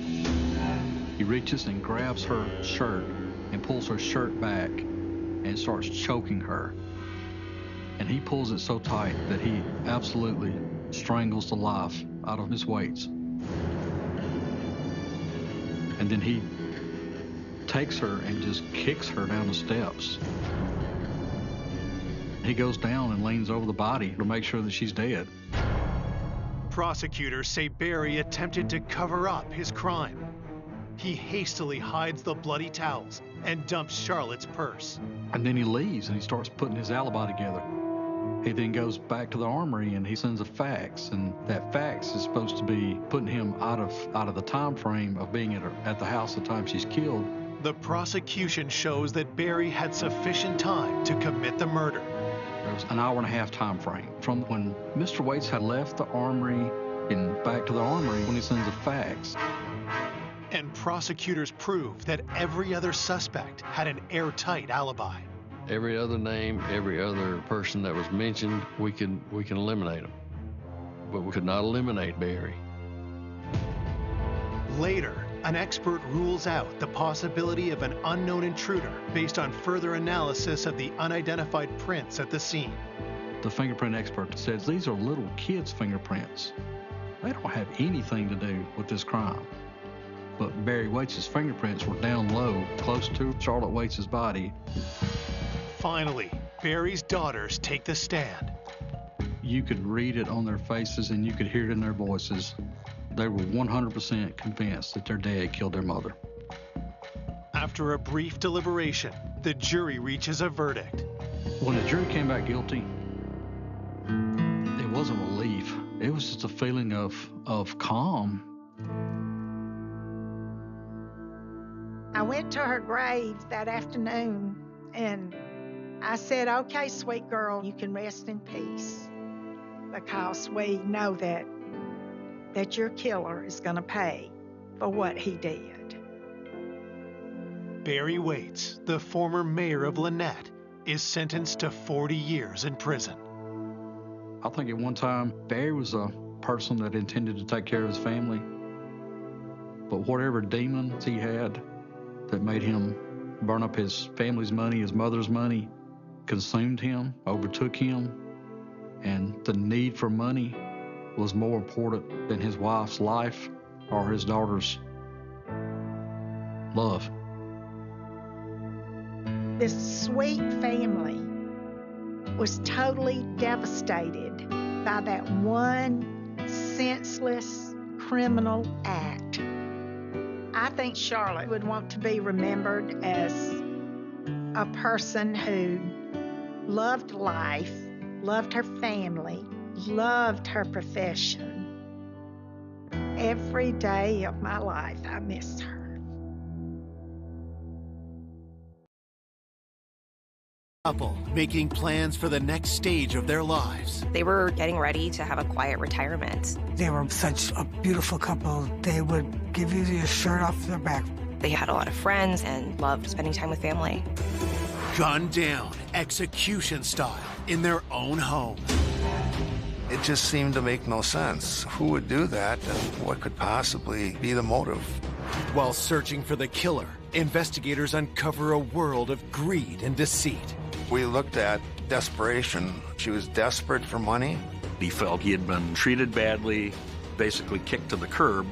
He reaches and grabs her shirt and pulls her shirt back and starts choking her. And he pulls it so tight that he absolutely strangles the life out of Miss Waits. And then he takes her and just kicks her down the steps. He goes down and leans over the body to make sure that she's dead. Prosecutors say Barry attempted to cover up his crime. He hastily hides the bloody towels and dumps Charlotte's purse. And then he leaves and he starts putting his alibi together. He then goes back to the armory and he sends a fax, and that fax is supposed to be putting him out of the time frame of being at the house the time she's killed. The prosecution shows that Barry had sufficient time to commit the murder. There was an hour-and-a-half time frame from when Mr. Waits had left the armory and back to the armory when he sends a fax. And prosecutors prove that every other suspect had an airtight alibi. Every other name, every other person that was mentioned, we can eliminate them. But we could not eliminate Barry. Later, an expert rules out the possibility of an unknown intruder based on further analysis of the unidentified prints at the scene. The fingerprint expert says these are little kids' fingerprints. They don't have anything to do with this crime. But Barry Waits' fingerprints were down low, close to Charlotte Waits' body. Finally, Barry's daughters take the stand. You could read it on their faces and you could hear it in their voices. They were 100% convinced that their dad killed their mother. After a brief deliberation, the jury reaches a verdict. When the jury came back guilty, it wasn't relief. It was just a feeling of calm. I went to her grave that afternoon and I said, "Okay, sweet girl, you can rest in peace, because we know that your killer is going to pay for what he did." Barry Waits, the former mayor of Lynette, is sentenced to 40 years in prison. I think at one time, Barry was a person that intended to take care of his family. But whatever demons he had that made him burn up his family's money, his mother's money, consumed him, overtook him, and the need for money was more important than his wife's life or his daughter's love. This sweet family was totally devastated by that one senseless criminal act. I think Charlotte would want to be remembered as a person who loved life, loved her family, loved her profession. Every day of my life, I miss her. couple making plans for the next stage of their lives. They were getting ready to have a quiet retirement. They were such a beautiful couple. They would give you your shirt off their back. They had a lot of friends and loved spending time with family. Gunned down, execution style, in their own home. It just seemed to make no sense. Who would do that, and what could possibly be the motive? While searching for the killer, investigators uncover a world of greed and deceit. We looked at desperation. She was desperate for money. He felt he had been treated badly, basically kicked to the curb.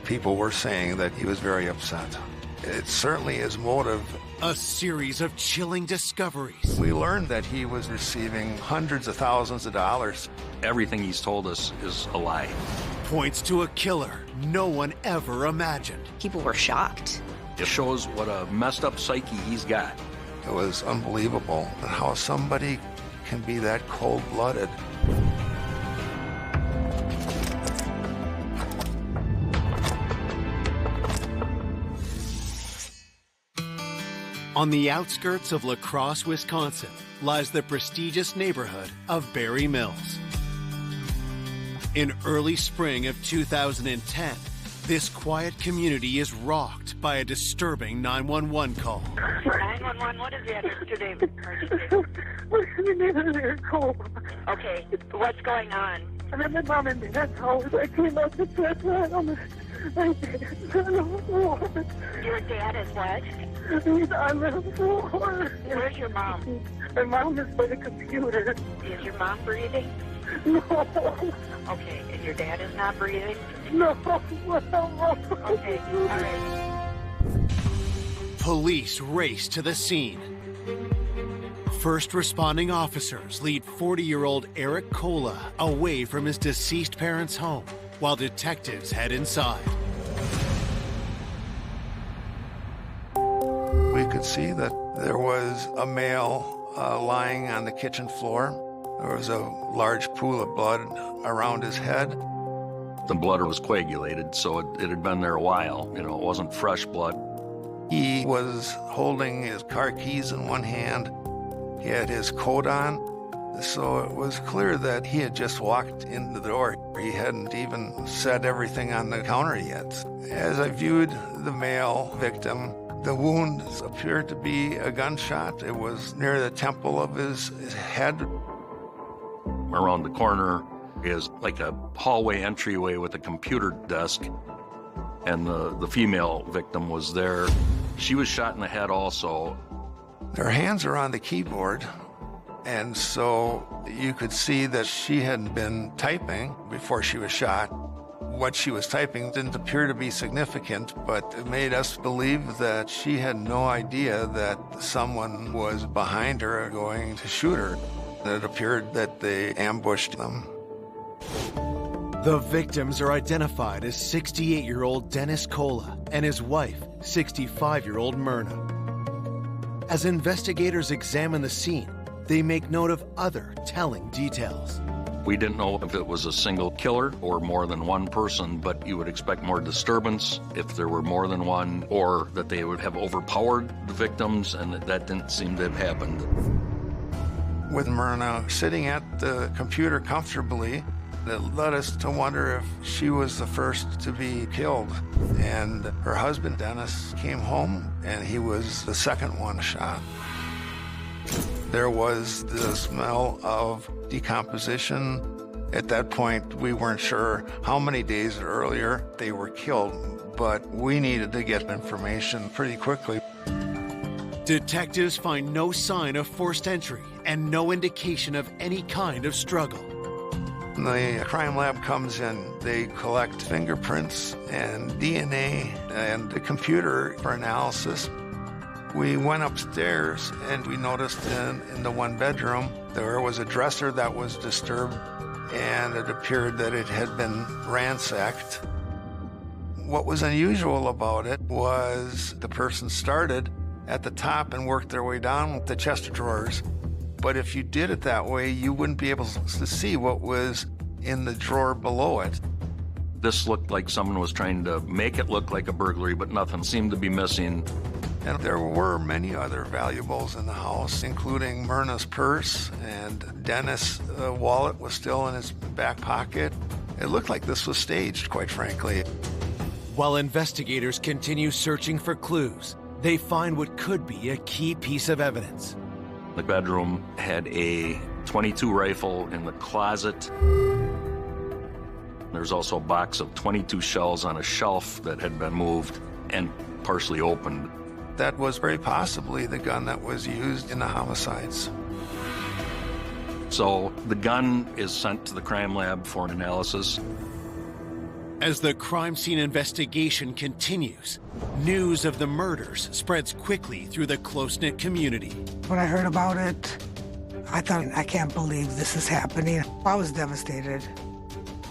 People were saying that he was very upset. It certainly is motive. A series of chilling discoveries. We learned that he was receiving hundreds of thousands of dollars. Everything he's told us is a lie. Points to a killer no one ever imagined. People were shocked. It shows what a messed up psyche he's got. It was unbelievable how somebody can be that cold-blooded. On the outskirts of La Crosse, Wisconsin, lies the prestigious neighborhood of Berry Mills. In early spring of 2010, this quiet community is rocked by a disturbing 911 call. 911, what is the address to David? Okay, what's going on? I'm at my mom and dad's house. I came out to check that on the... Your dad is what? He's on the floor. Where's your mom? My mom is by the computer. Is your mom breathing? No. Okay, and your dad is not breathing? No. Okay, all right. Police race to the scene. First responding officers lead 40-year-old Eric Cola away from his deceased parents' home, while detectives head inside. We could see that there was a male lying on the kitchen floor. There was a large pool of blood around his head. The blood was coagulated, so it had been there a while. You know, it wasn't fresh blood. He was holding his car keys in one hand. He had his coat on. So it was clear that he had just walked in the door. He hadn't even set everything on the counter yet. As I viewed the male victim, the wounds appeared to be a gunshot. It was near the temple of his head. Around the corner is like a hallway entryway with a computer desk, and the female victim was there. She was shot in the head also. Their hands are on the keyboard. And so you could see that she had been typing before she was shot. What she was typing didn't appear to be significant, but it made us believe that she had no idea that someone was behind her going to shoot her. It appeared that they ambushed them. The victims are identified as 68-year-old Dennis Cola and his wife, 65-year-old Myrna. As investigators examine the scene, they make note of other telling details. We didn't know if it was a single killer or more than one person, but you would expect more disturbance if there were more than one, or that they would have overpowered the victims, and that didn't seem to have happened. With Myrna sitting at the computer comfortably, it led us to wonder if she was the first to be killed. And her husband, Dennis, came home, and he was the second one shot. There was the smell of decomposition. At that point, we weren't sure how many days earlier they were killed, but we needed to get information pretty quickly. Detectives find no sign of forced entry and no indication of any kind of struggle. The crime lab comes in. They collect fingerprints and DNA and the computer for analysis. We went upstairs and we noticed in the one bedroom there was a dresser that was disturbed, and it appeared that it had been ransacked. What was unusual about it was the person started at the top and worked their way down with the chest of drawers. But if you did it that way, you wouldn't be able to see what was in the drawer below it. This looked like someone was trying to make it look like a burglary, but nothing seemed to be missing. And there were many other valuables in the house, including Myrna's purse, and Dennis' wallet was still in his back pocket. It looked like this was staged, quite frankly. While investigators continue searching for clues, they find what could be a key piece of evidence. The bedroom had a .22 rifle in the closet. There's also a box of .22 shells on a shelf that had been moved and partially opened. That was very possibly the gun that was used in the homicides. So the gun is sent to the crime lab for an analysis. As the crime scene investigation continues, news of the murders spreads quickly through the close-knit community. When I heard about it, I thought, I can't believe this is happening. I was devastated.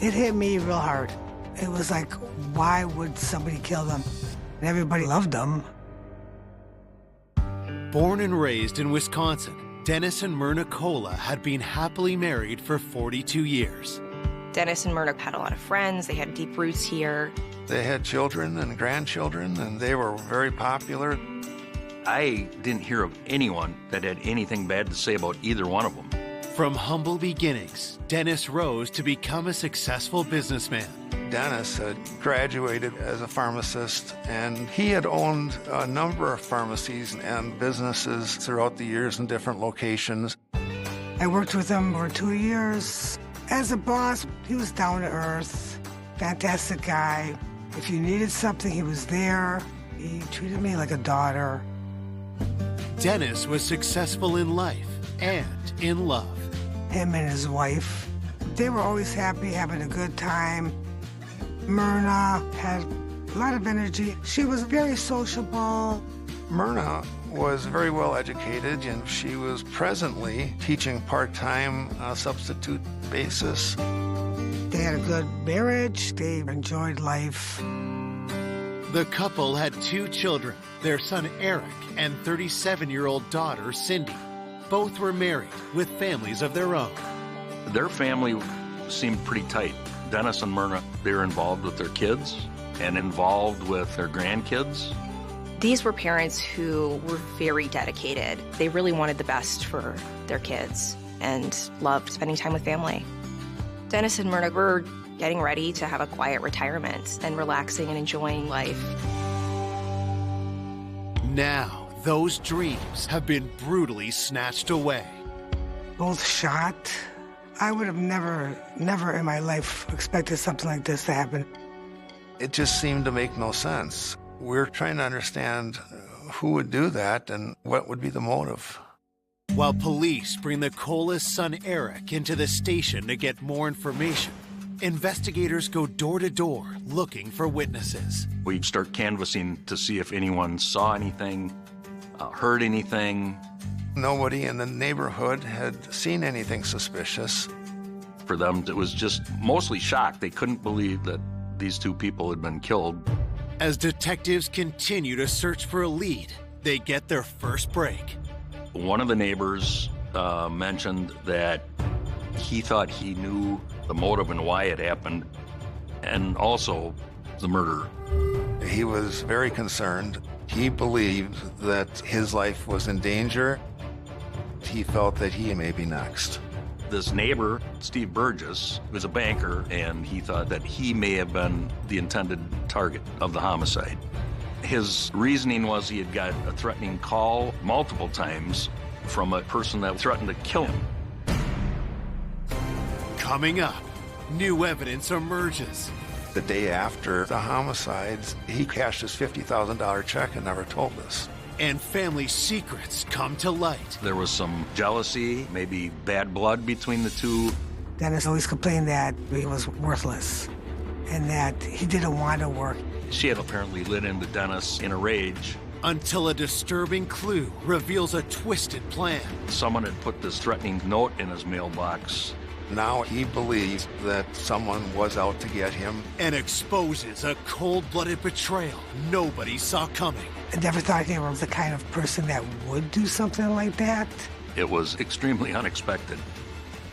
It hit me real hard. It was like, why would somebody kill them? Everybody loved them. Born and raised in Wisconsin, Dennis and Myrna Kola had been happily married for 42 years. Dennis and Myrna had a lot of friends. They had deep roots here. They had children and grandchildren, and they were very popular. I didn't hear of anyone that had anything bad to say about either one of them. From humble beginnings, Dennis rose to become a successful businessman. Dennis had graduated as a pharmacist, and he had owned a number of pharmacies and businesses throughout the years in different locations. I worked with him for 2 years. As a boss, he was down to earth, fantastic guy. If you needed something, he was there. He treated me like a daughter. Dennis was successful in life and in love. Him and his wife, they were always happy, having a good time. Myrna had a lot of energy. She was very sociable. Myrna was very well educated, and she was presently teaching part-time on a substitute basis. They had a good marriage. They enjoyed life. The couple had 2 children, their son Eric and 37-year-old daughter Cindy. Both were married with families of their own. Their family seemed pretty tight. Dennis and Myrna, they were involved with their kids and involved with their grandkids. These were parents who were very dedicated. They really wanted the best for their kids and loved spending time with family. Dennis and Myrna were getting ready to have a quiet retirement and relaxing and enjoying life. Now, those dreams have been brutally snatched away. Both shot. I would have never in my life expected something like this to happen. It just seemed to make no sense. We're trying to understand who would do that and what would be the motive. While police bring the Kola's son Eric into the station to get more information, investigators go door to door looking for witnesses. We start canvassing to see if anyone saw anything, heard anything. Nobody in the neighborhood had seen anything suspicious. For them, it was just mostly shock. They couldn't believe that these 2 people had been killed. As detectives continue to search for a lead, they get their first break. One of the neighbors mentioned that he thought he knew the motive and why it happened, and also the murder. He was very concerned. He believed that his life was in danger. He felt that he may be next. This neighbor, Steve Burgess, was a banker, and he thought that he may have been the intended target of the homicide. His reasoning was he had got a threatening call multiple times from a person that threatened to kill him. Coming up, new evidence emerges. The day after the homicides, he cashed his $50,000 check and never told us. And family secrets come to light. There was some jealousy, maybe bad blood between the 2. Dennis always complained that he was worthless and that he didn't want to work. She had apparently lit into Dennis in a rage. Until a disturbing clue reveals a twisted plan. Someone had put this threatening note in his mailbox. Now he believes that someone was out to get him. And exposes a cold-blooded betrayal nobody saw coming. I never thought he was the kind of person that would do something like that. It was extremely unexpected.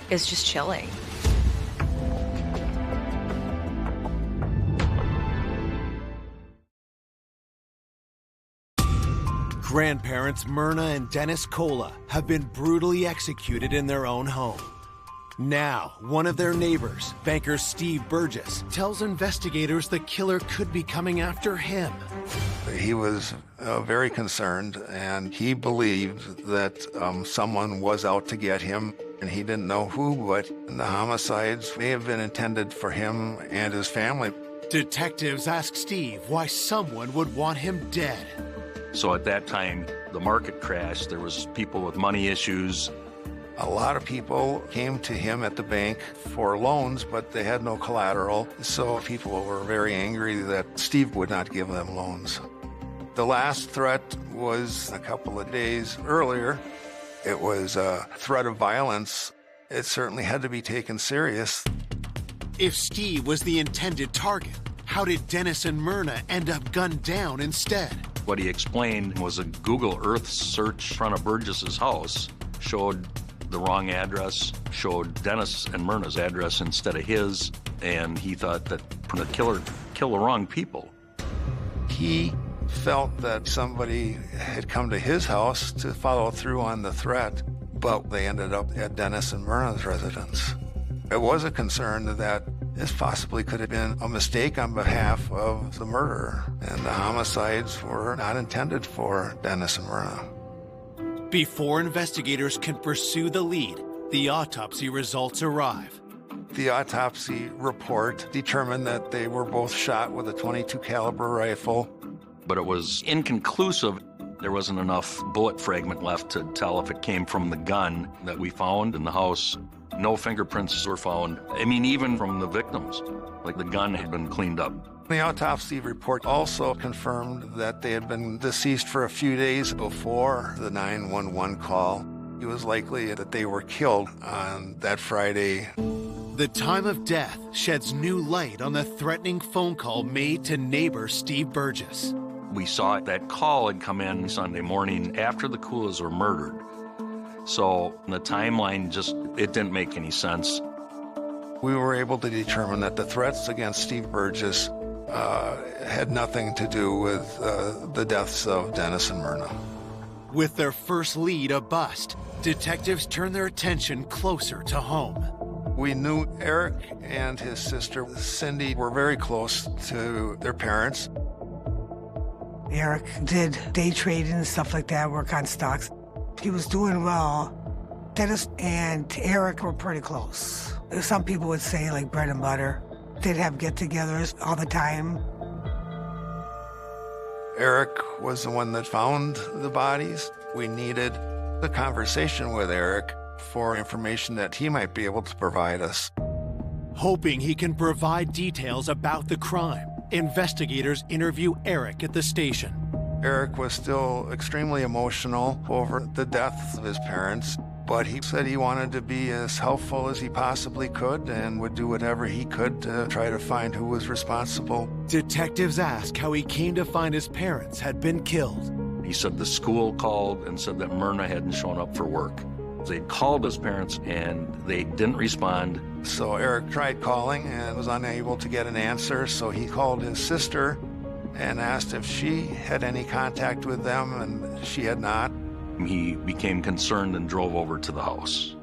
It's just chilling. Grandparents Myrna and Dennis Cola have been brutally executed in their own home. Now, one of their neighbors, banker Steve Burgess, tells investigators the killer could be coming after him. He was very concerned, and he believed that someone was out to get him, and he didn't know who, but the homicides may have been intended for him and his family. Detectives ask Steve why someone would want him dead. So at that time, the market crashed. There was people with money issues. A lot of people came to him at the bank for loans, but they had no collateral. So people were very angry that Steve would not give them loans. The last threat was a couple of days earlier. It was a threat of violence. It certainly had to be taken serious. If Steve was the intended target, how did Dennis and Myrna end up gunned down instead? What he explained was a Google Earth search in front of Burgess's house showed the wrong address, showed Dennis and Myrna's address instead of his, and he thought that the killer killed the wrong people. He felt that somebody had come to his house to follow through on the threat, but they ended up at Dennis and Myrna's residence. It was a concern that this possibly could have been a mistake on behalf of the murderer, and the homicides were not intended for Dennis and Myrna. Before investigators can pursue the lead, the autopsy results arrive. The autopsy report determined that they were both shot with a .22 caliber rifle. But it was inconclusive. There wasn't enough bullet fragment left to tell if it came from the gun that we found in the house. No fingerprints were found. I mean, even from the victims, like the gun had been cleaned up. The autopsy report also confirmed that they had been deceased for a few days before the 911 call. It was likely that they were killed on that Friday. The time of death sheds new light on the threatening phone call made to neighbor Steve Burgess. We saw that call had come in Sunday morning after the Coolas were murdered. So the timeline it didn't make any sense. We were able to determine that the threats against Steve Burgess had nothing to do with the deaths of Dennis and Myrna. With their first lead a bust, detectives turn their attention closer to home. We knew Eric and his sister Cindy were very close to their parents. Eric did day trading and stuff like that, work on stocks. He was doing well. Dennis and Eric were pretty close. Some people would say like bread and butter. They'd have get-togethers all the time. Eric was the one that found the bodies. We needed a conversation with Eric for information that he might be able to provide us. Hoping he can provide details about the crime, investigators interview Eric at the station. Eric was still extremely emotional over the deaths of his parents, but he said he wanted to be as helpful as he possibly could and would do whatever he could to try to find who was responsible. Detectives ask how he came to find his parents had been killed. He said the school called and said that Myrna hadn't shown up for work. They called his parents and they didn't respond. So Eric tried calling and was unable to get an answer, so he called his sister and asked if she had any contact with them, and she had not. He became concerned and drove over to the house.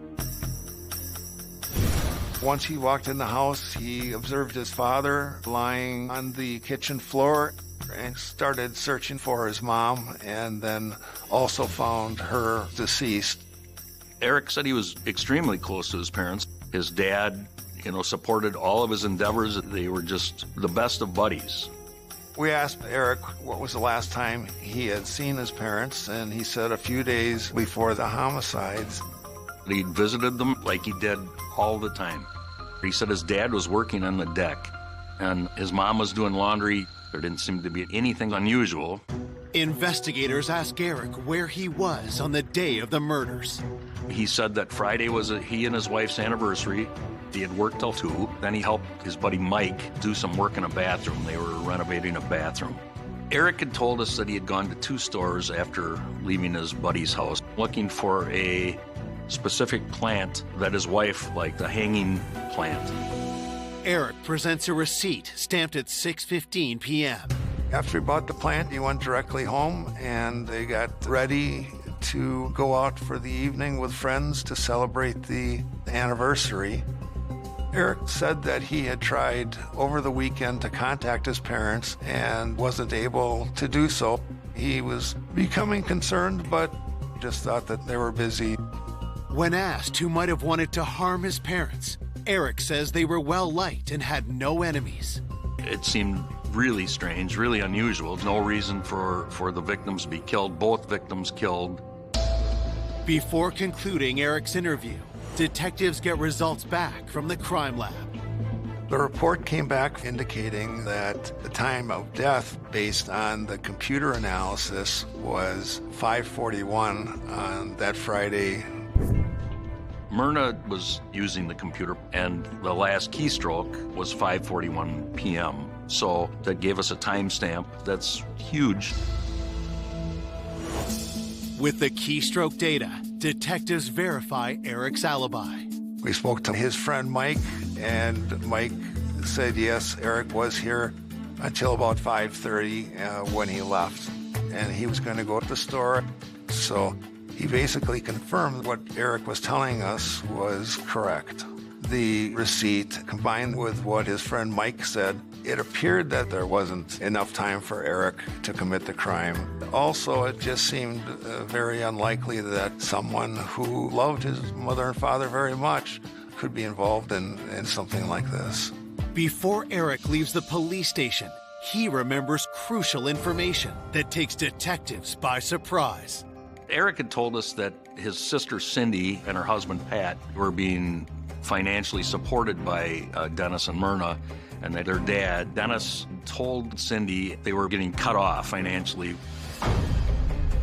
Once he walked in the house, he observed his father lying on the kitchen floor and started searching for his mom, and then also found her deceased. Eric said he was extremely close to his parents. His dad, supported all of his endeavors. They were just the best of buddies. We asked Eric what was the last time he had seen his parents, and he said a few days before the homicides. He visited them like he did all the time. He said his dad was working on the deck, and his mom was doing laundry. There didn't seem to be anything unusual. Investigators ask Eric where he was on the day of the murders. He said that Friday was he and his wife's anniversary. He had worked till 2. Then he helped his buddy Mike do some work in a bathroom. They were renovating a bathroom. Eric had told us that he had gone to 2 stores after leaving his buddy's house, looking for a specific plant that his wife liked, a hanging plant. Eric presents a receipt stamped at 6:15 p.m. After he bought the plant, he went directly home, and they got ready to go out for the evening with friends to celebrate the anniversary. Eric said that he had tried over the weekend to contact his parents and wasn't able to do so. He was becoming concerned, but just thought that they were busy. When asked who might have wanted to harm his parents, Eric says they were well-liked and had no enemies. It seemed really strange, really unusual. No reason for the victims to be killed, both victims killed. Before concluding Eric's interview, detectives get results back from the crime lab. The report came back indicating that the time of death, based on the computer analysis, was 5:41 on that Friday. Myrna was using the computer, and the last keystroke was 5:41 p.m. So that gave us a timestamp. That's huge. With the keystroke data, detectives verify Eric's alibi. We spoke to his friend Mike, and Mike said yes, Eric was here until about 5:30 when he left, and he was going to go to the store. So he basically confirmed what Eric was telling us was correct. The receipt, combined with what his friend Mike said, it appeared that there wasn't enough time for Eric to commit the crime. Also, it just seemed very unlikely that someone who loved his mother and father very much could be involved in something like this. Before Eric leaves the police station, he remembers crucial information that takes detectives by surprise. Eric had told us that his sister Cindy and her husband Pat were being financially supported by Dennis and Myrna, and that their dad, Dennis, told Cindy they were getting cut off financially.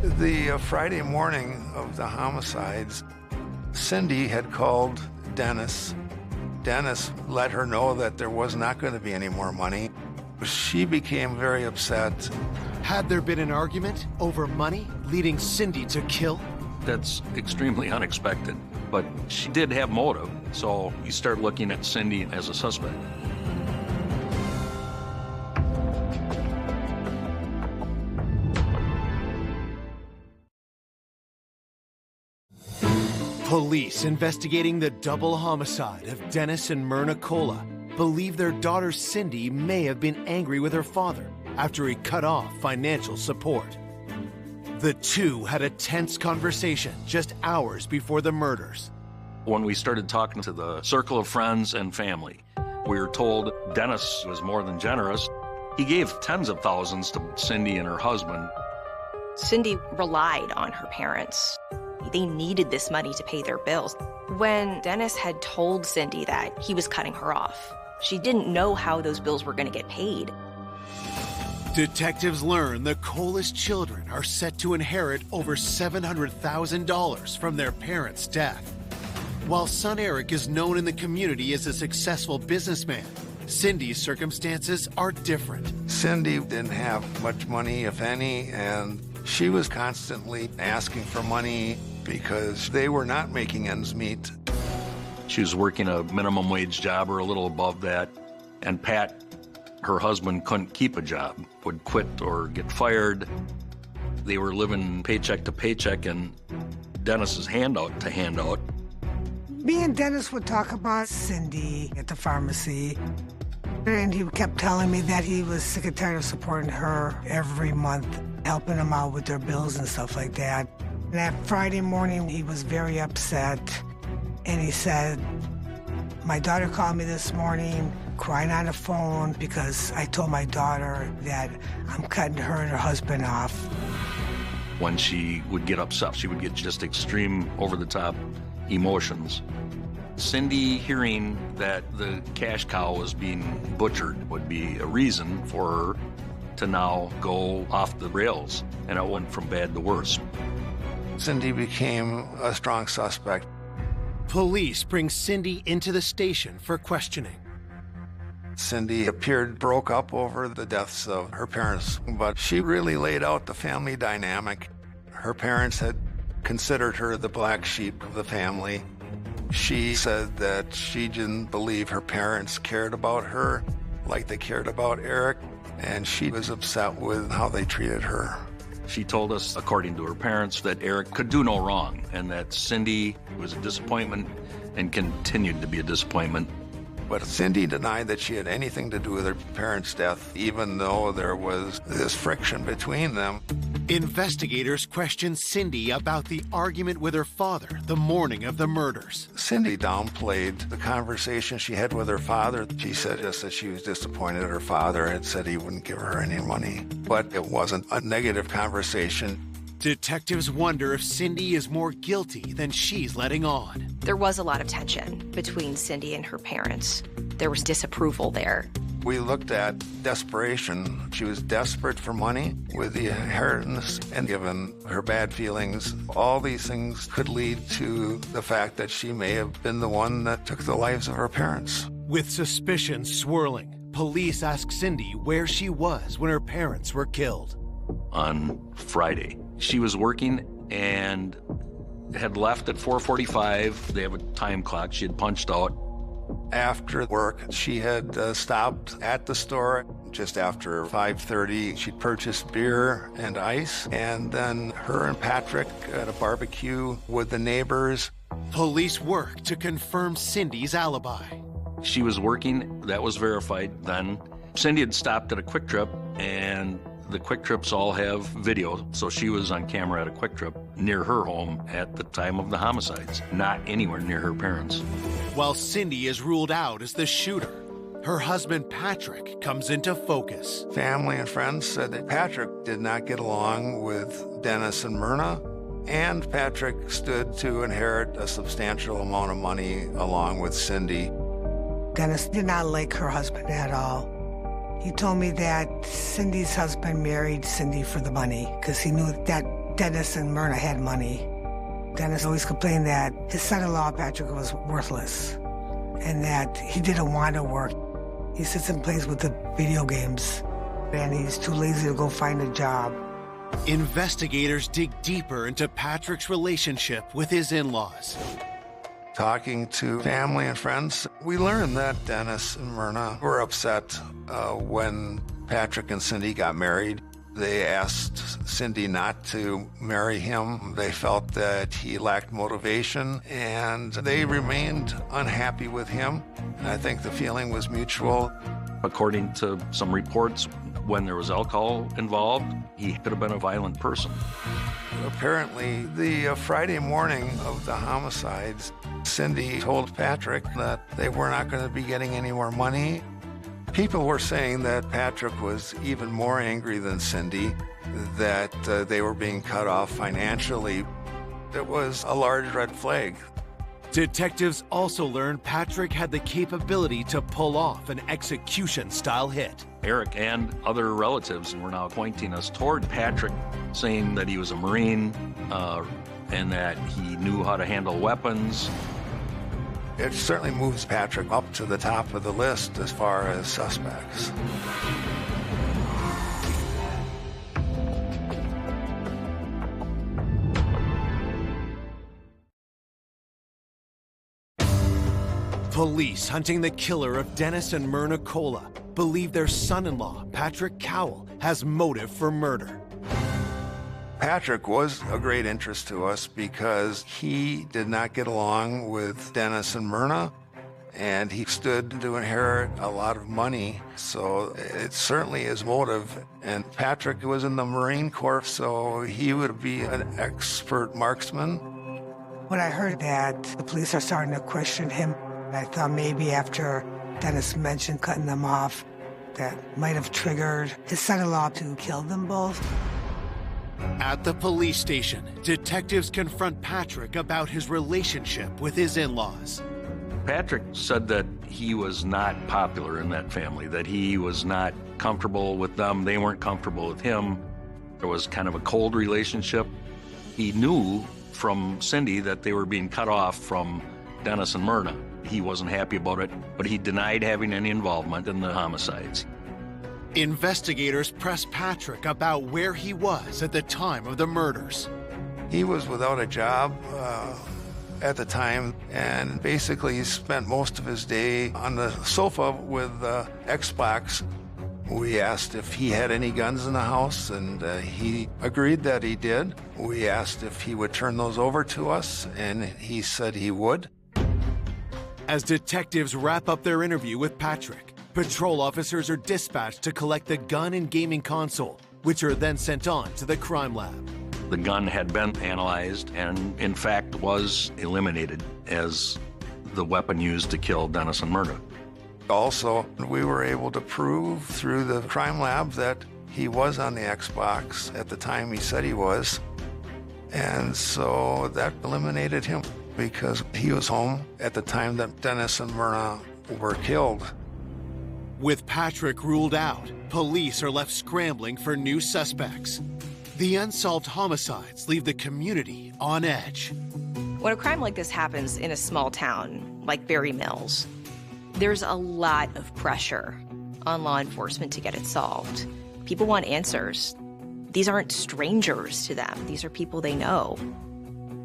The Friday morning of the homicides, Cindy had called Dennis. Dennis let her know that there was not going to be any more money. She became very upset. Had there been an argument over money leading Cindy to kill? That's extremely unexpected, but she did have motive, so you start looking at Cindy as a suspect. Police investigating the double homicide of Dennis and Myrna Cola believe their daughter Cindy may have been angry with her father after he cut off financial support. The two had a tense conversation just hours before the murders. When we started talking to the circle of friends and family, we were told Dennis was more than generous. He gave tens of thousands to Cindy and her husband. Cindy relied on her parents. They needed this money to pay their bills. When Dennis had told Cindy that he was cutting her off, she didn't know how those bills were going to get paid. Detectives learn the Colas children are set to inherit over $700,000 from their parents' death. While son Eric is known in the community as a successful businessman, Cindy's circumstances are different. Cindy didn't have much money, if any, and she was constantly asking for money because they were not making ends meet. She was working a minimum wage job or a little above that, and Pat, her husband, couldn't keep a job, would quit or get fired. They were living paycheck to paycheck and Dennis's handout to handout. Me and Dennis would talk about Cindy at the pharmacy, and he kept telling me that he was sick and tired of supporting her every month, helping them out with their bills and stuff like that. And that Friday morning, he was very upset, and he said, "My daughter called me this morning, crying on the phone because I told my daughter that I'm cutting her and her husband off." When she would get upset, she would get just extreme, over-the-top emotions. Cindy hearing that the cash cow was being butchered would be a reason for her to now go off the rails, and it went from bad to worse. Cindy became a strong suspect. Police bring Cindy into the station for questioning. Cindy appeared broke up over the deaths of her parents, but she really laid out the family dynamic. Her parents had considered her the black sheep of the family. She said that she didn't believe her parents cared about her like they cared about Eric, and she was upset with how they treated her. She told us, according to her parents, that Eric could do no wrong and that Cindy was a disappointment and continued to be a disappointment. But Cindy denied that she had anything to do with her parents' death, even though there was this friction between them. Investigators questioned Cindy about the argument with her father the morning of the murders. Cindy downplayed the conversation she had with her father. She said just that she was disappointed her father had said he wouldn't give her any money. But it wasn't a negative conversation. Detectives wonder if Cindy is more guilty than she's letting on. There was a lot of tension between Cindy and her parents. There was disapproval there. We looked at desperation. She was desperate for money with the inheritance, and given her bad feelings, all these things could lead to the fact that she may have been the one that took the lives of her parents. With suspicion swirling, police asked Cindy where she was when her parents were killed. On Friday, she was working and had left at 4:45. They have a time clock. She had punched out. After work, she had stopped at the store just after 5:30. She'd purchased beer and ice, and then her and Patrick at a barbecue with the neighbors. Police worked to confirm Cindy's alibi. She was working. That was verified then. Cindy had stopped at a Quick Trip, and the Quick Trips all have video, so she was on camera at a Quick Trip near her home at the time of the homicides, not anywhere near her parents. While Cindy is ruled out as the shooter, her husband Patrick comes into focus. Family and friends said that Patrick did not get along with Dennis and Myrna, and Patrick stood to inherit a substantial amount of money along with Cindy. Dennis did not like her husband at all. He told me that Cindy's husband married Cindy for the money because he knew that Dennis and Myrna had money. Dennis always complained that his son-in-law, Patrick, was worthless and that he didn't want to work. He sits and plays with the video games, and he's too lazy to go find a job. Investigators dig deeper into Patrick's relationship with his in-laws. Talking to family and friends, we learned that Dennis and Myrna were upset when Patrick and Cindy got married. They asked Cindy not to marry him. They felt that he lacked motivation, and they remained unhappy with him. And I think the feeling was mutual. According to some reports, when there was alcohol involved, he could have been a violent person. Apparently, the Friday morning of the homicides, Cindy told Patrick that they were not going to be getting any more money. People were saying that Patrick was even more angry than Cindy, that they were being cut off financially. It was a large red flag. Detectives also learned Patrick had the capability to pull off an execution-style hit. Eric and other relatives were now pointing us toward Patrick, saying that he was a Marine and that he knew how to handle weapons. It certainly moves Patrick up to the top of the list as far as suspects. Police hunting the killer of Dennis and Myrna Cola believe their son-in-law, Patrick Cowell, has motive for murder. Patrick was a great interest to us because he did not get along with Dennis and Myrna, and he stood to inherit a lot of money, so it certainly is motive. And Patrick was in the Marine Corps, so he would be an expert marksman. When I heard that the police are starting to question him, I thought maybe after Dennis mentioned cutting them off, that might have triggered his son-in-law to kill them both. At the police station, detectives confront Patrick about his relationship with his in-laws. Patrick said that he was not popular in that family, that he was not comfortable with them. They weren't comfortable with him. There was kind of a cold relationship. He knew from Cindy that they were being cut off from Dennis and Myrna. He wasn't happy about it, but he denied having any involvement in the homicides. Investigators press Patrick about where he was at the time of the murders. He was without a job at the time, and basically he spent most of his day on the sofa with Xbox. We asked if he had any guns in the house, and he agreed that he did. We asked if he would turn those over to us, and he said he would. As detectives wrap up their interview with Patrick, patrol officers are dispatched to collect the gun and gaming console, which are then sent on to the crime lab. The gun had been analyzed and, in fact, was eliminated as the weapon used to kill Dennis and Myrna. Also, we were able to prove through the crime lab that he was on the Xbox at the time he said he was. And so that eliminated him because he was home at the time that Dennis and Myrna were killed. With Patrick ruled out, police are left scrambling for new suspects. The unsolved homicides leave the community on edge. When a crime like this happens in a small town like Berry Mills, there's a lot of pressure on law enforcement to get it solved. People want answers. These aren't strangers to them. These are people they know.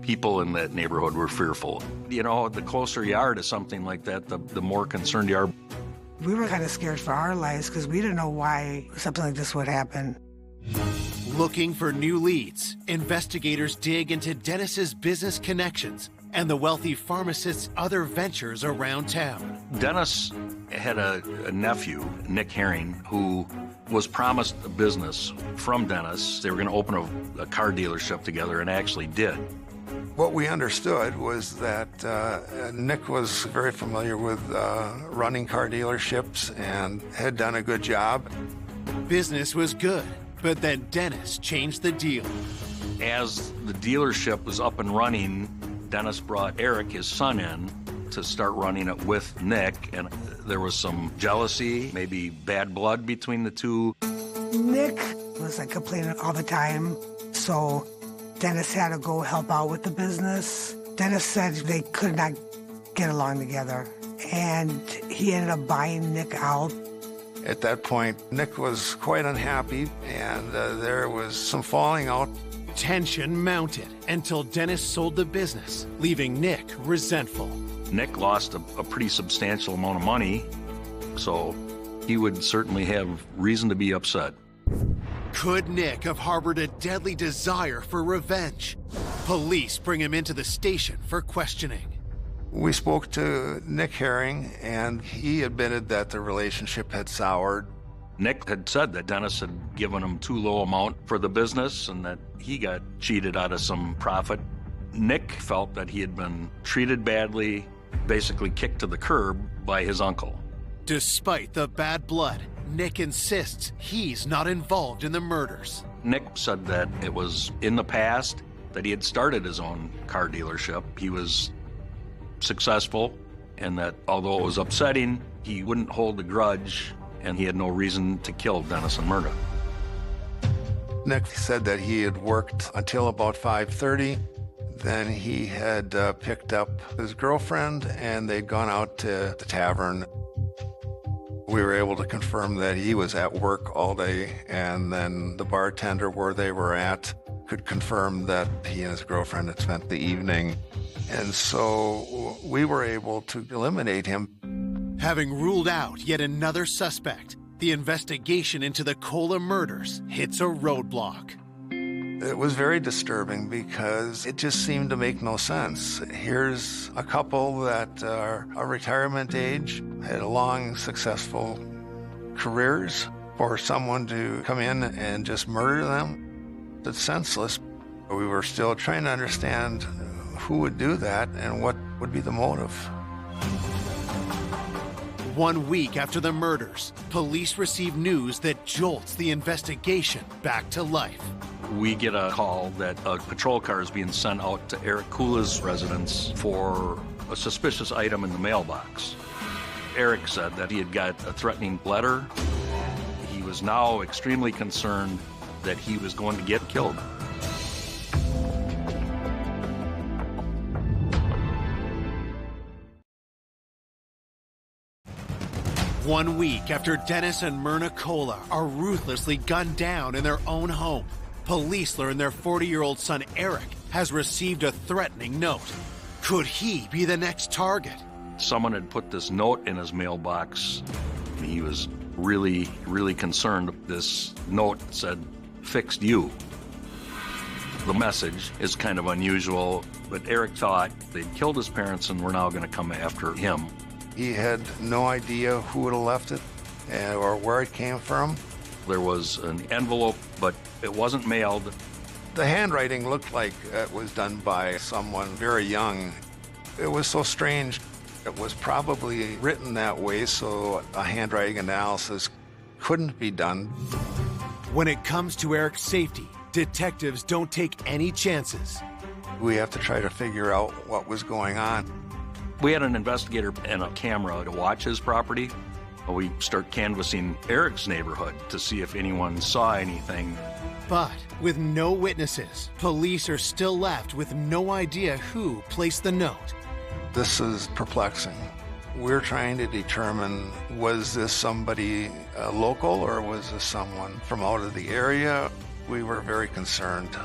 People in that neighborhood were fearful. You know, the closer you are to something like that, the more concerned you are. We were kind of scared for our lives because we didn't know why something like this would happen. Looking for new leads, investigators dig into Dennis's business connections and the wealthy pharmacist's other ventures around town. Dennis had a nephew, Nick Herring, who was promised a business from Dennis. They were going to open a car dealership together and actually did. What we understood was that Nick was very familiar with running car dealerships and had done a good job. Business was good, but then Dennis changed the deal. As the dealership was up and running, Dennis brought Eric, his son, in to start running it with Nick, and there was some jealousy, maybe bad blood between the two. Nick was like complaining all the time, so Dennis had to go help out with the business. Dennis said they could not get along together, and he ended up buying Nick out. At that point, Nick was quite unhappy, and there was some falling out. Tension mounted until Dennis sold the business, leaving Nick resentful. Nick lost a pretty substantial amount of money, so he would certainly have reason to be upset. Could Nick have harbored a deadly desire for revenge? Police bring him into the station for questioning. We spoke to Nick Herring, and he admitted that the relationship had soured. Nick had said that Dennis had given him too low amount for the business and that he got cheated out of some profit. Nick felt that he had been treated badly, basically kicked to the curb by his uncle. Despite the bad blood, Nick insists he's not involved in the murders. Nick said that it was in the past that he had started his own car dealership. He was successful, and that although it was upsetting, he wouldn't hold a grudge, and he had no reason to kill Dennis and Myrna. Nick said that he had worked until about 5:30. Then he had picked up his girlfriend, and they'd gone out to the tavern. We were able to confirm that he was at work all day, and then the bartender where they were at could confirm that he and his girlfriend had spent the evening. And so we were able to eliminate him. Having ruled out yet another suspect, the investigation into the Cola murders hits a roadblock. It was very disturbing because it just seemed to make no sense. Here's a couple that are a retirement age, had long, successful careers. For someone to come in and just murder them, it's senseless. We were still trying to understand who would do that and what would be the motive. 1 week after the murders, police receive news that jolts the investigation back to life. We get a call that a patrol car is being sent out to Eric Kula's residence for a suspicious item in the mailbox. Eric said that he had got a threatening letter. He was now extremely concerned that he was going to get killed. One week after Dennis and Myrna Cola are ruthlessly gunned down in their own home, police learn their 40-year-old son Eric has received a threatening note. Could he be the next target? Someone had put this note in his mailbox. He was really, really concerned. This note said, "Fixed you." The message is kind of unusual, but Eric thought they'd killed his parents and were now going to come after him. He had no idea who would have left it or where it came from. There was an envelope, but it wasn't mailed. The handwriting looked like it was done by someone very young. It was so strange. It was probably written that way so a handwriting analysis couldn't be done. When it comes to Eric's safety, detectives don't take any chances. We have to try to figure out what was going on. We had an investigator and a camera to watch his property. We start canvassing Eric's neighborhood to see if anyone saw anything. But with no witnesses, police are still left with no idea who placed the note. This is perplexing. We're trying to determine, was this somebody local or was this someone from out of the area? We were very concerned.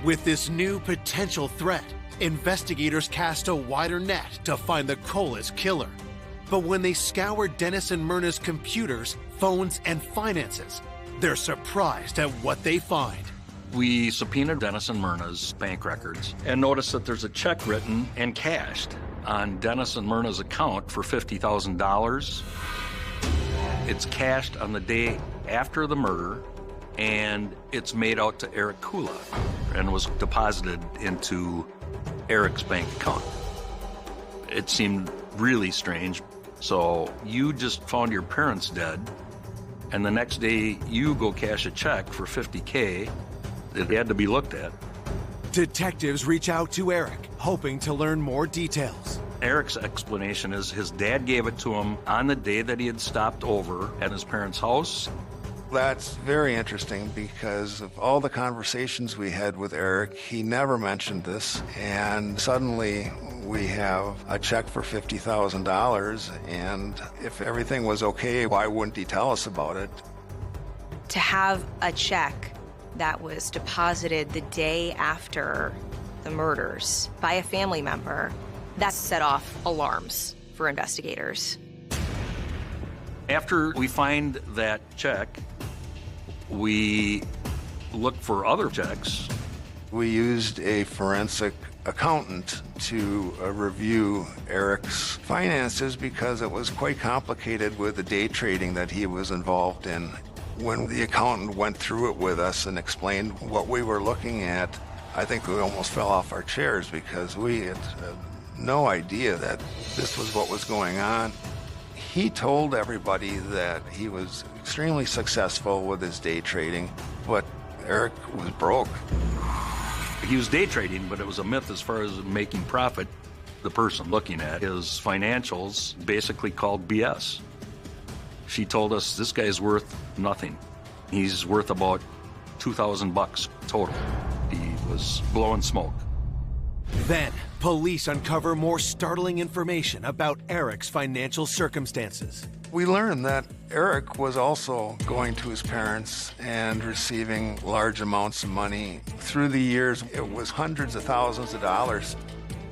With this new potential threat, investigators cast a wider net to find the Colas killer. But when they scoured Dennis and Myrna's computers, phones, and finances, they're surprised at what they find. We subpoenaed Dennis and Myrna's bank records and noticed that there's a check written and cashed on Dennis and Myrna's account for $50,000. It's cashed on the day after the murder, and it's made out to Eric Kula and was deposited into Eric's bank account. It seemed really strange. So you just found your parents dead, and the next day you go cash a check for $50K. It had to be looked at. Detectives reach out to Eric, hoping to learn more details. Eric's explanation is his dad gave it to him on the day that he had stopped over at his parents' house. That's very interesting because of all the conversations we had with Eric, he never mentioned this, and suddenly we have a check for $50,000, and if everything was okay, why wouldn't he tell us about it? To have a check that was deposited the day after the murders by a family member, that set off alarms for investigators. After we find that check, we look for other checks. We used a forensic accountant to review Eric's finances because it was quite complicated with the day trading that he was involved in. When the accountant went through it with us and explained what we were looking at, I think we almost fell off our chairs because we had no idea that this was what was going on. He told everybody that he was extremely successful with his day trading, but Eric was broke. He was day trading, but it was a myth as far as making profit. The person looking at his financials basically called BS. She told us this guy's worth nothing. He's worth about $2,000 total. He was blowing smoke. Then, police uncover more startling information about Eric's financial circumstances. We learned that Eric was also going to his parents and receiving large amounts of money. Through the years, it was hundreds of thousands of dollars.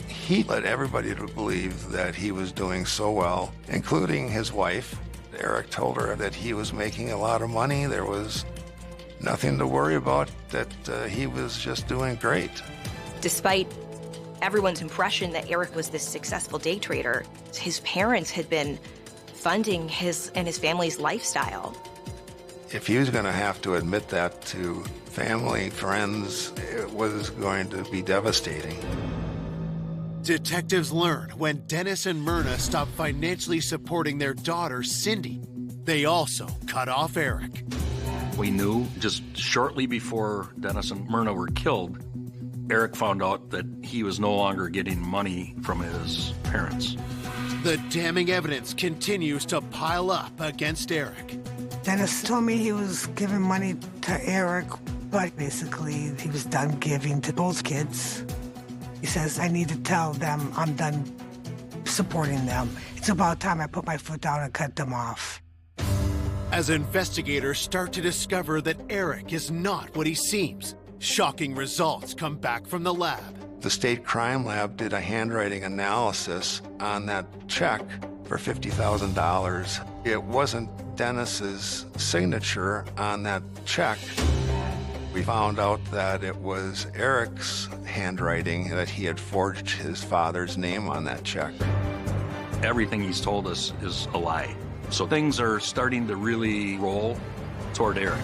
He led everybody to believe that he was doing so well, including his wife. Eric told her that he was making a lot of money. There was nothing to worry about, that he was just doing great. Despite everyone's impression that Eric was this successful day trader, his parents had been funding his and his family's lifestyle. If he was going to have to admit that to family, friends, it was going to be devastating. Detectives learn when Dennis and Myrna stopped financially supporting their daughter, Cindy, they also cut off Eric. We knew just shortly before Dennis and Myrna were killed, Eric found out that he was no longer getting money from his parents. The damning evidence continues to pile up against Eric. Dennis told me he was giving money to Eric, but basically he was done giving to both kids. He says, I need to tell them I'm done supporting them. It's about time I put my foot down and cut them off. As investigators start to discover that Eric is not what he seems, shocking results come back from the lab. The state crime lab did a handwriting analysis on that check, for $50,000. It wasn't Dennis's signature on that check. We found out that it was Eric's handwriting, that he had forged his father's name on that check. Everything he's told us is a lie. So things are starting to really roll toward Eric.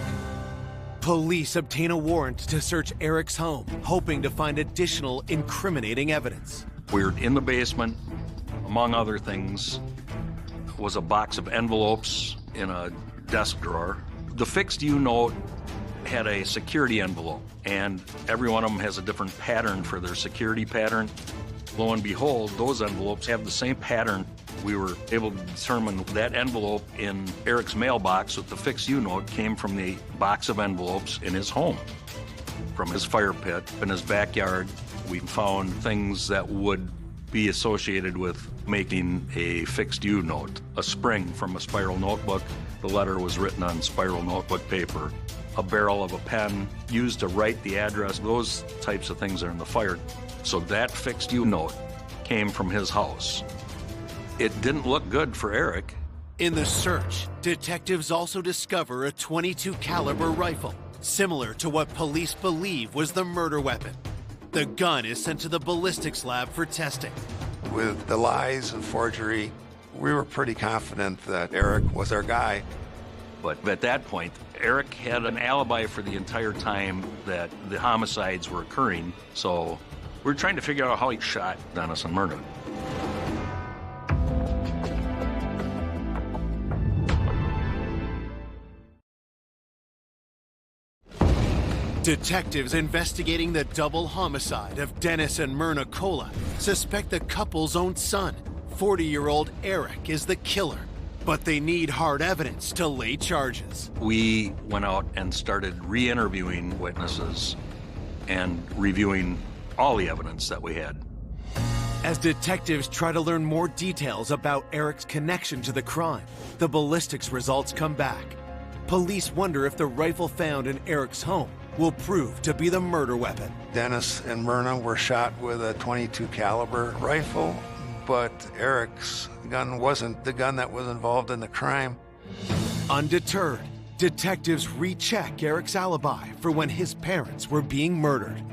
Police obtain a warrant to search Eric's home, hoping to find additional incriminating evidence. We're in the basement. Among other things, was a box of envelopes in a desk drawer. The fixed U note had a security envelope, and every one of them has a different pattern for their security pattern. Lo and behold, those envelopes have the same pattern. We were able to determine that envelope in Eric's mailbox with the fixed U note came from the box of envelopes in his home. From his fire pit in his backyard, we found things that would be associated with making a fixed U note. A spring from a spiral notebook. The letter was written on spiral notebook paper. A barrel of a pen used to write the address. Those types of things are in the fire. So that fixed U note came from his house. It didn't look good for Eric. In the search, detectives also discover a .22 caliber rifle, similar to what police believe was the murder weapon. The gun is sent to the ballistics lab for testing. With the lies and forgery, we were pretty confident that Eric was our guy. But at that point, Eric had an alibi for the entire time that the homicides were occurring. So we're trying to figure out how he shot Dennis and Myrna. Detectives investigating the double homicide of Dennis and Myrna Cola suspect the couple's own son, 40-year-old Eric, is the killer. But they need hard evidence to lay charges. We went out and started re-interviewing witnesses and reviewing all the evidence that we had. As detectives try to learn more details about Eric's connection to the crime, the ballistics results come back. Police wonder if the rifle found in Eric's home will prove to be the murder weapon. Dennis and Myrna were shot with a .22 caliber rifle, but Eric's gun wasn't the gun that was involved in the crime. Undeterred, detectives recheck Eric's alibi for when his parents were being murdered.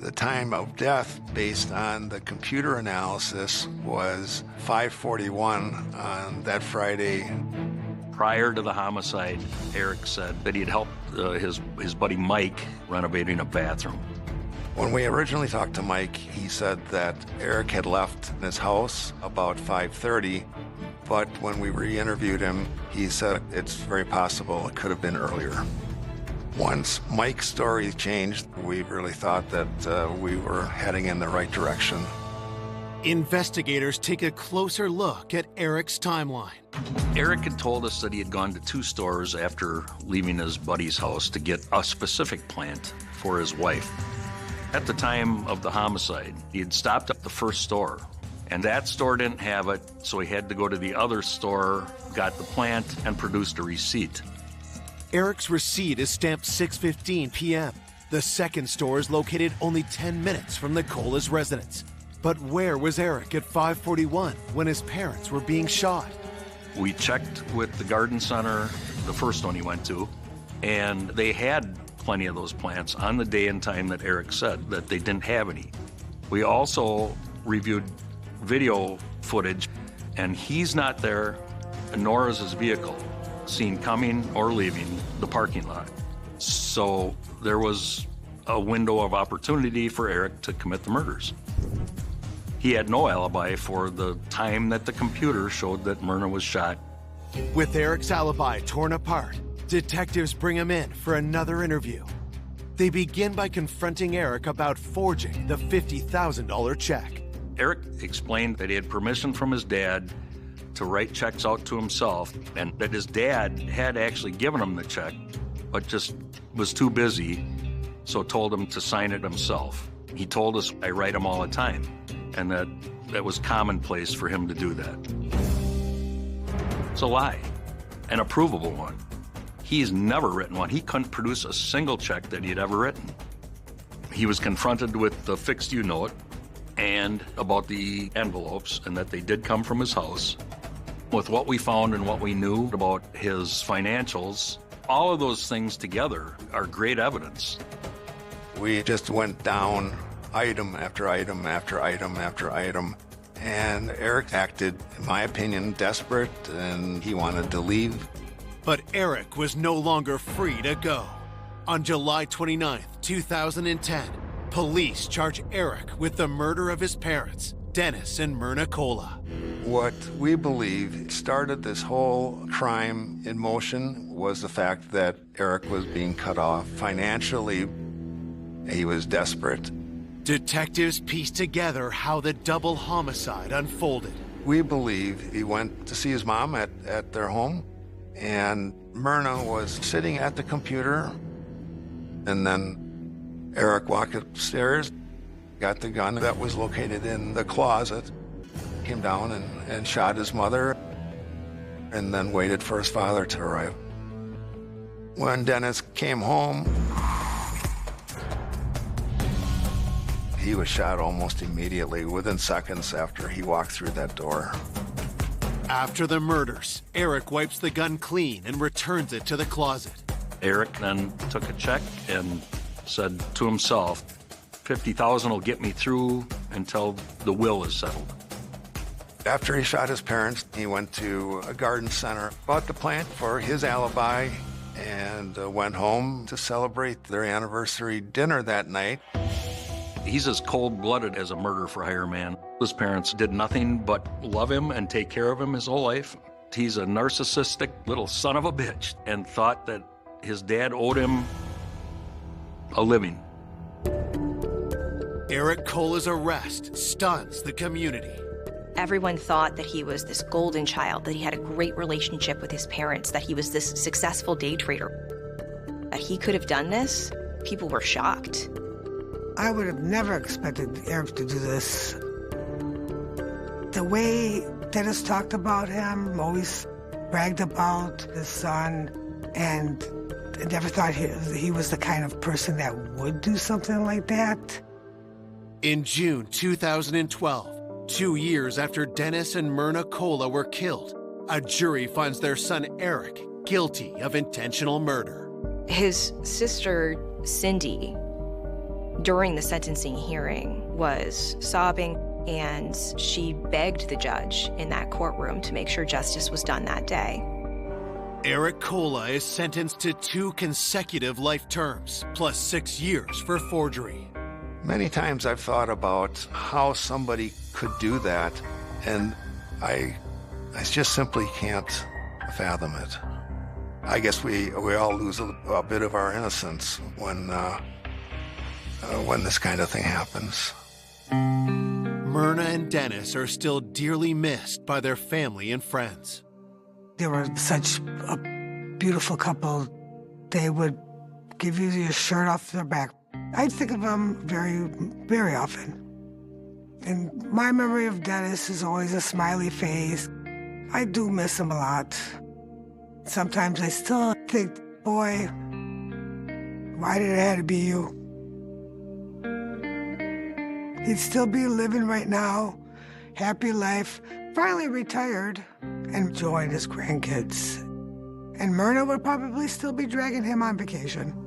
The time of death, based on the computer analysis, was 5:41 on that Friday. Prior to the homicide, Eric said that he had helped his buddy Mike renovating a bathroom. When we originally talked to Mike, he said that Eric had left his house about 5:30, but when we re-interviewed him, he said it's very possible it could have been earlier. Once Mike's story changed, we really thought that we were heading in the right direction. Investigators take a closer look at Eric's timeline. Eric had told us that he had gone to 2 stores after leaving his buddy's house to get a specific plant for his wife. At the time of the homicide, he had stopped at the first store, and that store didn't have it, so he had to go to the other store, got the plant, and produced a receipt. Eric's receipt is stamped 6:15 p.m. The second store is located only 10 minutes from the Cola's residence. But where was Eric at 5:41 when his parents were being shot? We checked with the garden center, the first one he went to, and they had plenty of those plants on the day and time that Eric said that they didn't have any. We also reviewed video footage, and he's not there, nor is his vehicle seen coming or leaving the parking lot. So there was a window of opportunity for Eric to commit the murders. He had no alibi for the time that the computer showed that Myrna was shot. With Eric's alibi torn apart, detectives bring him in for another interview. They begin by confronting Eric about forging the $50,000 check. Eric explained that he had permission from his dad to write checks out to himself, and that his dad had actually given him the check, but just was too busy, so told him to sign it himself. He told us, "I write them all the time," and that was commonplace for him to do that. It's a lie, and a provable one. He's never written one. He couldn't produce a single check that he had ever written. He was confronted with the fixed U note and about the envelopes and that they did come from his house. With what we found and what we knew about his financials, all of those things together are great evidence. We just went down item after item after item after item, and Eric acted, in my opinion, desperate, and he wanted to leave. But Eric was no longer free to go. On July 29th, 2010, police charge Eric with the murder of his parents, Dennis and Myrna Cola. What we believe started this whole crime in motion was the fact that Eric was being cut off financially. He was desperate. Detectives pieced together how the double homicide unfolded. We believe he went to see his mom at their home, and Myrna was sitting at the computer, and then Eric walked upstairs, got the gun that was located in the closet, came down and shot his mother, and then waited for his father to arrive. When Dennis came home, he was shot almost immediately, within seconds after he walked through that door. After the murders, Eric wipes the gun clean and returns it to the closet. Eric then took a check and said to himself, $50,000 will get me through until the will is settled. After he shot his parents, he went to a garden center, bought the plant for his alibi, and went home to celebrate their anniversary dinner that night. He's as cold-blooded as a murder-for-hire man. His parents did nothing but love him and take care of him his whole life. He's a narcissistic little son of a bitch and thought that his dad owed him a living. Eric Cola's arrest stuns the community. Everyone thought that he was this golden child, that he had a great relationship with his parents, that he was this successful day trader. That he could have done this, people were shocked. I would have never expected Eric to do this. The way Dennis talked about him, always bragged about his son, and I never thought he was the kind of person that would do something like that. In June 2012, 2 years after Dennis and Myrna Cola were killed, a jury finds their son Eric guilty of intentional murder. His sister, Cindy, during the sentencing hearing, was sobbing, and she begged the judge in that courtroom to make sure justice was done that day. Eric Cola is sentenced to 2 consecutive life terms, plus 6 years for forgery. Many times I've thought about how somebody could do that, and I just simply can't fathom it. I guess we all lose a bit of our innocence when this kind of thing happens. Myrna and Dennis are still dearly missed by their family and friends. They were such a beautiful couple. They would give you your shirt off their back. I think of them very, very often. And my memory of Dennis is always a smiley face. I do miss him a lot. Sometimes I still think, boy, why did it have to be you? He'd still be living right now, happy life, finally retired, and enjoying his grandkids. And Myrna would probably still be dragging him on vacation.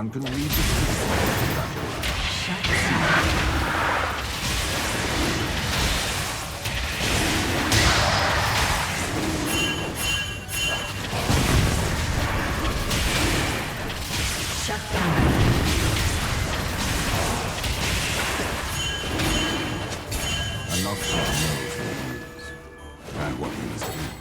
anyone can read the future. Shut down. Shut down. A Noxon knows what he is and what he is doing.